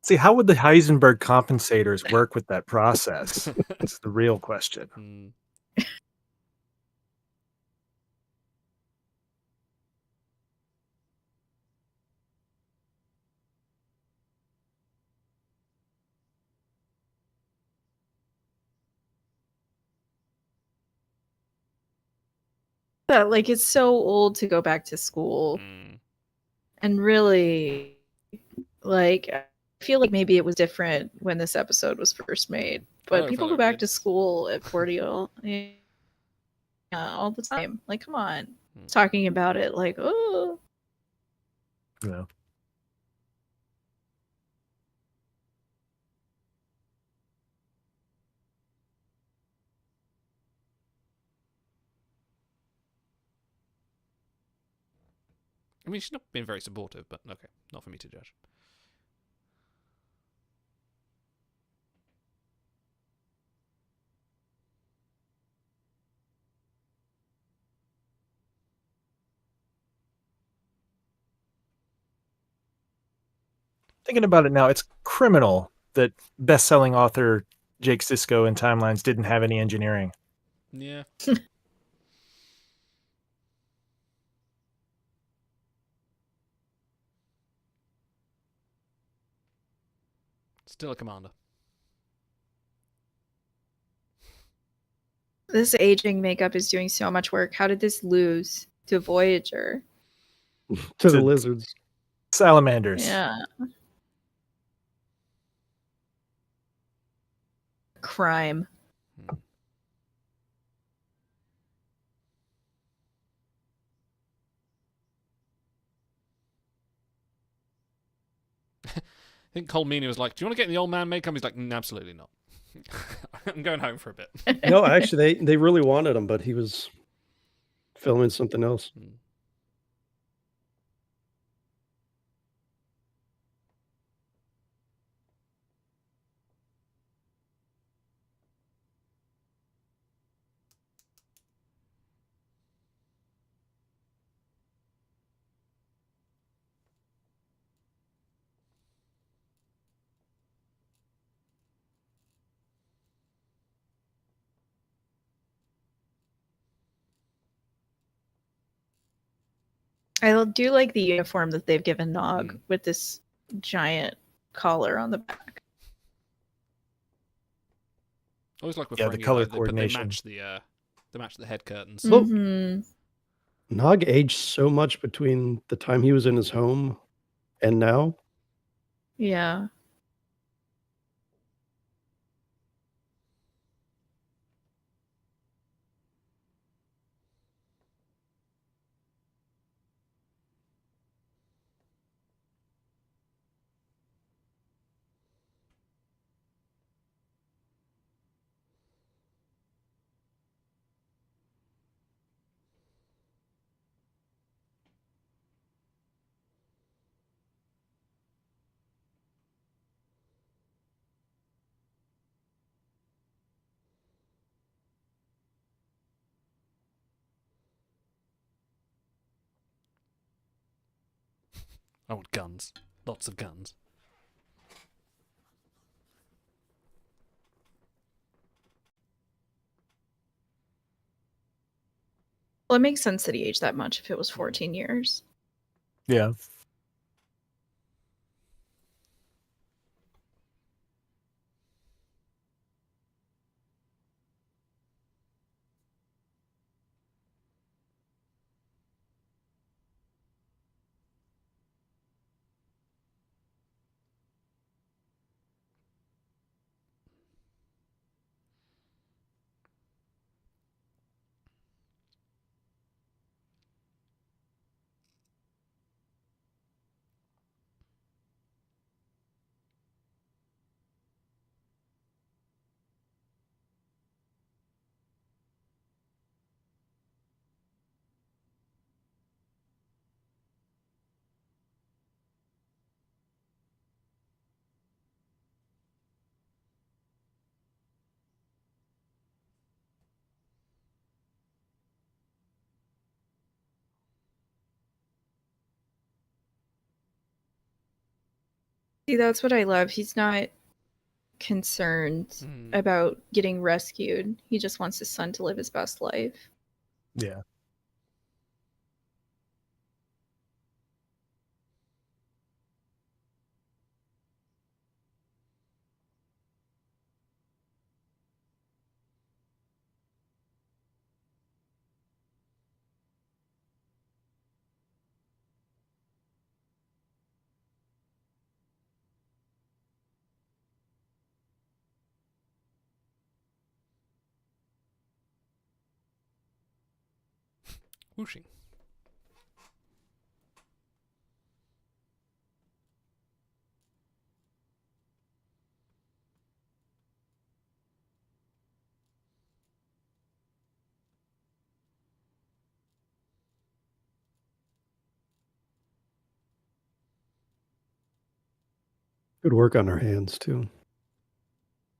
See, how would the Heisenberg compensators work with that process? That's the real question. But like, it's so old to go back to school. And really, like, I feel like maybe it was different when this episode was first made. But people go back to school at Portiol all the time. Like, come on. Talking about it like, oh. Yeah. I mean, she's not been very supportive, but okay, not for me to judge. Thinking about it now, it's criminal that best-selling author Jake Sisko in Timelines didn't have any engineering. Yeah. Still a commander. This aging makeup is doing so much work. How did this lose to Voyager? To the lizards. Salamanders. Yeah. Crime. I think Cole Meany was like, "Do you want to get in the old man makeup?" He's like, "Absolutely not. I'm going home for a bit." No, actually, they really wanted him, but he was filming something else. I do like the uniform that they've given Nog Mm. with this giant collar on the back. Always like Yeah, referring the to color it, but they coordination. match the head curtains. Well, Mm-hmm. Nog aged so much between the time he was in his home and now. Yeah. I want guns. Lots of guns. Well, it makes sense that he aged that much if it was 14 years. Yeah. See, that's what I love. He's not concerned about getting rescued. He just wants his son to live his best life. Yeah. Whooshing. Good work on her hands too.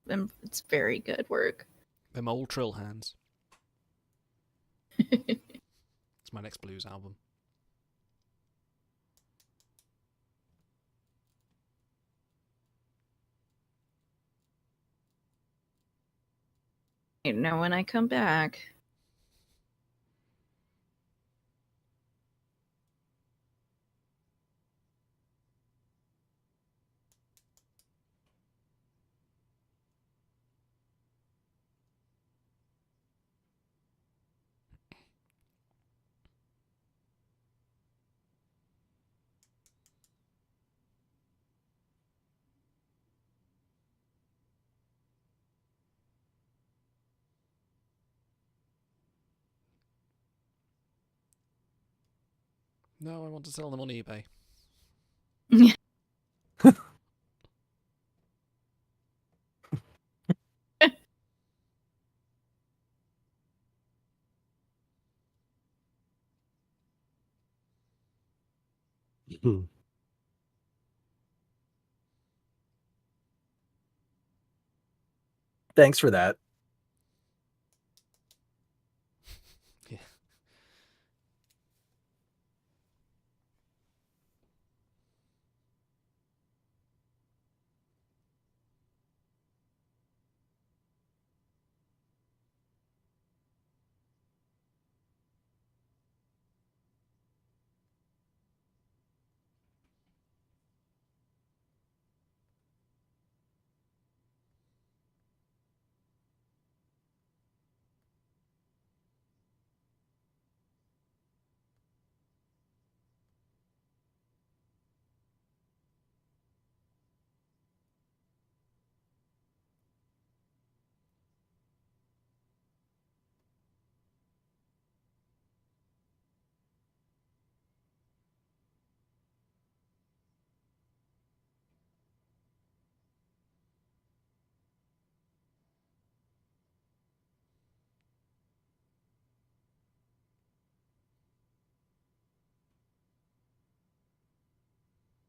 And it's very good work. Them old trill hands. It's my next blues album. Now when I come back. No, I want to sell them on eBay. Thanks for that. Yeah.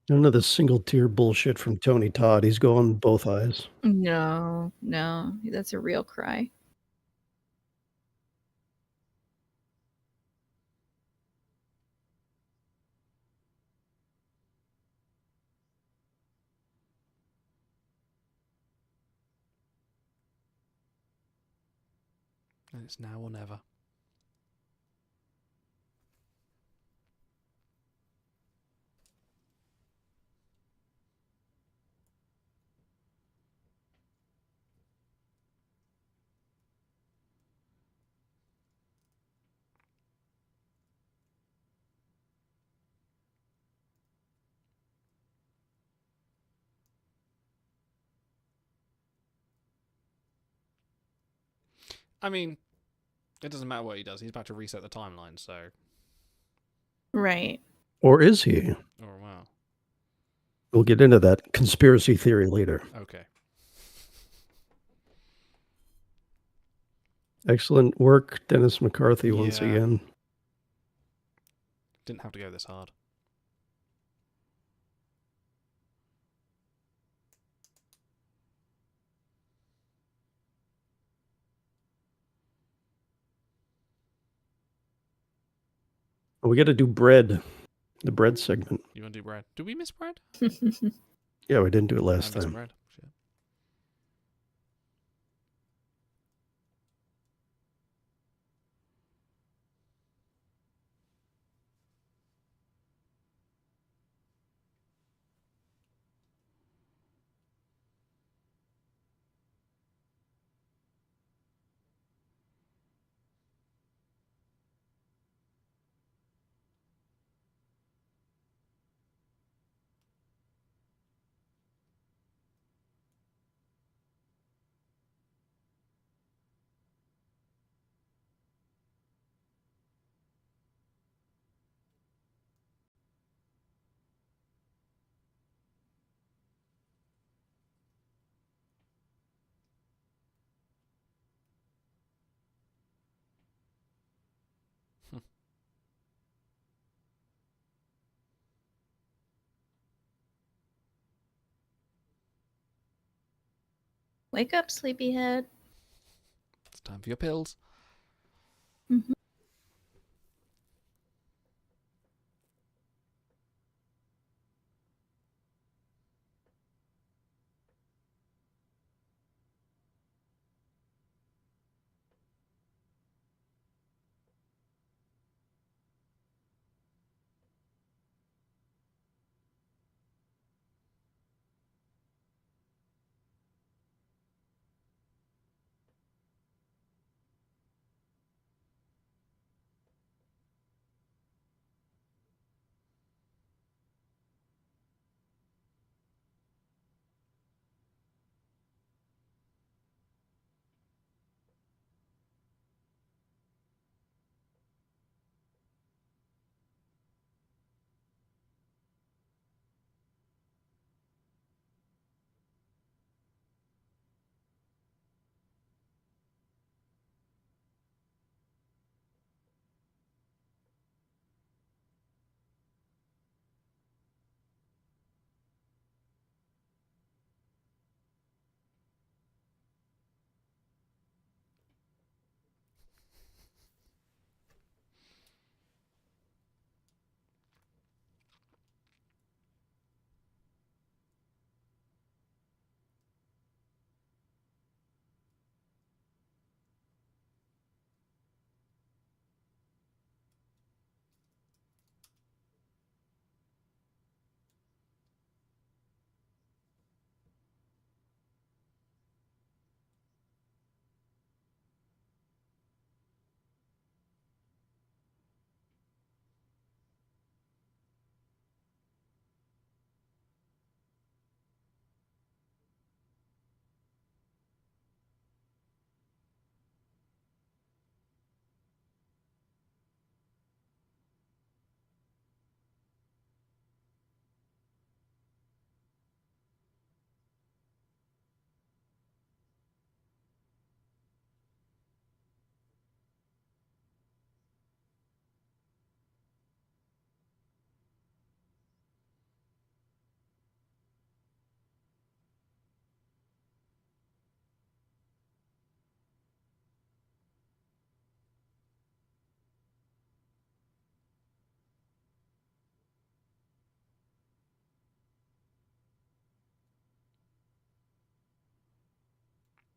None of this single tier bullshit from Tony Todd. He's going both eyes. No, that's a real cry. And it's now or never. I mean, it doesn't matter what he does. He's about to reset the timeline, so... Right. Or is he? Oh, wow. We'll get into that conspiracy theory later. Okay. Excellent work, Dennis McCarthy, once Yeah. again. Didn't have to go this hard. We got to do bread. The bread segment. You want to do bread? Do we miss bread? Yeah, we didn't do it last I miss time. bread. Shit. Wake up, sleepyhead. It's time for your pills. Mm-hmm.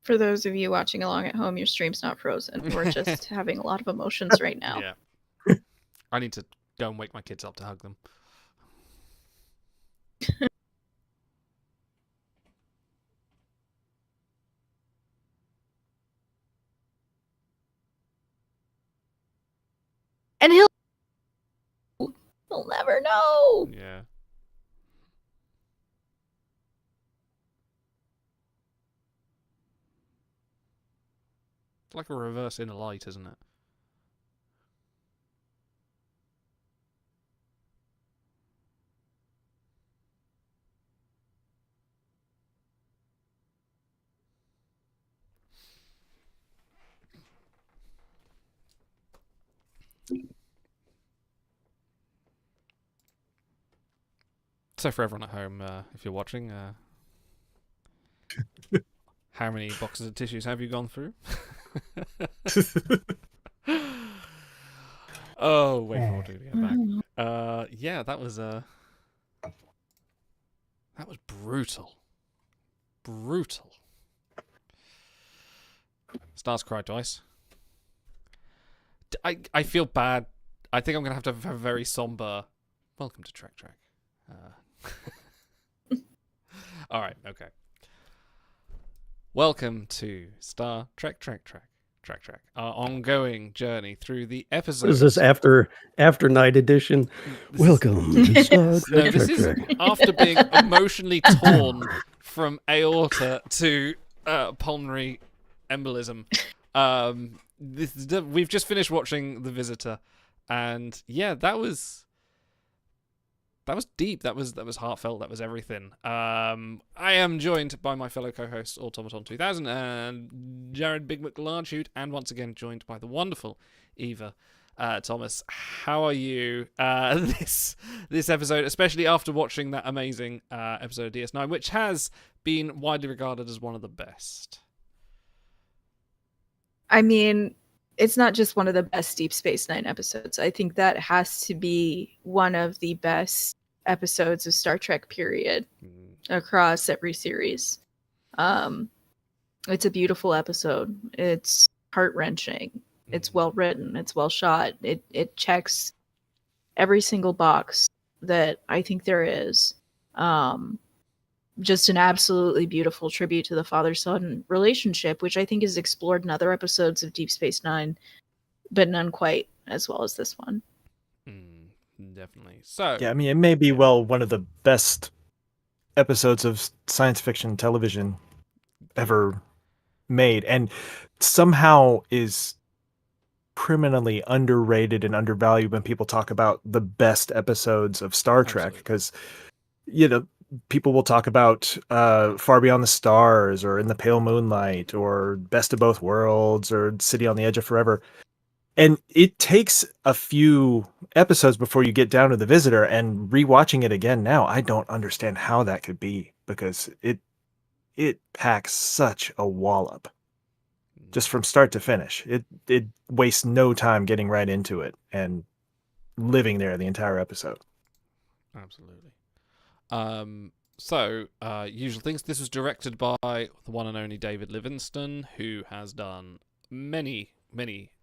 For those of you watching along at home, your stream's not frozen. We're just having a lot of emotions right now. Yeah. I need to go and wake my kids up to hug them. And he'll never know. Yeah. It's like a reverse inner light, isn't it? So for everyone at home, if you're watching, how many boxes of tissues have you gone through? Oh, wait for to get back. Yeah, that was brutal. Brutal. Stars cry twice. I feel bad. I think I'm gonna have to have a very somber welcome to Trek. All right, okay. Welcome to Star Trek. Our ongoing journey through the episodes. Is this after night edition? Welcome to Star Trek. No, this is after being emotionally torn from aorta to pulmonary embolism. We've just finished watching The Visitor, and yeah, that was deep. That was heartfelt. That was everything. I am joined by my fellow co-hosts, Automaton 2000 and Jared Big McLarchute, and once again joined by the wonderful Eva Thomas. How are you this episode, especially after watching that amazing episode of DS9, which has been widely regarded as one of the best? I mean, it's not just one of the best Deep Space Nine episodes. I think that has to be one of the best episodes of Star Trek, period, across every series. It's a beautiful episode. It's heart-wrenching. It's well written. It's well shot. It checks every single box that I think there is. Just an absolutely beautiful tribute to the father-son relationship, which I think is explored in other episodes of Deep Space Nine, but none quite as well as this one. Definitely. So yeah, I mean, it may be one of the best episodes of science fiction television ever made, and somehow is criminally underrated and undervalued when people talk about the best episodes of Star Trek, because people will talk about Far Beyond the Stars or In the Pale Moonlight or Best of Both Worlds or City on the Edge of Forever. And it takes a few episodes before you get down to The Visitor, and rewatching it again now, I don't understand how that could be, because it packs such a wallop just from start to finish. It wastes no time getting right into it and living there the entire episode. Absolutely. So, usual things. This was directed by the one and only David Livingston, who has done many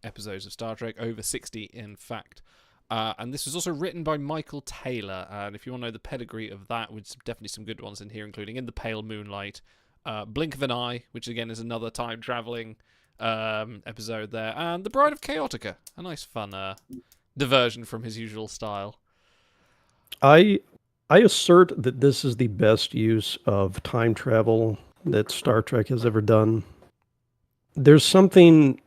episodes of Star Trek, over 60 in fact. And this was also written by Michael Taylor. And if you want to know the pedigree of that, with definitely some good ones in here, including In the Pale Moonlight, Blink of an Eye, which again is another time traveling episode there, and The Bride of Chaotica, a nice fun diversion from his usual style. I assert that this is the best use of time travel that Star Trek has ever done. There's something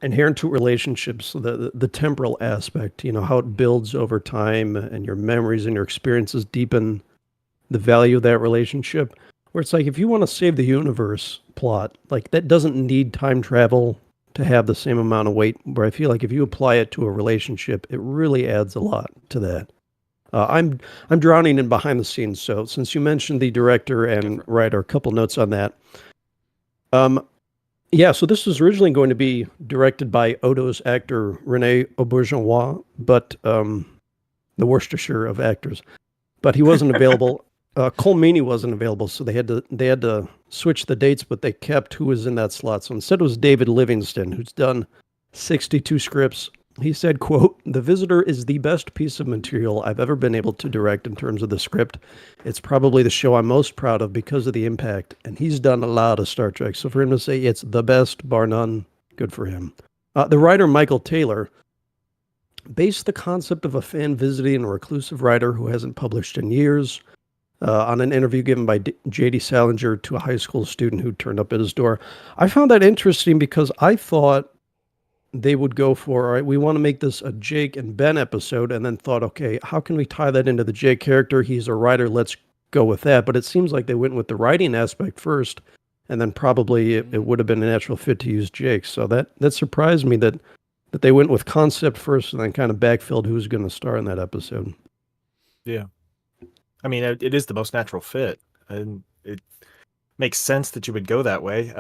inherent to relationships, the temporal aspect, how it builds over time, and your memories and your experiences deepen the value of that relationship. Where it's like, if you want to save the universe plot, like, that doesn't need time travel to have the same amount of weight, where I feel like if you apply it to a relationship, it really adds a lot to that. I'm drowning in behind the scenes, so since you mentioned the director and writer, a couple notes on that. Yeah, so this was originally going to be directed by Odo's actor Rene Auberjonois, but the Worcestershire of actors. But he wasn't available. Cole Meany wasn't available, so they had to switch the dates, but they kept who was in that slot. So instead it was David Livingston, who's done 62 scripts. He said, quote, "The Visitor is the best piece of material I've ever been able to direct in terms of the script. It's probably the show I'm most proud of because of the impact." And he's done a lot of Star Trek. So for him to say it's the best, bar none, good for him. The writer, Michael Taylor, based the concept of a fan visiting a reclusive writer who hasn't published in years on an interview given by J.D. Salinger to a high school student who turned up at his door. I found that interesting because I thought they would go for, all right, we want to make this a Jake and Ben episode, and then thought, okay, how can we tie that into the Jake character? He's a writer, let's go with that. But it seems like they went with the writing aspect first, and then probably it would have been a natural fit to use Jake. So that surprised me that they went with concept first and then kind of backfilled who's going to star in that episode. Yeah. I mean, it is the most natural fit, and it makes sense that you would go that way.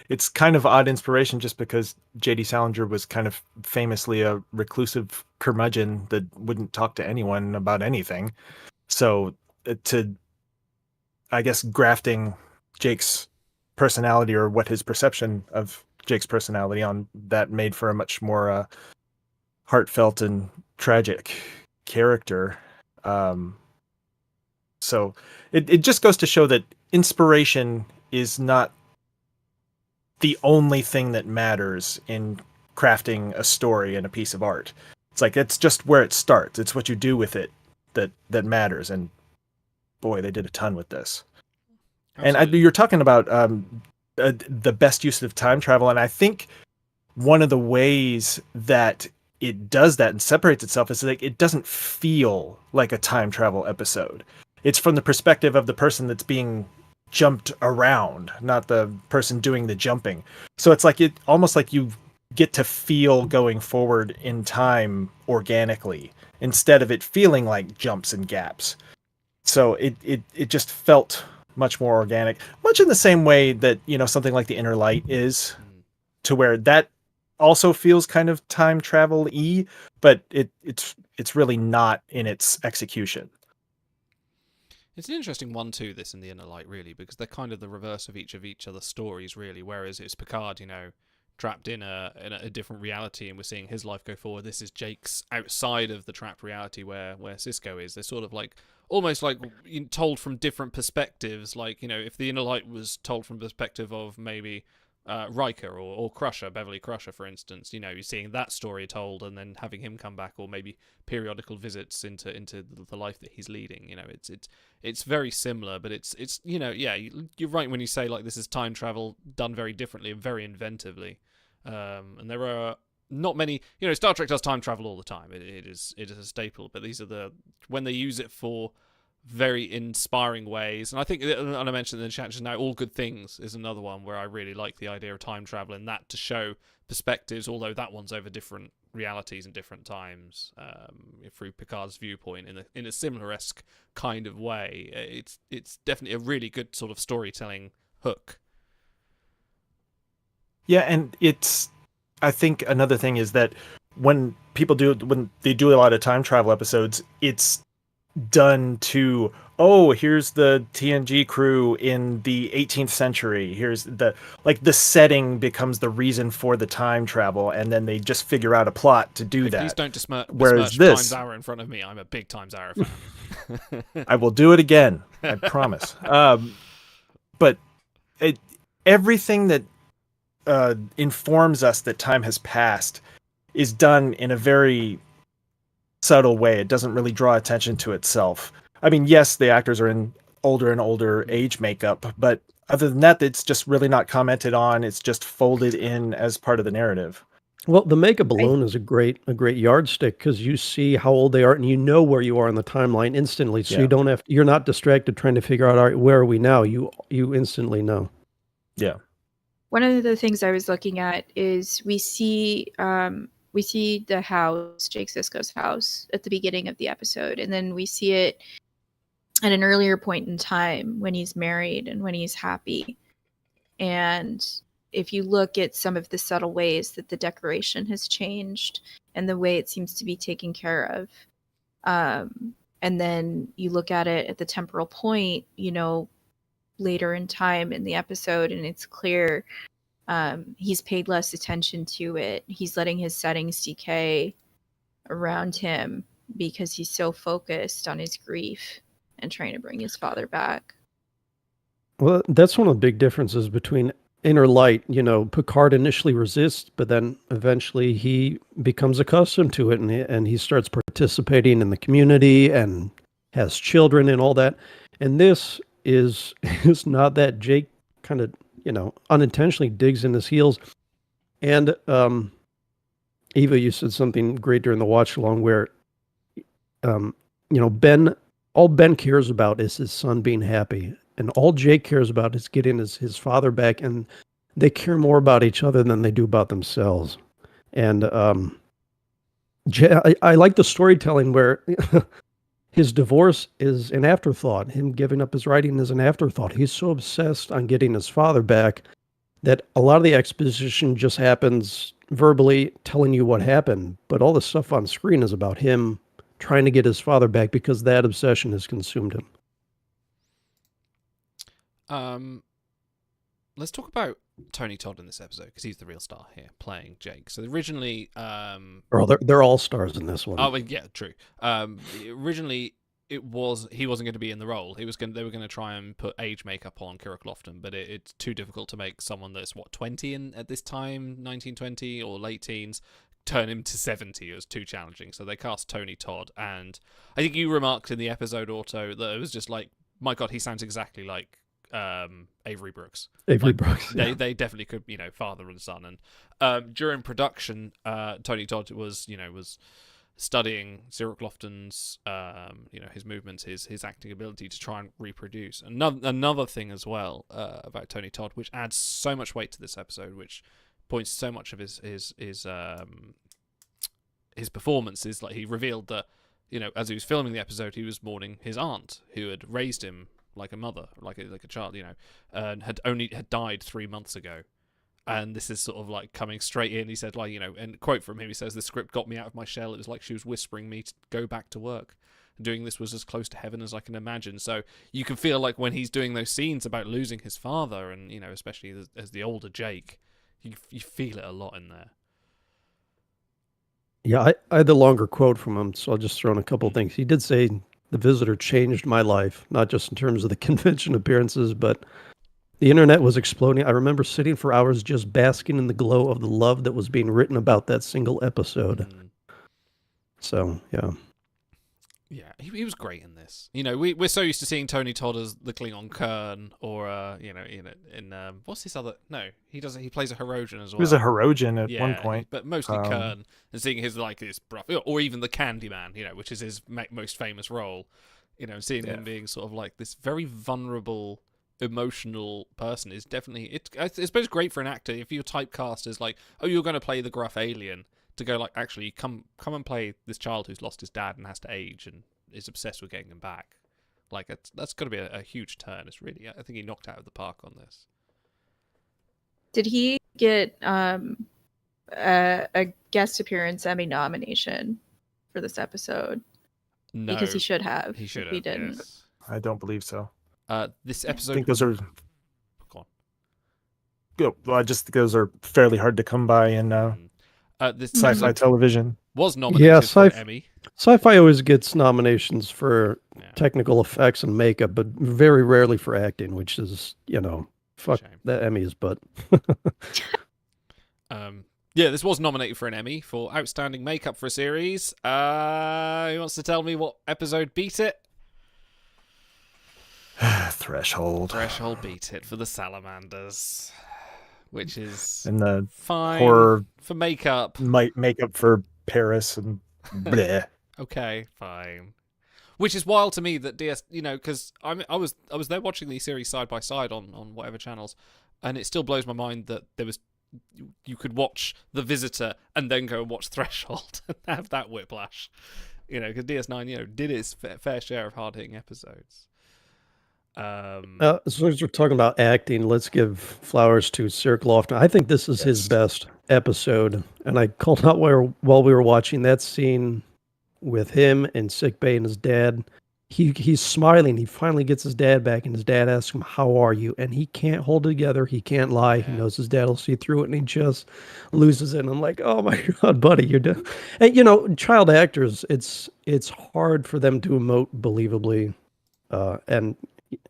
It's kind of odd inspiration just because J.D. Salinger was kind of famously a reclusive curmudgeon that wouldn't talk to anyone about anything. So I guess, grafting Jake's personality, or what his perception of Jake's personality on that, made for a much more heartfelt and tragic character. So it just goes to show that inspiration is not the only thing that matters in crafting a story and a piece of art. It's just where it starts. It's what you do with it that matters. And boy, they did a ton with this. Absolutely. And you're talking about the best use of time travel, and I think one of the ways that it does that and separates itself is like it doesn't feel like a time travel episode. It's from the perspective of the person that's being jumped around, not the person doing the jumping. So it's almost like you get to feel going forward in time organically instead of it feeling like jumps and gaps. So it just felt much more organic, much in the same way that, something like The Inner Light is, to where that also feels kind of time travel-y, but it's really not in its execution. It's an interesting one too, this and The Inner Light, really, because they're kind of the reverse of each other's stories, really. Whereas it's Picard, trapped in a different reality, and we're seeing his life go forward. This is Jake's outside of the trapped reality where Cisco is. They're sort of almost like told from different perspectives. If The Inner Light was told from the perspective of maybe Riker or Crusher, Beverly Crusher, for instance, you're seeing that story told and then having him come back, or maybe periodical visits into the life that he's leading. It's very similar, but it's you're right when you say this is time travel done very differently and very inventively. And there are not many, Star Trek does time travel all the time. It is a staple, but these are when they use it for very inspiring ways. And I think, and I mentioned in the chat just now, All Good Things is another one where I really like the idea of time travel and that to show perspectives, although that one's over different realities and different times, through Picard's viewpoint in a similar-esque kind of way. It's definitely a really good sort of storytelling hook. Yeah, and I think another thing is that when they do a lot of time travel episodes, it's done to, here's the TNG crew in the 18th century. Here's the setting becomes the reason for the time travel, and then they just figure out a plot to do that. Please don't besmirch Times Arrow in front of me. I'm a big Times Arrow fan. I will do it again. I promise. But everything that informs us that time has passed is done in a very subtle way. It doesn't really draw attention to itself. I mean, yes, the actors are in older and older age makeup, but other than that, it's just really not commented on. It's just folded in as part of the narrative. Well, the makeup alone is a great yardstick, because you see how old they are and you know where you are in the timeline instantly. So you're not distracted trying to figure out, all right, where are we now? You instantly know. Yeah. One of the things I was looking at is we see the house, Jake Sisko's house, at the beginning of the episode, and then we see it at an earlier point in time when he's married and when he's happy. And if you look at some of the subtle ways that the decoration has changed and the way it seems to be taken care of, and then you look at it at the temporal point, later in time in the episode, and it's clear he's paid less attention to it. He's letting his settings decay around him because he's so focused on his grief and trying to bring his father back. Well, that's one of the big differences between Inner Light. Picard initially resists, but then eventually he becomes accustomed to it, and he starts participating in the community and has children and all that. And this is not that. Jake kind of, unintentionally digs in his heels. And Eva, you said something great during the watch along where, Ben, all Ben cares about is his son being happy. And all Jake cares about is getting his father back. And they care more about each other than they do about themselves. And I like the storytelling where his divorce is an afterthought. Him giving up his writing is an afterthought. He's so obsessed on getting his father back that a lot of the exposition just happens verbally telling you what happened. But all the stuff on screen is about him trying to get his father back because that obsession has consumed him. Let's talk about Tony Todd in this episode because he's the real star here, playing Jake. So originally, they're all stars in this one. Oh, yeah, true. Originally, he wasn't going to be in the role. They were going to try and put age makeup on Kira Lofton, but it's too difficult to make someone that's 20 at this time, 1920 or late teens, turn him to 70. It was too challenging, so they cast Tony Todd. And I think you remarked in the episode, Otto, that it was just like, my God, he sounds exactly like Avery Brooks. Brooks. Yeah. They definitely could, father and son. And during production, Tony Todd was studying Cyril Lofton's, his movements, his acting ability to try and reproduce. Another thing as well about Tony Todd, which adds so much weight to this episode, which points to so much of his performance, is like he revealed that, as he was filming the episode, he was mourning his aunt who had raised him like a mother, like a child, and had died 3 months ago. And this is sort of like coming straight in. He said, and quote from him, he says, "The script got me out of my shell. It was like she was whispering me to go back to work. And doing this was as close to heaven as I can imagine." So you can feel like when he's doing those scenes about losing his father, and especially as the older Jake, you feel it a lot in there. Yeah, I had the longer quote from him, so I'll just throw in a couple of things. He did say, "The Visitor changed my life, not just in terms of the convention appearances, but the internet was exploding. I remember sitting for hours just basking in the glow of the love that was being written about that single episode." So, yeah. Yeah, he was great in this. We're so used to seeing Tony Todd as the Klingon Kern, or in what's this other? No, he plays a Hirogen as well. He was a Hirogen at one point, but mostly Kern, and seeing his this rough, or even the Candyman, which is his most famous role. Seeing him being sort of like this very vulnerable, emotional person is definitely I suppose great for an actor if you're typecast as like, oh, you're going to play the gruff alien, to go like, actually come and play this child who's lost his dad and has to age and is obsessed with getting him back. Like that's got to be a huge turn. It's really, I think he knocked out of the park on this. Did he get a guest appearance Emmy nomination for this episode? No, because he should have. He should have. He didn't. Yes. I don't believe so. This episode. I think those are. Go on. Well, I just think those are fairly hard to come by in this sci-fi television. Was nominated for an Emmy. Sci-fi always gets nominations for technical effects and makeup, but very rarely for acting, which is, fuck the Emmys, but. Yeah, this was nominated for an Emmy for Outstanding Makeup for a Series. Who wants to tell me what episode beat it? Threshold. Threshold beat it for the Salamanders, which is and the fine horror for makeup. Makeup for Paris and bleh. Okay, fine. Which is wild to me that DS, because I was there watching these series side by side on whatever channels, and it still blows my mind that you could watch The Visitor and then go and watch Threshold and have that whiplash. Because DS9, did its fair share of hard-hitting episodes. As long as we're talking about acting, let's give flowers to Cyril Lofton. I think this is his best episode, and I called out while we were watching that scene with him in sickbay and his dad. he's smiling. He finally gets his dad back, and his dad asks him, "How are you?" And he can't hold it together. He can't lie. He knows his dad will see through it, and he just loses it. And I'm like, "Oh my God, buddy, you're done." And child actors, it's hard for them to emote believably, and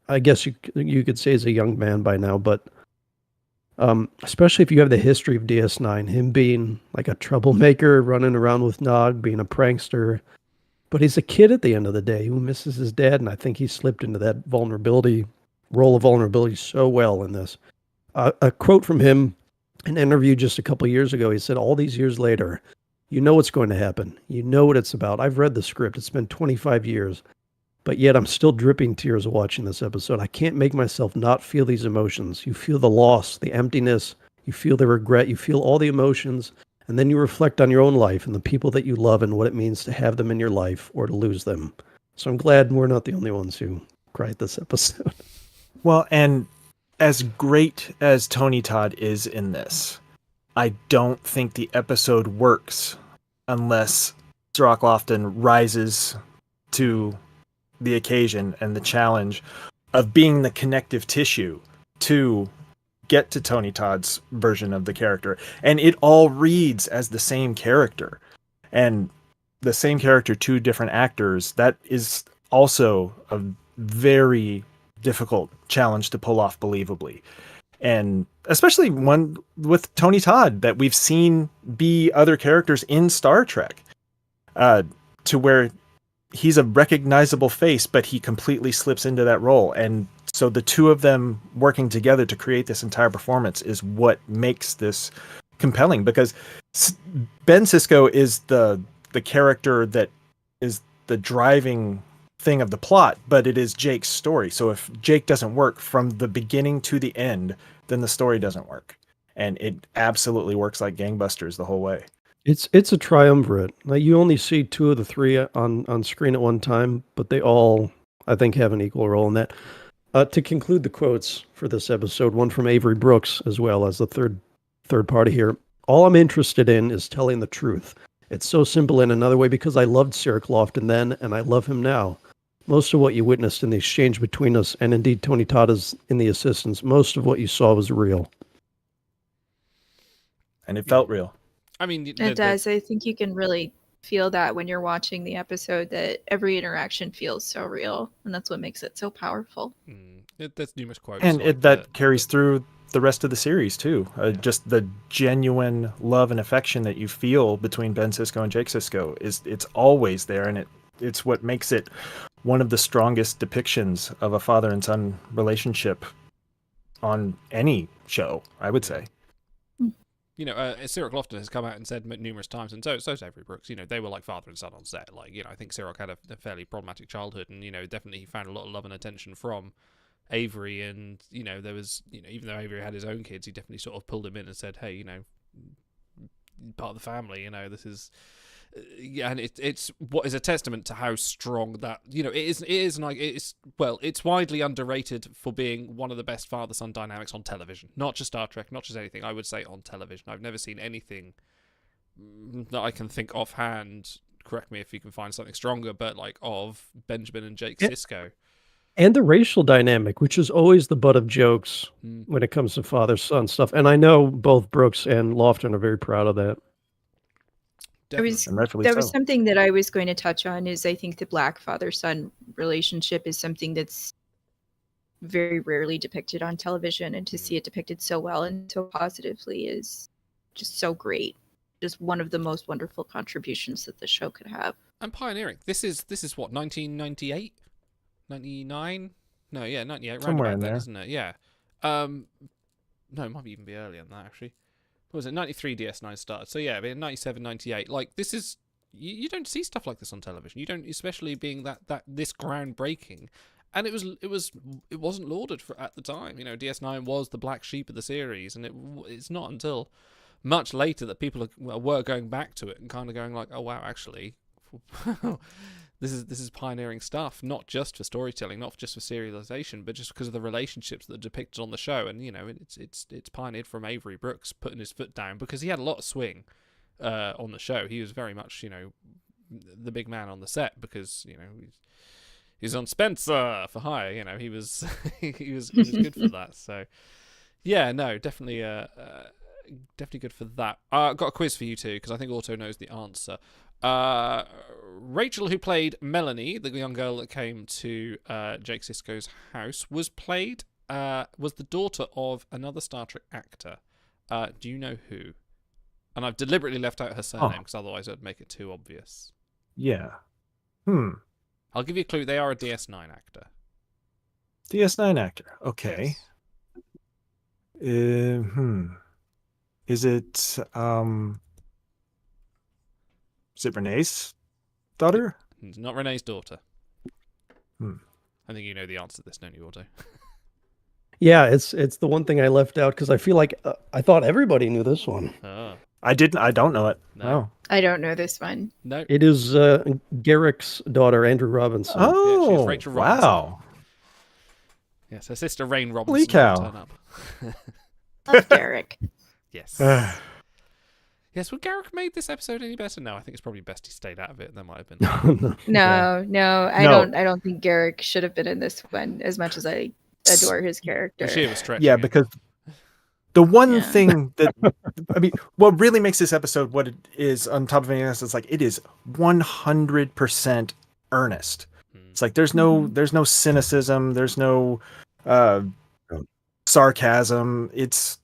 I guess you could say as a young man by now, but especially if you have the history of DS9, him being like a troublemaker, running around with Nog, being a prankster. But he's a kid at the end of the day who misses his dad, and I think he slipped into that role of vulnerability so well in this. A quote from him in an interview just a couple years ago, he said, "All these years later, you know what's going to happen. You know what it's about. I've read the script. It's been 25 years, but yet I'm still dripping tears watching this episode. I can't make myself not feel these emotions. You feel the loss, the emptiness, you feel the regret, you feel all the emotions. And then you reflect on your own life and the people that you love and what it means to have them in your life or to lose them." So I'm glad we're not the only ones who cried this episode. Well, and as great as Tony Todd is in this, I don't think the episode works unless Sirach Lofton rises to the occasion and the challenge of being the connective tissue to get to Tony Todd's version of the character. And it all reads as the same character. And the same character, two different actors, that is also a very difficult challenge to pull off believably. And especially one with Tony Todd that we've seen be other characters in Star Trek, to where he's a recognizable face, but he completely slips into that role. And so the two of them working together to create this entire performance is what makes this compelling, because Ben Sisko is the character that is the driving thing of the plot, but it is Jake's story. So if Jake doesn't work from the beginning to the end, then the story doesn't work. And it absolutely works like gangbusters the whole way. It's a triumvirate. Like, you only see two of the three on screen at one time, but they all, I think, have an equal role in that. To conclude the quotes for this episode, one from Avery Brooks as well as the third party here. "All I'm interested in is telling the truth. It's so simple in another way because I loved Sirach Lofton then and I love him now. Most of what you witnessed in the exchange between us, and indeed Tony Todd is in the assistance, most of what you saw was real." And it felt real. I mean, It does. I think you can really feel that when you're watching the episode, that every interaction feels so real, and that's what makes it so powerful. There's numerous quotes. And like that carries through the rest of the series too. Just the genuine love and affection that you feel between Ben Sisko and Jake Sisko it's always there, and it's what makes it one of the strongest depictions of a father and son relationship on any show, I would say. Sirach Lofton has come out and said numerous times, and so's Avery Brooks, they were like father and son on set. Like, I think Sirach had a fairly problematic childhood, and, definitely he found a lot of love and attention from Avery, and, there was, even though Avery had his own kids, he definitely sort of pulled him in and said, "Hey, part of the family, this is..." And it's what is a testament to how strong that it's widely underrated for being one of the best father-son dynamics on television, not just Star Trek, not just anything. I would say on television, I've never seen anything that I can think offhand. Correct me if you can find something stronger, but like of Benjamin and Jake Sisko. And the racial dynamic, which is always the butt of jokes when it comes to father-son stuff. And I know both Brooks and Lofton are very proud of that. There was something that I was going to touch on, is I think the black father-son relationship is something that's very rarely depicted on television, and to see it depicted so well and so positively is just so great. Just one of the most wonderful contributions that the show could have. And pioneering. This is what, 1998? 99? No, yeah, 98. Somewhere right in about there, isn't it? Yeah. No, it might even be earlier than that, actually. What was it? 93 DS9 started. So yeah, 97, 98. Like, this is... You don't see stuff like this on television. You don't, especially being that this groundbreaking. And it wasn't lauded at the time. DS9 was the black sheep of the series, and it's not until much later that people were going back to it and kind of going like, "Oh wow, actually, this is pioneering stuff, not just for storytelling, not just for serialization, but just because of the relationships that are depicted on the show." And it's pioneered from Avery Brooks putting his foot down, because he had a lot of swing on the show. He was very much the big man on the set, because He's on Spencer for hire. You know, he was he was good for that. So yeah, no, definitely definitely good for that. Got a quiz for you too because I think Auto knows the answer. Rachel, who played Melanie, the young girl that came to Jake Sisko's house, was the daughter of another Star Trek actor. Do you know who? And I've deliberately left out her surname because otherwise it'd make it too obvious. Yeah. I'll give you a clue. They are a DS9 actor. DS9 actor. Okay. Yes. Is it Renee's daughter? It's not Renee's daughter. I think you know the answer to this, don't you, Auto? Yeah, it's the one thing I left out because I feel like I thought everybody knew this one. Oh. I don't know it. No. I don't know this one. No. It is Garrick's daughter, Andrew Robinson. Oh, yeah, she's Rachel Robinson. Wow. Yes, her sister Rain Robinson Holy cow. turn up. Love Garrick. Yes. Yes, well, Garrick made this episode any better? No, I think it's probably best he stayed out of it. There might have been. No, I don't think Garrick should have been in this one as much as I adore his character. She was stretching. Yeah, it. because the one thing that I mean, what really makes this episode what it is, on top of anything else, is like it is 100% earnest. It's like there's no cynicism, there's no sarcasm. It's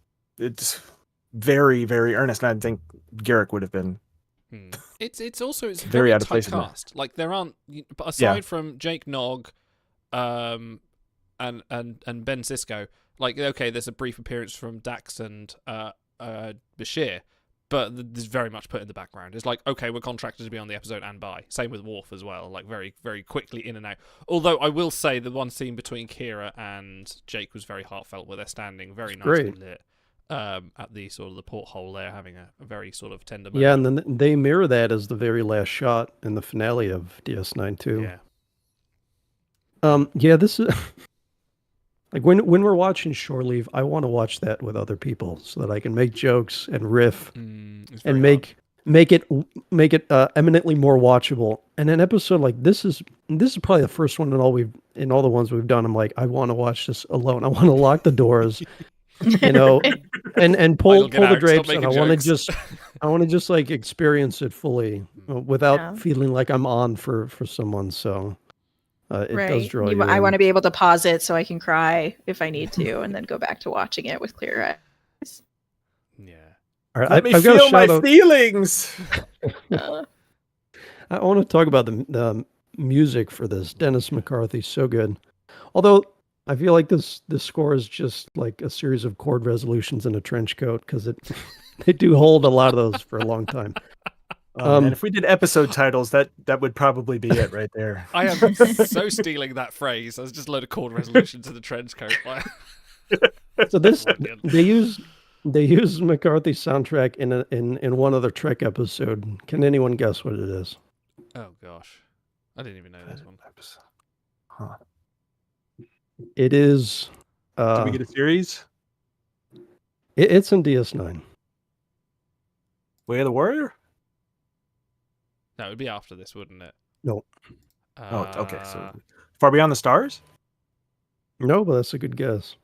very, very earnest, and I think Garrick would have been. It's also very out of place. Typecast. Like there aren't, aside from Jake Nog, and Ben Sisko. Like, okay, there's a brief appearance from Dax and Bashir, but there's very much put in the background. It's like, okay, we're contracted to be on the episode and by. Same with Worf as well, like very, very quickly in and out. Although I will say the one scene between Kira and Jake was very heartfelt, where they're standing very nicely lit at the sort of the porthole there, having a very sort of tender moment. Yeah, and then they mirror that as the very last shot in the finale of DS9 too. Yeah. This is like when we're watching Shore Leave, I want to watch that with other people so that I can make jokes and riff and make it eminently more watchable. And an episode like this is probably the first one in all the ones we've done. I'm like, I want to watch this alone. I want to lock the doors, and pull the drapes, and I want to just like experience it fully without feeling like I'm on for someone. So. It does draw you in. I want to be able to pause it so I can cry if I need to, and then go back to watching it with clear eyes. Yeah. All right, Let me feel my feelings. I want to talk about the music for this. Dennis McCarthy, so good. Although I feel like this score is just like a series of chord resolutions in a trench coat because they do hold a lot of those for a long time. And if we did episode titles, that would probably be it right there. I am so stealing that phrase. There's just a load of chord resolutions in the trench coat. So this they use McCarthy's soundtrack in one other Trek episode. Can anyone guess what it is? Oh gosh, I didn't even know this one. Huh. It is. Did we get a series? It's in DS9. Way of the Warrior? No, it would be after this, wouldn't it? No. Okay. So Far Beyond the Stars? No, but that's a good guess.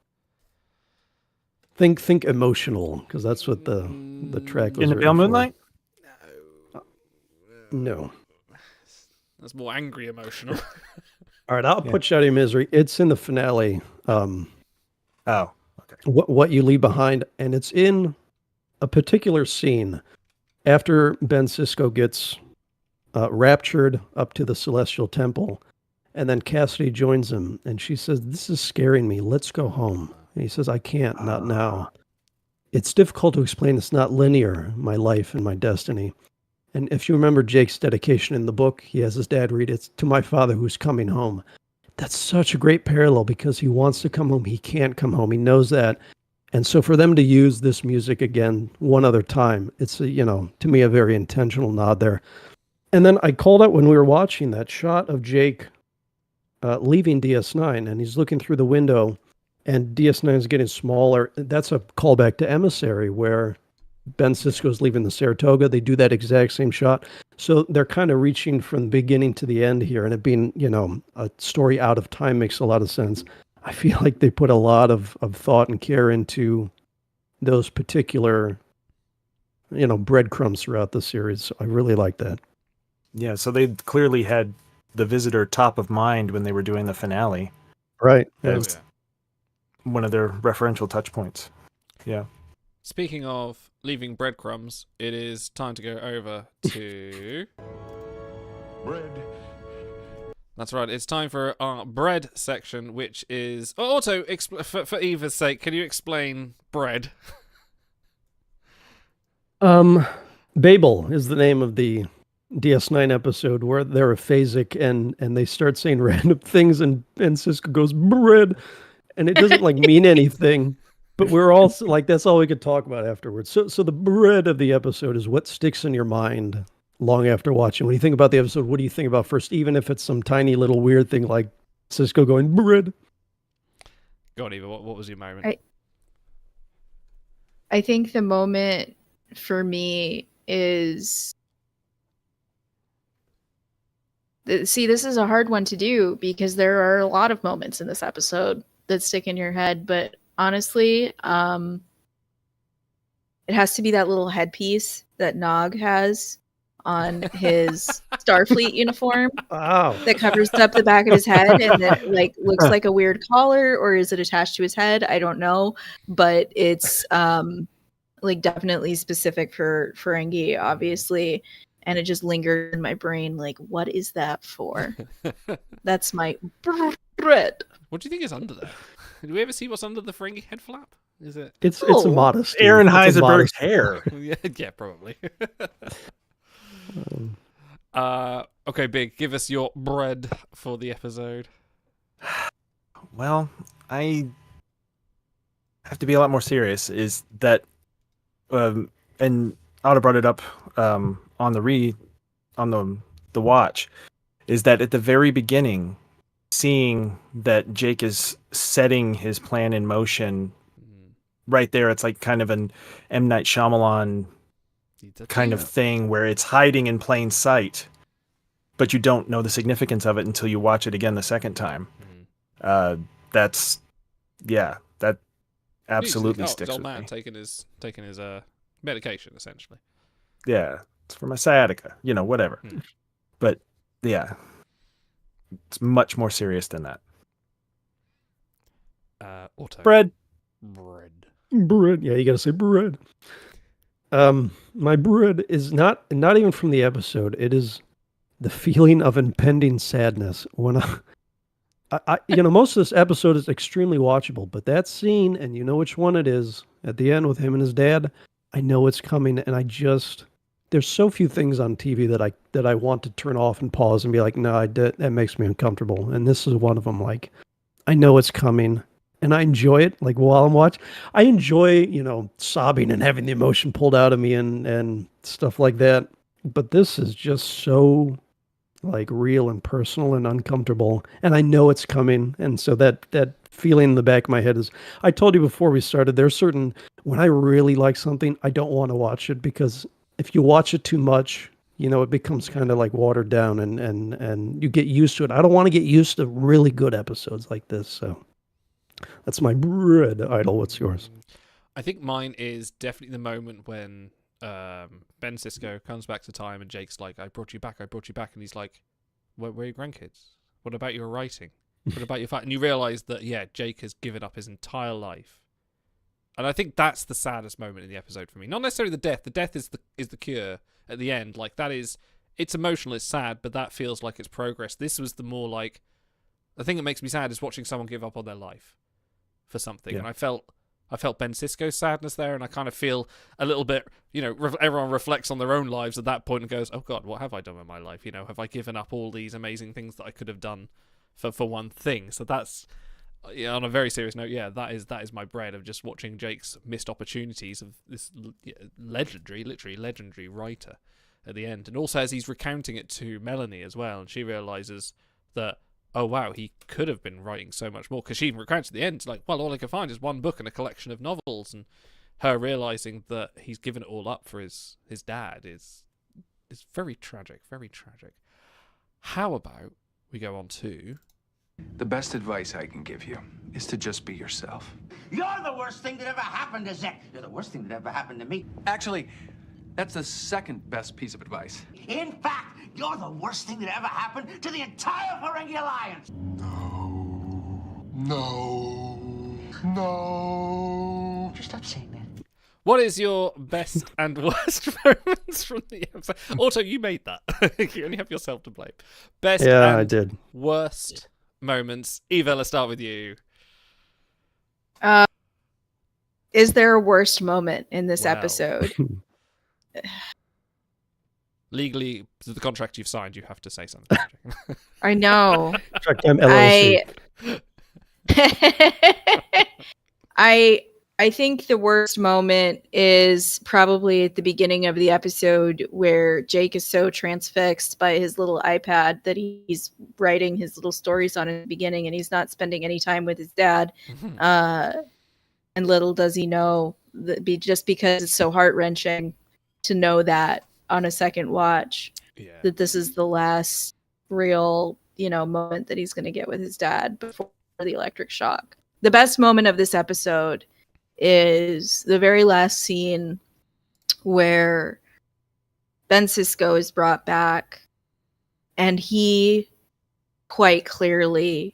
Think emotional, because that's what the track was. In the Pale Moonlight? No. That's more angry emotional. All right, I'll put you out of your misery. It's in the finale. Okay. What you leave behind, and it's in a particular scene after Ben Sisko gets raptured up to the Celestial Temple, and then Cassidy joins him, and she says, "This is scaring me. Let's go home." And he says, "I can't, not now. It's difficult to explain. It's not linear, my life and my destiny." And if you remember Jake's dedication in the book, he has his dad read, "It's to my father who's coming home." That's such a great parallel because he wants to come home. He can't come home. He knows that. And so for them to use this music again one other time, it's, to me, a very intentional nod there. And then I called out when we were watching that shot of Jake leaving DS9, and he's looking through the window, and DS9 is getting smaller. That's a callback to Emissary, where Ben Sisko's leaving the Saratoga. They do that exact same shot. So they're kind of reaching from the beginning to the end here, and it being, a story out of time makes a lot of sense. I feel like they put a lot of thought and care into those particular, breadcrumbs throughout the series. I really like that. Yeah, so they clearly had the Visitor top of mind when they were doing the finale. Right. As one of their referential touch points. Yeah. Speaking of leaving breadcrumbs, it is time to go over to... Bread. That's right, it's time for our bread section, which is... Oh, also, for Eva's sake, can you explain bread? Babel is the name of the DS9 episode where they're aphasic and they start saying random things and Cisco goes, bread, and it doesn't mean anything. But we're also that's all we could talk about afterwards. So the bread of the episode is what sticks in your mind long after watching. When you think about the episode, what do you think about first? Even if it's some tiny little weird thing like Cisco going, bread. Go on, Eva, what was your moment? I think the moment for me is... See, this is a hard one to do because there are a lot of moments in this episode that stick in your head, but honestly, it has to be that little headpiece that Nog has on his Starfleet uniform. Wow. That covers up the back of his head and then looks like a weird collar, or is it attached to his head? I don't know, but it's definitely specific for Ferengi, obviously, and it just lingered in my brain. What is that for? That's my bread. What do you think is under there? Did we ever see what's under the Ferengi head flap? Is it? It's a modest. Aaron Heisenberg's hair. yeah, probably. Okay, Big, give us your bread for the episode. Well, I have to be a lot more serious. Is that, and Otto brought it up on the watch, is that at the very beginning, seeing that Jake is setting his plan in motion right there, it's kind of an M. Night Shyamalan kind of thing where it's hiding in plain sight, but you don't know the significance of it until you watch it again the second time. That absolutely sticks old with man me. taking his medication, essentially. Yeah, it's for my sciatica, whatever. But yeah, it's much more serious than that. Auto. Bread. Yeah, you gotta say bread. My bread is not even from the episode. It is the feeling of impending sadness when I most of this episode is extremely watchable, but that scene, and you know which one it is, at the end with him and his dad, I know it's coming, and there's so few things on TV that I want to turn off and pause and be like, no, that makes me uncomfortable, and this is one of them. I know it's coming, and I enjoy it. While I'm watching, I enjoy sobbing and having the emotion pulled out of me and stuff like that. But this is just so real and personal and uncomfortable, and I know it's coming, and so that feeling in the back of my head is, I told you before we started, there's certain, when I really like something, I don't want to watch it, because if you watch it too much, it becomes kind of watered down, and you get used to it. I don't want to get used to really good episodes like this, so that's my bread. Idol, what's yours? I think mine is definitely the moment when Ben Sisko comes back to time and Jake's like, I brought you back, and he's like, where are your grandkids? What about your writing? What about your and you realise that, yeah, Jake has given up his entire life. And I think that's the saddest moment in the episode for me. Not necessarily the death. The death is the cure at the end. It's emotional, it's sad, but that feels like it's progress. This was the more the thing that makes me sad is watching someone give up on their life for something. Yeah. And I felt Ben Sisko's sadness there, and I kind of feel a little bit, everyone reflects on their own lives at that point and goes, oh God, what have I done with my life? Have I given up all these amazing things that I could have done for one thing? So that's, on a very serious note, that is my bread of just watching Jake's missed opportunities of this literally legendary writer at the end. And also as he's recounting it to Melanie as well, and she realises that, oh wow, he could have been writing so much more, because she even recounts at the end, all I can find is one book and a collection of novels, and her realising that he's given it all up for his dad is is very tragic, very tragic. How about we go on to... The best advice I can give you is to just be yourself. You're the worst thing that ever happened to Zek. You're the worst thing that ever happened to me. Actually, that's the second best piece of advice. In fact, you're the worst thing that ever happened to the entire Ferengi Alliance. No. Just stop saying that. What is your best and worst moments from the episode? Also, you made that. You only have yourself to blame. Best Yeah, and I did. worst moments. Eva, let's start with you. Is there a worst moment in this Wow. episode? Legally, the contract you've signed, you have to say something. I know. Track Time LLC. I think the worst moment is probably at the beginning of the episode where Jake is so transfixed by his little iPad that he's writing his little stories on in the beginning and he's not spending any time with his dad. And little does he know that just because it's so heart-wrenching to know that on a second watch, that this is the last real, moment that he's going to get with his dad before the electric shock. The best moment of this episode is the very last scene where Ben Sisko is brought back and he quite clearly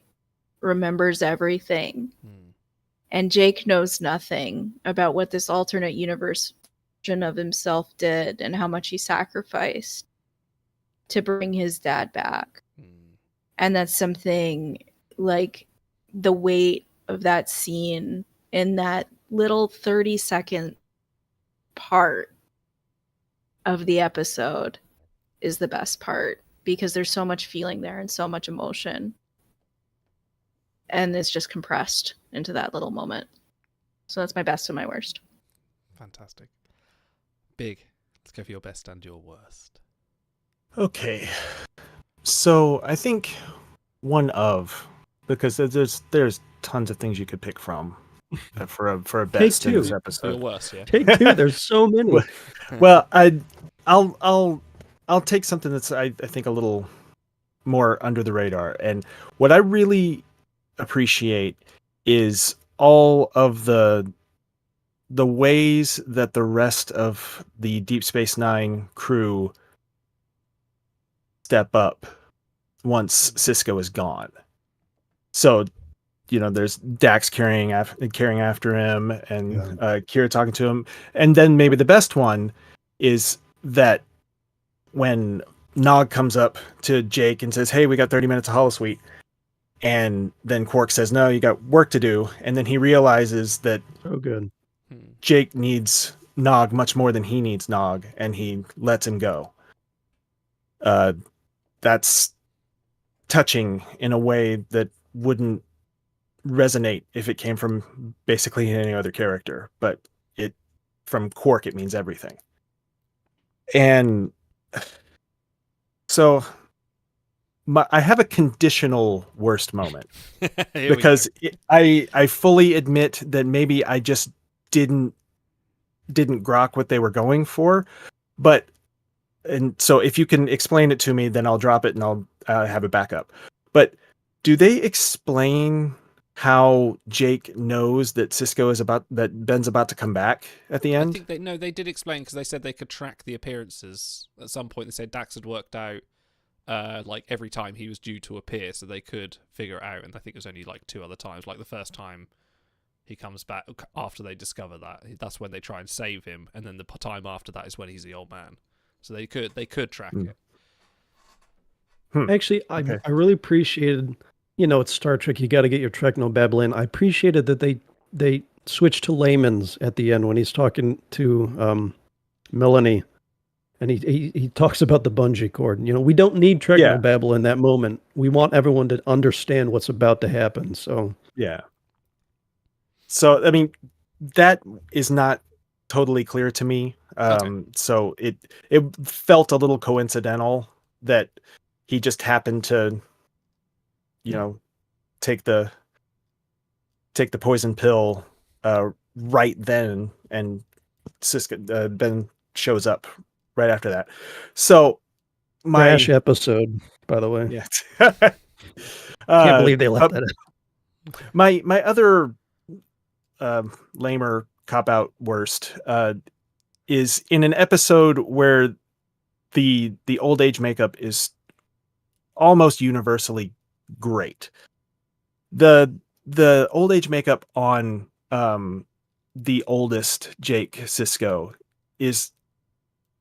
remembers everything. And Jake knows nothing about what this alternate universe version of himself did and how much he sacrificed to bring his dad back. And that's something like the weight of that scene in that little 30-second part of the episode is the best part because there's so much feeling there and so much emotion. And it's just compressed into that little moment. So that's my best and my worst. Fantastic. Big. Let's go for your best and your worst. Okay. So I think because there's tons of things you could pick from for a best in this episode. Your worst, yeah. Take two. There's so many. Well, I'll take something that's I think a little more under the radar. And what I really appreciate is all of the ways that the rest of the Deep Space Nine crew step up once Sisko is gone. So, there's Dax carrying after him, and Kira talking to him, and then maybe the best one is that when Nog comes up to Jake and says, "Hey, we got 30 minutes of holosuite," and then Quark says, "No, you got work to do," and then he realizes that Jake needs Nog much more than he needs Nog, and he lets him go. That's touching in a way that wouldn't resonate if it came from basically any other character, but from Quark it means everything. And so I have a conditional worst moment because I fully admit that maybe I just didn't grok what they were going for, and so if you can explain it to me, then I'll drop it and I'll have a backup. But do they explain how Jake knows that that Ben's about to come back at the end? I think they did explain because they said they could track the appearances. At some point they said Dax had worked out like every time he was due to appear, so they could figure it out. And I think it was only like 2 other times. Like the first time he comes back after they discover that's when they try and save him, and then the time after that is when he's the old man. So they could track it. Actually, I really appreciated, it's Star Trek. You got to get your techno-babble in. I appreciated that they switched to layman's at the end when he's talking to Melanie, and he talks about the bungee cord. We don't need techno-babble in that moment. We want everyone to understand what's about to happen. So yeah. So I mean, that is not totally clear to me. So it felt a little coincidental that he just happened to, take the poison pill right then, and Ben shows up right after that. So my Crash episode, by the way. yeah. Can't believe they left that in. My other lamer cop out worst is in an episode where the old age makeup is almost universally great. The old age makeup on the oldest Jake Sisko is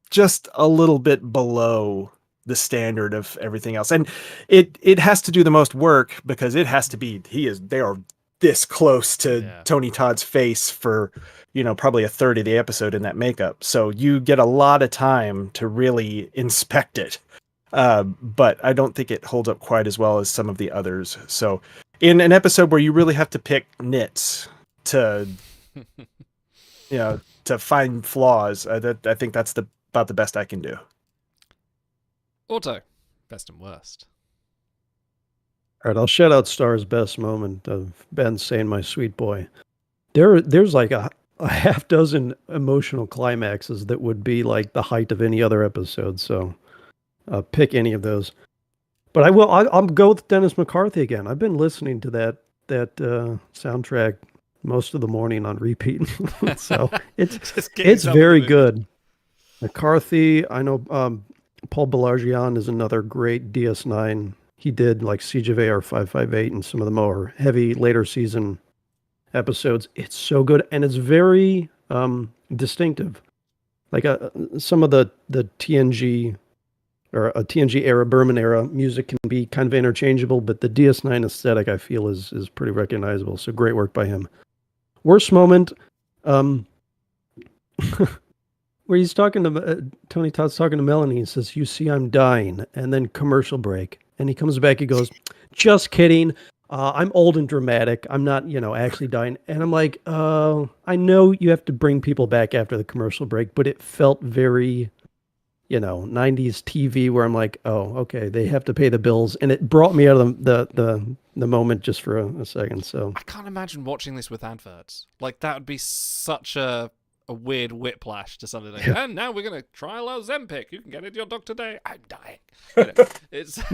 just a little bit below the standard of everything else, and it has to do the most work because it has to be they are this close to Tony Todd's face for probably a third of the episode in that makeup, so you get a lot of time to really inspect it, but I don't think it holds up quite as well as some of the others. So in an episode where you really have to pick nits to to find flaws, I think that's about the best I can do. Auto, best and worst. All right, I'll shout out Star's best moment of Ben saying, "My sweet boy." There's like a half dozen emotional climaxes that would be like the height of any other episode. So pick any of those. But I'll go with Dennis McCarthy again. I've been listening to that soundtrack most of the morning on repeat. So it's very good. McCarthy, I know Paul Balargian is another great DS9. He did like Siege of AR 558 and some of the more heavy later season episodes. It's so good, and it's very distinctive. Like some of the TNG or a TNG era, Berman era music can be kind of interchangeable, but the DS9 aesthetic I feel is pretty recognizable. So great work by him. Worst moment, where he's talking to Tony Todd's talking to Melanie. He says, "You see, I'm dying," and then commercial break, and he comes back. He goes, "Just kidding. I'm old and dramatic. I'm not, actually dying." And I'm like, I know you have to bring people back after the commercial break, but it felt very, 90s TV where I'm like, oh, okay, they have to pay the bills, and it brought me out of the moment just for a second. So I can't imagine watching this with adverts. Like that would be such a weird whiplash to something like, and now we're going to trial Ozempic. You can get it to your doctor today. I'm dying.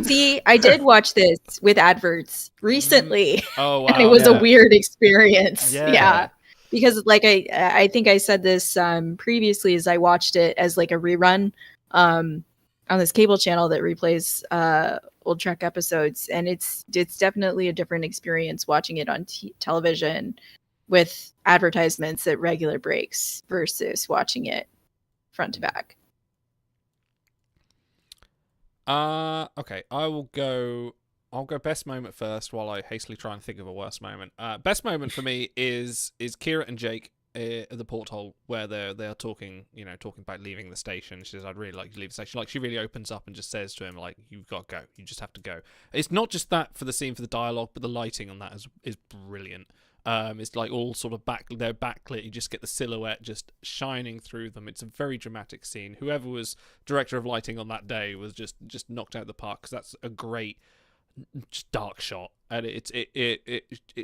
See, I did watch this with adverts recently. Oh, wow. And it was a weird experience. Yeah. Yeah. Because like I think I said this previously, as I watched it as like a rerun on this cable channel that replays old Trek episodes. And it's definitely a different experience watching it on television with advertisements at regular breaks versus watching it front to back. Okay, I'll go best moment first while I hastily try and think of a worst moment. Best moment for me is Kira and Jake at the porthole where they're talking, talking about leaving the station. She says, "I'd really like to leave the station." Like she really opens up and just says to him, like, "You've got to go. You just have to go." It's not just that for the scene, for the dialogue, but the lighting on that is brilliant. It's like all sort of they're backlit. You just get the silhouette just shining through them. It's a very dramatic scene. Whoever was director of lighting on that day was just knocked out of the park, because that's a great just dark shot, and it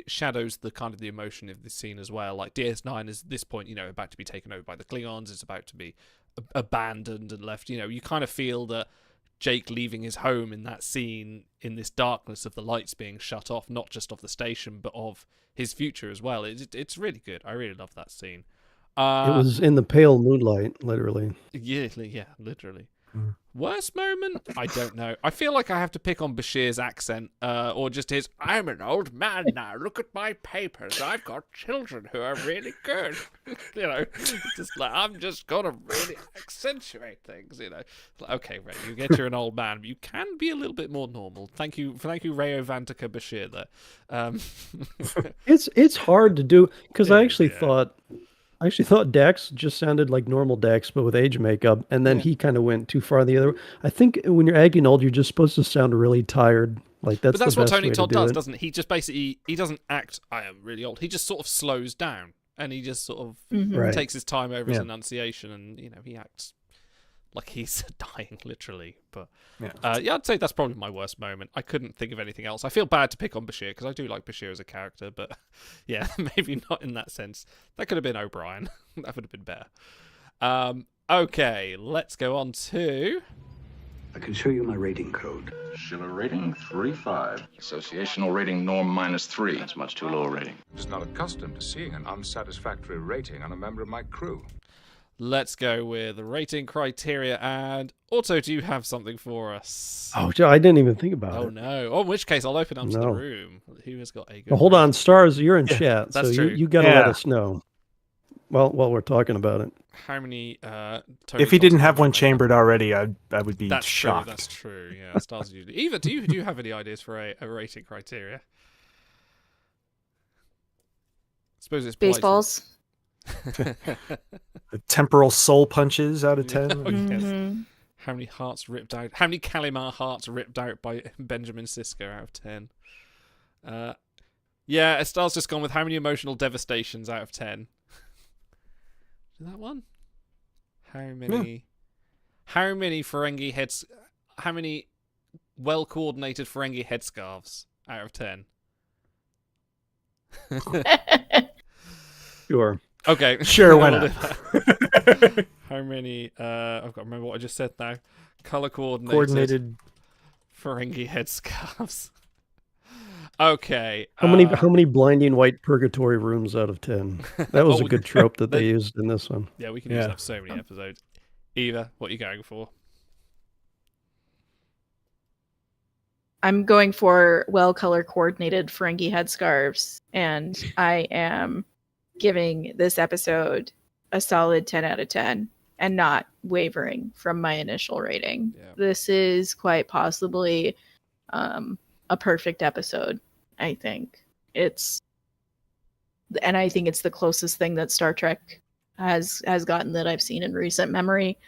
shadows the kind of the emotion of this scene as well. Like DS9 is at this point, about to be taken over by the Klingons. It's about to be abandoned and left. You kind of feel that Jake leaving his home in that scene, in this darkness of the lights being shut off, not just of the station, but of his future as well. It's really good. I really love that scene. It was in the pale moonlight, literally. Yeah, literally. Worst moment? I don't know. I feel like I have to pick on Bashir's accent, or just his, "I'm an old man now, look at my papers, I've got children who are really good." Just like, I'm just gonna really accentuate things, Like, okay, Ray, you get you're an old man, but you can be a little bit more normal. Thank you, Rayo Vantika Bashir there. It's hard to do, because I actually thought Dax just sounded like normal Dax, but with age makeup, and then he kind of went too far the other way. I think when you're acting old, you're just supposed to sound really tired. Like that's what the Tony best Todd way to do does, it. doesn't he? He just basically he doesn't act, "I am really old." He just sort of slows down, and he just sort of takes his time over his enunciation, and he acts like he's dying, literally. But I'd say that's probably my worst moment. I couldn't think of anything else. I feel bad to pick on Bashir, because I do like Bashir as a character, but maybe not in that sense. That could have been O'Brien. That would have been better. Okay, let's go on to... I can show you my rating code. Schiller rating 3.5. Associational rating norm -3. That's much too low a rating. I was not accustomed to seeing an unsatisfactory rating on a member of my crew. Let's go with rating criteria. And Otto, do you have something for us? Oh, I didn't even think about Oh, it. no. Oh, in which case, I'll open up to the No. room. Who has got a good Well, hold on, rating? Stars, you're in chat, That's so true. you got to let us know. Well, while we're talking about it. How many... If he didn't have one chambered already, I would be That's shocked. True, that's true. Yeah, Stars usually. Eva, do you have any ideas for a rating criteria? I suppose it's Baseballs. The temporal soul punches out of 10. Oh, yes. How many hearts ripped out? How many Kalimar hearts ripped out by Benjamin Sisko out of 10? Yeah, Estelle's just gone with how many emotional devastations out of 10. Is that one? How many? How many Ferengi heads? How many well-coordinated Ferengi headscarves out of 10? Sure. Okay. Sure, why not? How many? I've got to remember what I just said now. Color Coordinated Ferengi headscarves. Okay. How many blinding white purgatory rooms out of 10? That was a good trope that they used in this one. Yeah, we can use that for so many episodes. Eva, what are you going for? I'm going for well-color coordinated Ferengi headscarves, and I am giving this episode a solid 10 out of 10 and not wavering from my initial rating. Yeah. This is quite possibly a perfect episode, I think. I think it's the closest thing that Star Trek has gotten that I've seen in recent memory.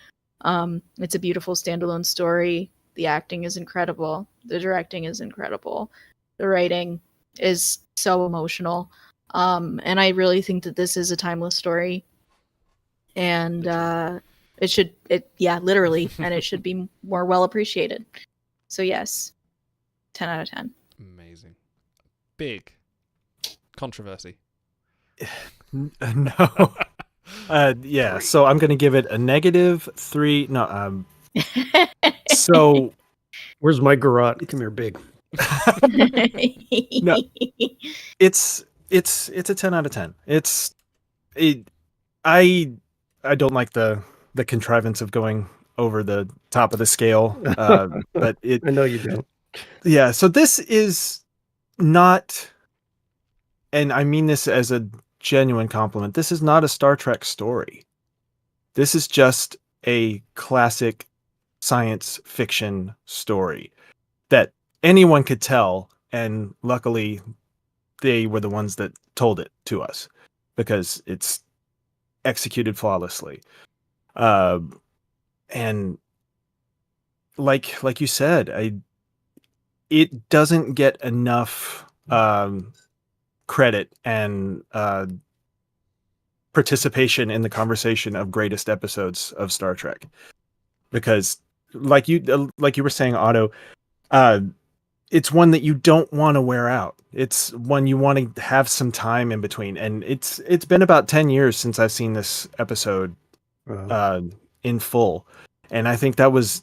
It's a beautiful standalone story. The acting is incredible. The directing is incredible. The writing is so emotional. And I really think that this is a timeless story. And literally, and it should be more well appreciated. So yes, 10 out of 10. Amazing. Big controversy. No. Yeah, so I'm going to give it a -3. No, so where's my garrote? Come here, Big. No, it's a 10 out of 10. I don't like the contrivance of going over the top of the scale, but I know you don't. Yeah, so this is not, and I mean this as a genuine compliment, this is not a Star Trek story. This is just a classic science fiction story that anyone could tell, and luckily they were the ones that told it to us because it's executed flawlessly. And like you said, it doesn't get enough credit and participation in the conversation of greatest episodes of Star Trek, because like you were saying, Otto, it's one that you don't want to wear out. It's one you want to have some time in between, and it's been about 10 years since I've seen this episode in full, and I think that was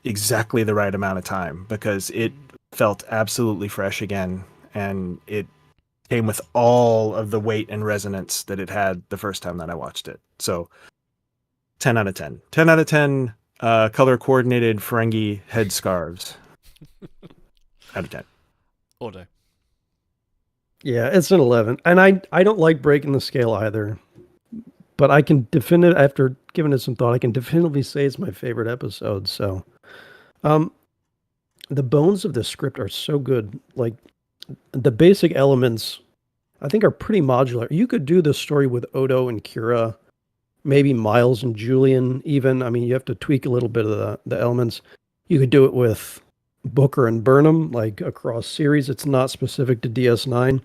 exactly the right amount of time because it felt absolutely fresh again, and it came with all of the weight and resonance that it had the first time that I watched it. So 10 out of 10. 10 out of 10 color coordinated Ferengi headscarves. Out of 10. Order. Yeah, it's an 11. And I don't like breaking the scale either. But I can after giving it some thought, I can definitively say it's my favorite episode. So the bones of the script are so good. Like the basic elements, I think, are pretty modular. You could do this story with Odo and Kira, maybe Miles and Julian even. I mean, you have to tweak a little bit of the elements. You could do it with Booker and Burnham, like across series. It's not specific to DS9.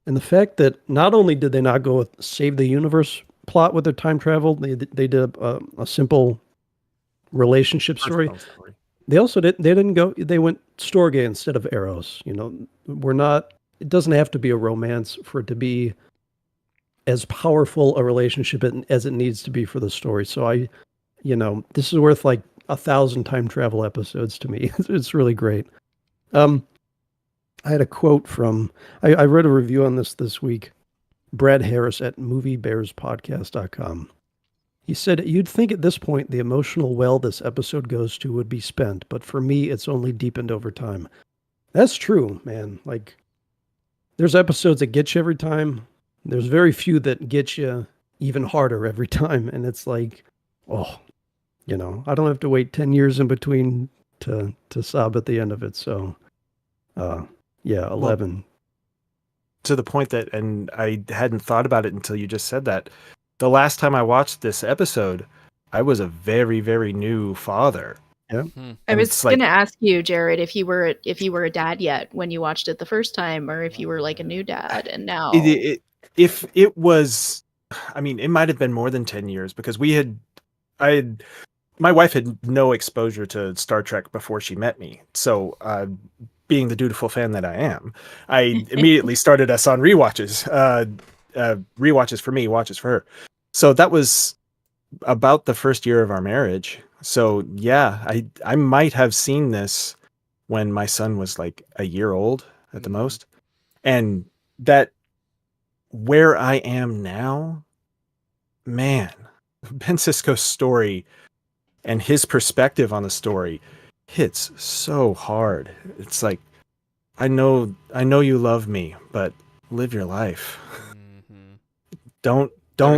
And the fact that not only did they not go with Save the Universe plot with their time travel, they did a simple relationship story. They also they went Storge instead of Eros. You know, it doesn't have to be a romance for it to be as powerful a relationship as it needs to be for the story. So this is worth like 1,000 time travel episodes to me. It's really great. I had a quote from, I read a review on this week, Brad Harris at moviebearspodcast.com. He said, "You'd think at this point the emotional well this episode goes to would be spent, but for me, it's only deepened over time." That's true, man. Like, there's episodes that get you every time. There's very few that get you even harder every time. And it's like, oh, I don't have to wait 10 years in between to sob at the end of it. So, yeah, 11. Well, to the point that, and I hadn't thought about it until you just said that, the last time I watched this episode, I was a very, very new father. Yeah. I was going to ask you, Jared, if you were a dad yet when you watched it the first time, or if you were like a new dad and now. If it was, I mean, it might have been more than 10 years because my wife had no exposure to Star Trek before she met me. So, being the dutiful fan that I am, I immediately started us on rewatches. Rewatches for me, watches for her. So that was about the first year of our marriage. So yeah, I might have seen this when my son was like a year old at the most. And that, where I am now, man, Ben Sisko's story and his perspective on the story hits so hard. It's like, I know you love me, but live your life. Don't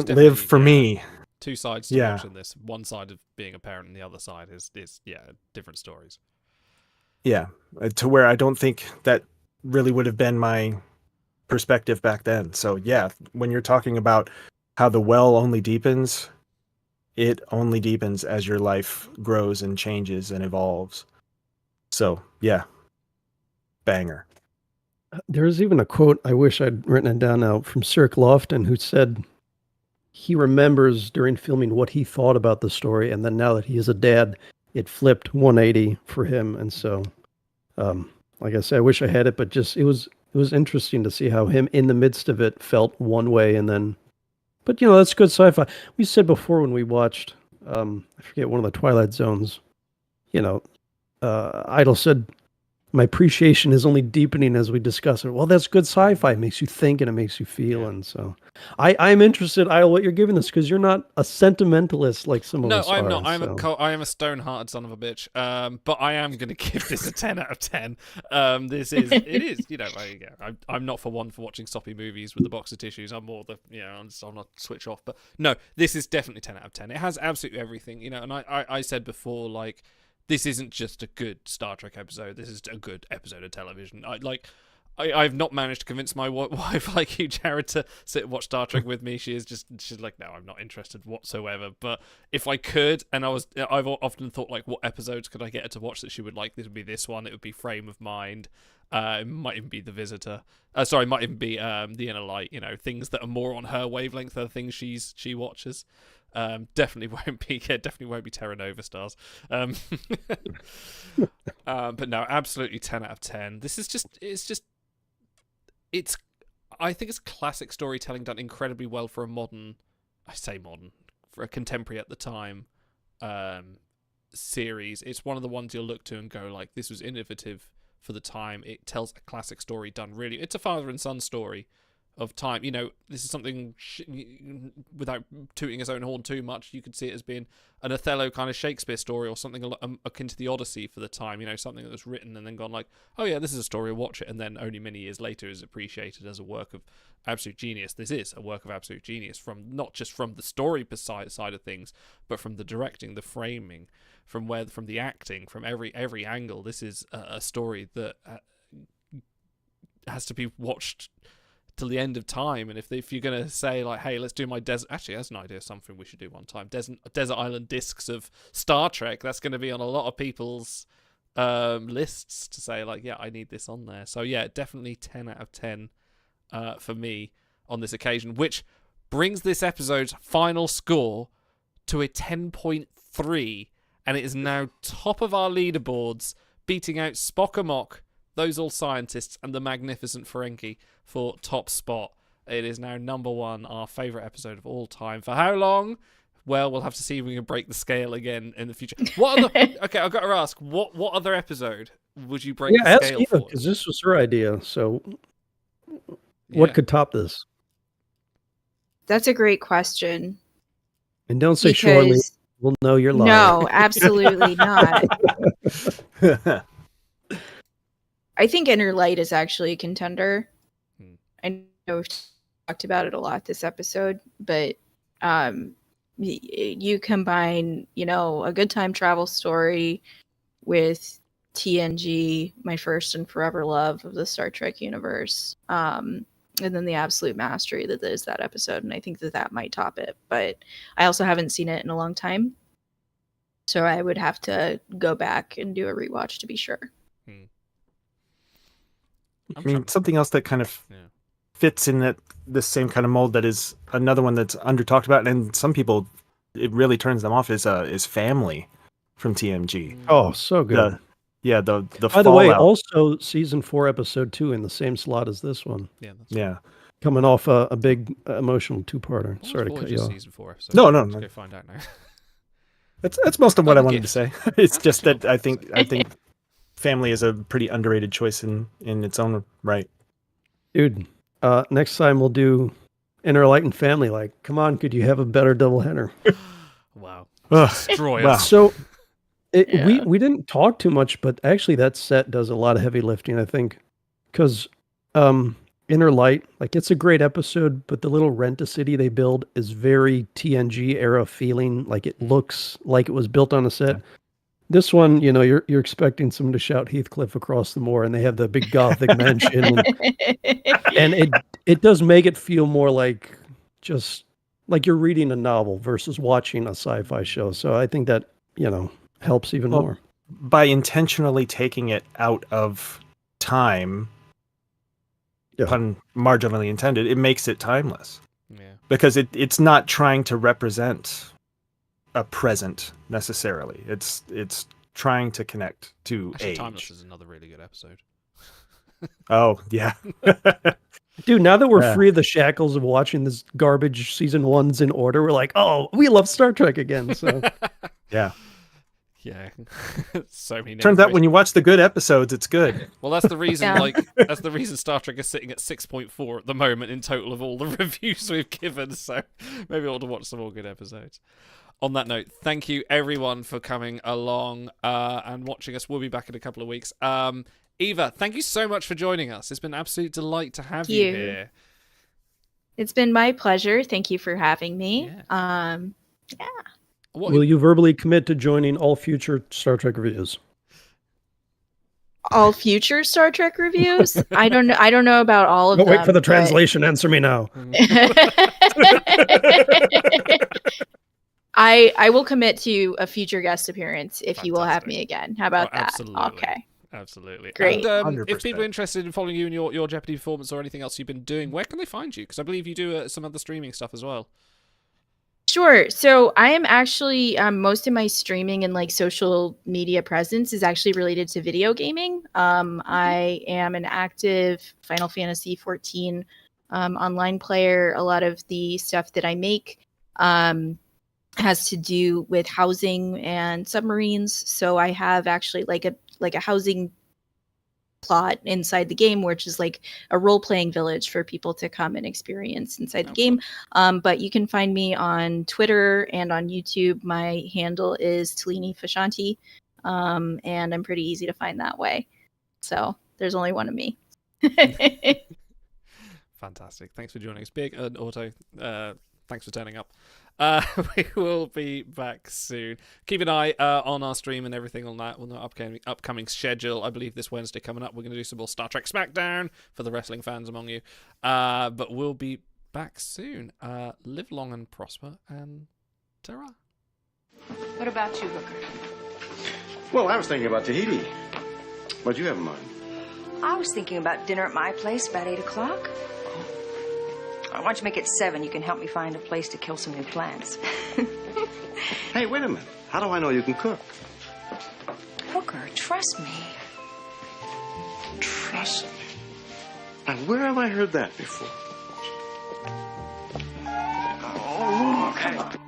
live for me. Two sides to watching this. One side of being a parent and the other side is different stories. Yeah, to where I don't think that really would have been my perspective back then. So yeah, when you're talking about how the well only deepens, it only deepens as your life grows and changes and evolves. So yeah, banger. There's even a quote, I wish I'd written it down now, from Cirque Lofton, who said he remembers during filming what he thought about the story, and then now that he is a dad, it flipped 180 for him. And so, like I said, I wish I had it, but just it was interesting to see how him in the midst of it felt one way, and then, but that's good sci-fi. We said before when we watched, I forget, one of the Twilight Zones, Idol said, "My appreciation is only deepening as we discuss it." Well, that's good sci-fi. It makes you think and it makes you feel. And so I'm interested, Idol, what you're giving this, because you're not a sentimentalist like some of us are. No, I'm not. I am a stone-hearted son of a bitch. But I am going to give this a 10 out of 10. It is, I'm not for watching soppy movies with a box of tissues. I'm more I'm not switch off. But no, this is definitely 10 out of 10. It has absolutely everything, and I said before, like, this isn't just a good Star Trek episode. This is a good episode of television. I've not managed to convince my wife like you, Jared, to sit and watch Star Trek with me. She's like, no, I'm not interested whatsoever. But if I could, and I've often thought, like, what episodes could I get her to watch that she would like? This would be this one. It would be Frame of Mind. It might even be The Visitor. It might even be The Inner Light. Things that are more on her wavelength are the things she watches. Definitely won't be Terra Nova Stars. But no, absolutely 10 out of 10. I think it's classic storytelling done incredibly well for for a contemporary at the time series. It's one of the ones you'll look to and go, like, this was innovative for the time. It tells a classic story done really. It's a father and son story of time. This is something, without tooting his own horn too much, you could see it as being an Othello kind of Shakespeare story, or something akin to the Odyssey for the time. Something that was written and then gone like, oh yeah, this is a story, watch it, and then only many years later is appreciated as a work of absolute genius. This is a work of absolute genius, from not just from the story side of things, but from the directing, the framing, from the acting, from every angle. This is a story that has to be watched till the end of time. And if you're going to say, like, hey, let's do my desert, actually, that's an idea of something we should do one time, desert island discs of Star Trek, that's going to be on a lot of people's lists to say, like, yeah, I need this on there. So yeah, definitely 10 out of 10 for me on this occasion, which brings this episode's final score to a 10.3, and it is now top of our leaderboards, beating out Spock Amok, Those All Scientists, and The Magnificent Ferengi for top spot. It is now number one, our favourite episode of all time. For how long? Well, we'll have to see if we can break the scale again in the future. What other? Okay, I've got to ask. What other episode would you break the ask scale Eva, for? because this was her idea. So, what could top this? That's a great question. And don't say Shorely. We'll know you're lying. No, absolutely not. I think Inner Light is actually a contender. I know we've talked about it a lot this episode, but you combine, a good time travel story with TNG, my first and forever love of the Star Trek universe, and then the absolute mastery that is that episode, and I think that might top it. But I also haven't seen it in a long time, so I would have to go back and do a rewatch to be sure. I mean, something else that kind of fits in this same kind of mold that is another one that's under talked about, and some people it really turns them off is Family from TMG. Oh, so good. The By the way, also season 4, episode 2 in the same slot as this one. Yeah. Coming off a big emotional 2-parter. Sorry to cut you off. Season 4 episode. No. Let's go find out now. That's most of what I wanted to say. It's just that I think Family is a pretty underrated choice in its own right. Dude, next time we'll do Inner Light and Family. Like, come on, could you have a better doubleheader? Wow. Destroy us. So we didn't talk too much, but actually that set does a lot of heavy lifting, I think. Because Inner Light, like, it's a great episode, but the little rent-a-city they build is very TNG era feeling. Like, it looks like it was built on a set. Yeah. This one, you're expecting someone to shout Heathcliff across the moor, and they have the big gothic mansion, and it does make it feel more like just like you're reading a novel versus watching a sci-fi show. So I think that helps even more by intentionally taking it out of time. Pun marginally intended. It makes it timeless. Yeah, because it's not trying to represent a present necessarily. It's trying to connect to age. Timeless is another really good episode. Oh yeah. Dude, now that we're free of the shackles of watching this garbage season 1's in order, we're like, oh, we love Star Trek again. So yeah. So many. Turns out when you watch the good episodes, it's good. Well, that's the reason. That's the reason Star Trek is sitting at 6.4 at the moment in total of all the reviews we've given. So maybe I ought to watch some more good episodes. On that note, thank you everyone for coming along and watching us. We'll be back in a couple of weeks. Eva, thank you so much for joining us. It's been an absolute delight to have you here. It's been my pleasure. Thank you for having me. Will you verbally commit to joining all future Star Trek reviews? All future Star Trek reviews? I don't know about all of them. Wait for the translation. Answer me now. I will commit to a future guest appearance if you will have me again. How about that? Absolutely. Okay. Absolutely. Great. And if people are interested in following you in your Jeopardy performance or anything else you've been doing, where can they find you? Because I believe you do some other streaming stuff as well. Sure. So I am actually most of my streaming and social media presence is actually related to video gaming. I am an active Final Fantasy 14 online player. A lot of the stuff that I make has to do with housing and submarines. So I have actually like a housing plot inside the game, which is like a role-playing village for people to come and experience inside the game. But you can find me on Twitter and on YouTube. My handle is Talini Fashanti, and I'm pretty easy to find that way. So there's only one of me. Fantastic. Thanks for joining us. Big and Auto, thanks for turning up. We will be back soon. Keep an eye on our stream and everything on that. We'll know upcoming schedule. I believe this Wednesday coming up, we're going to do some more Star Trek SmackDown for the wrestling fans among you. But we'll be back soon. Live long and prosper, and ta-ra. What about you, Hooker? Well, I was thinking about Tahiti. What'd you have in mind? I was thinking about dinner at my place about 8 o'clock. Why don't you make it 7? You can help me find a place to kill some new plants. Hey, wait a minute. How do I know you can cook? Hooker, trust me. Trust me? Now, where have I heard that before? Oh, come on.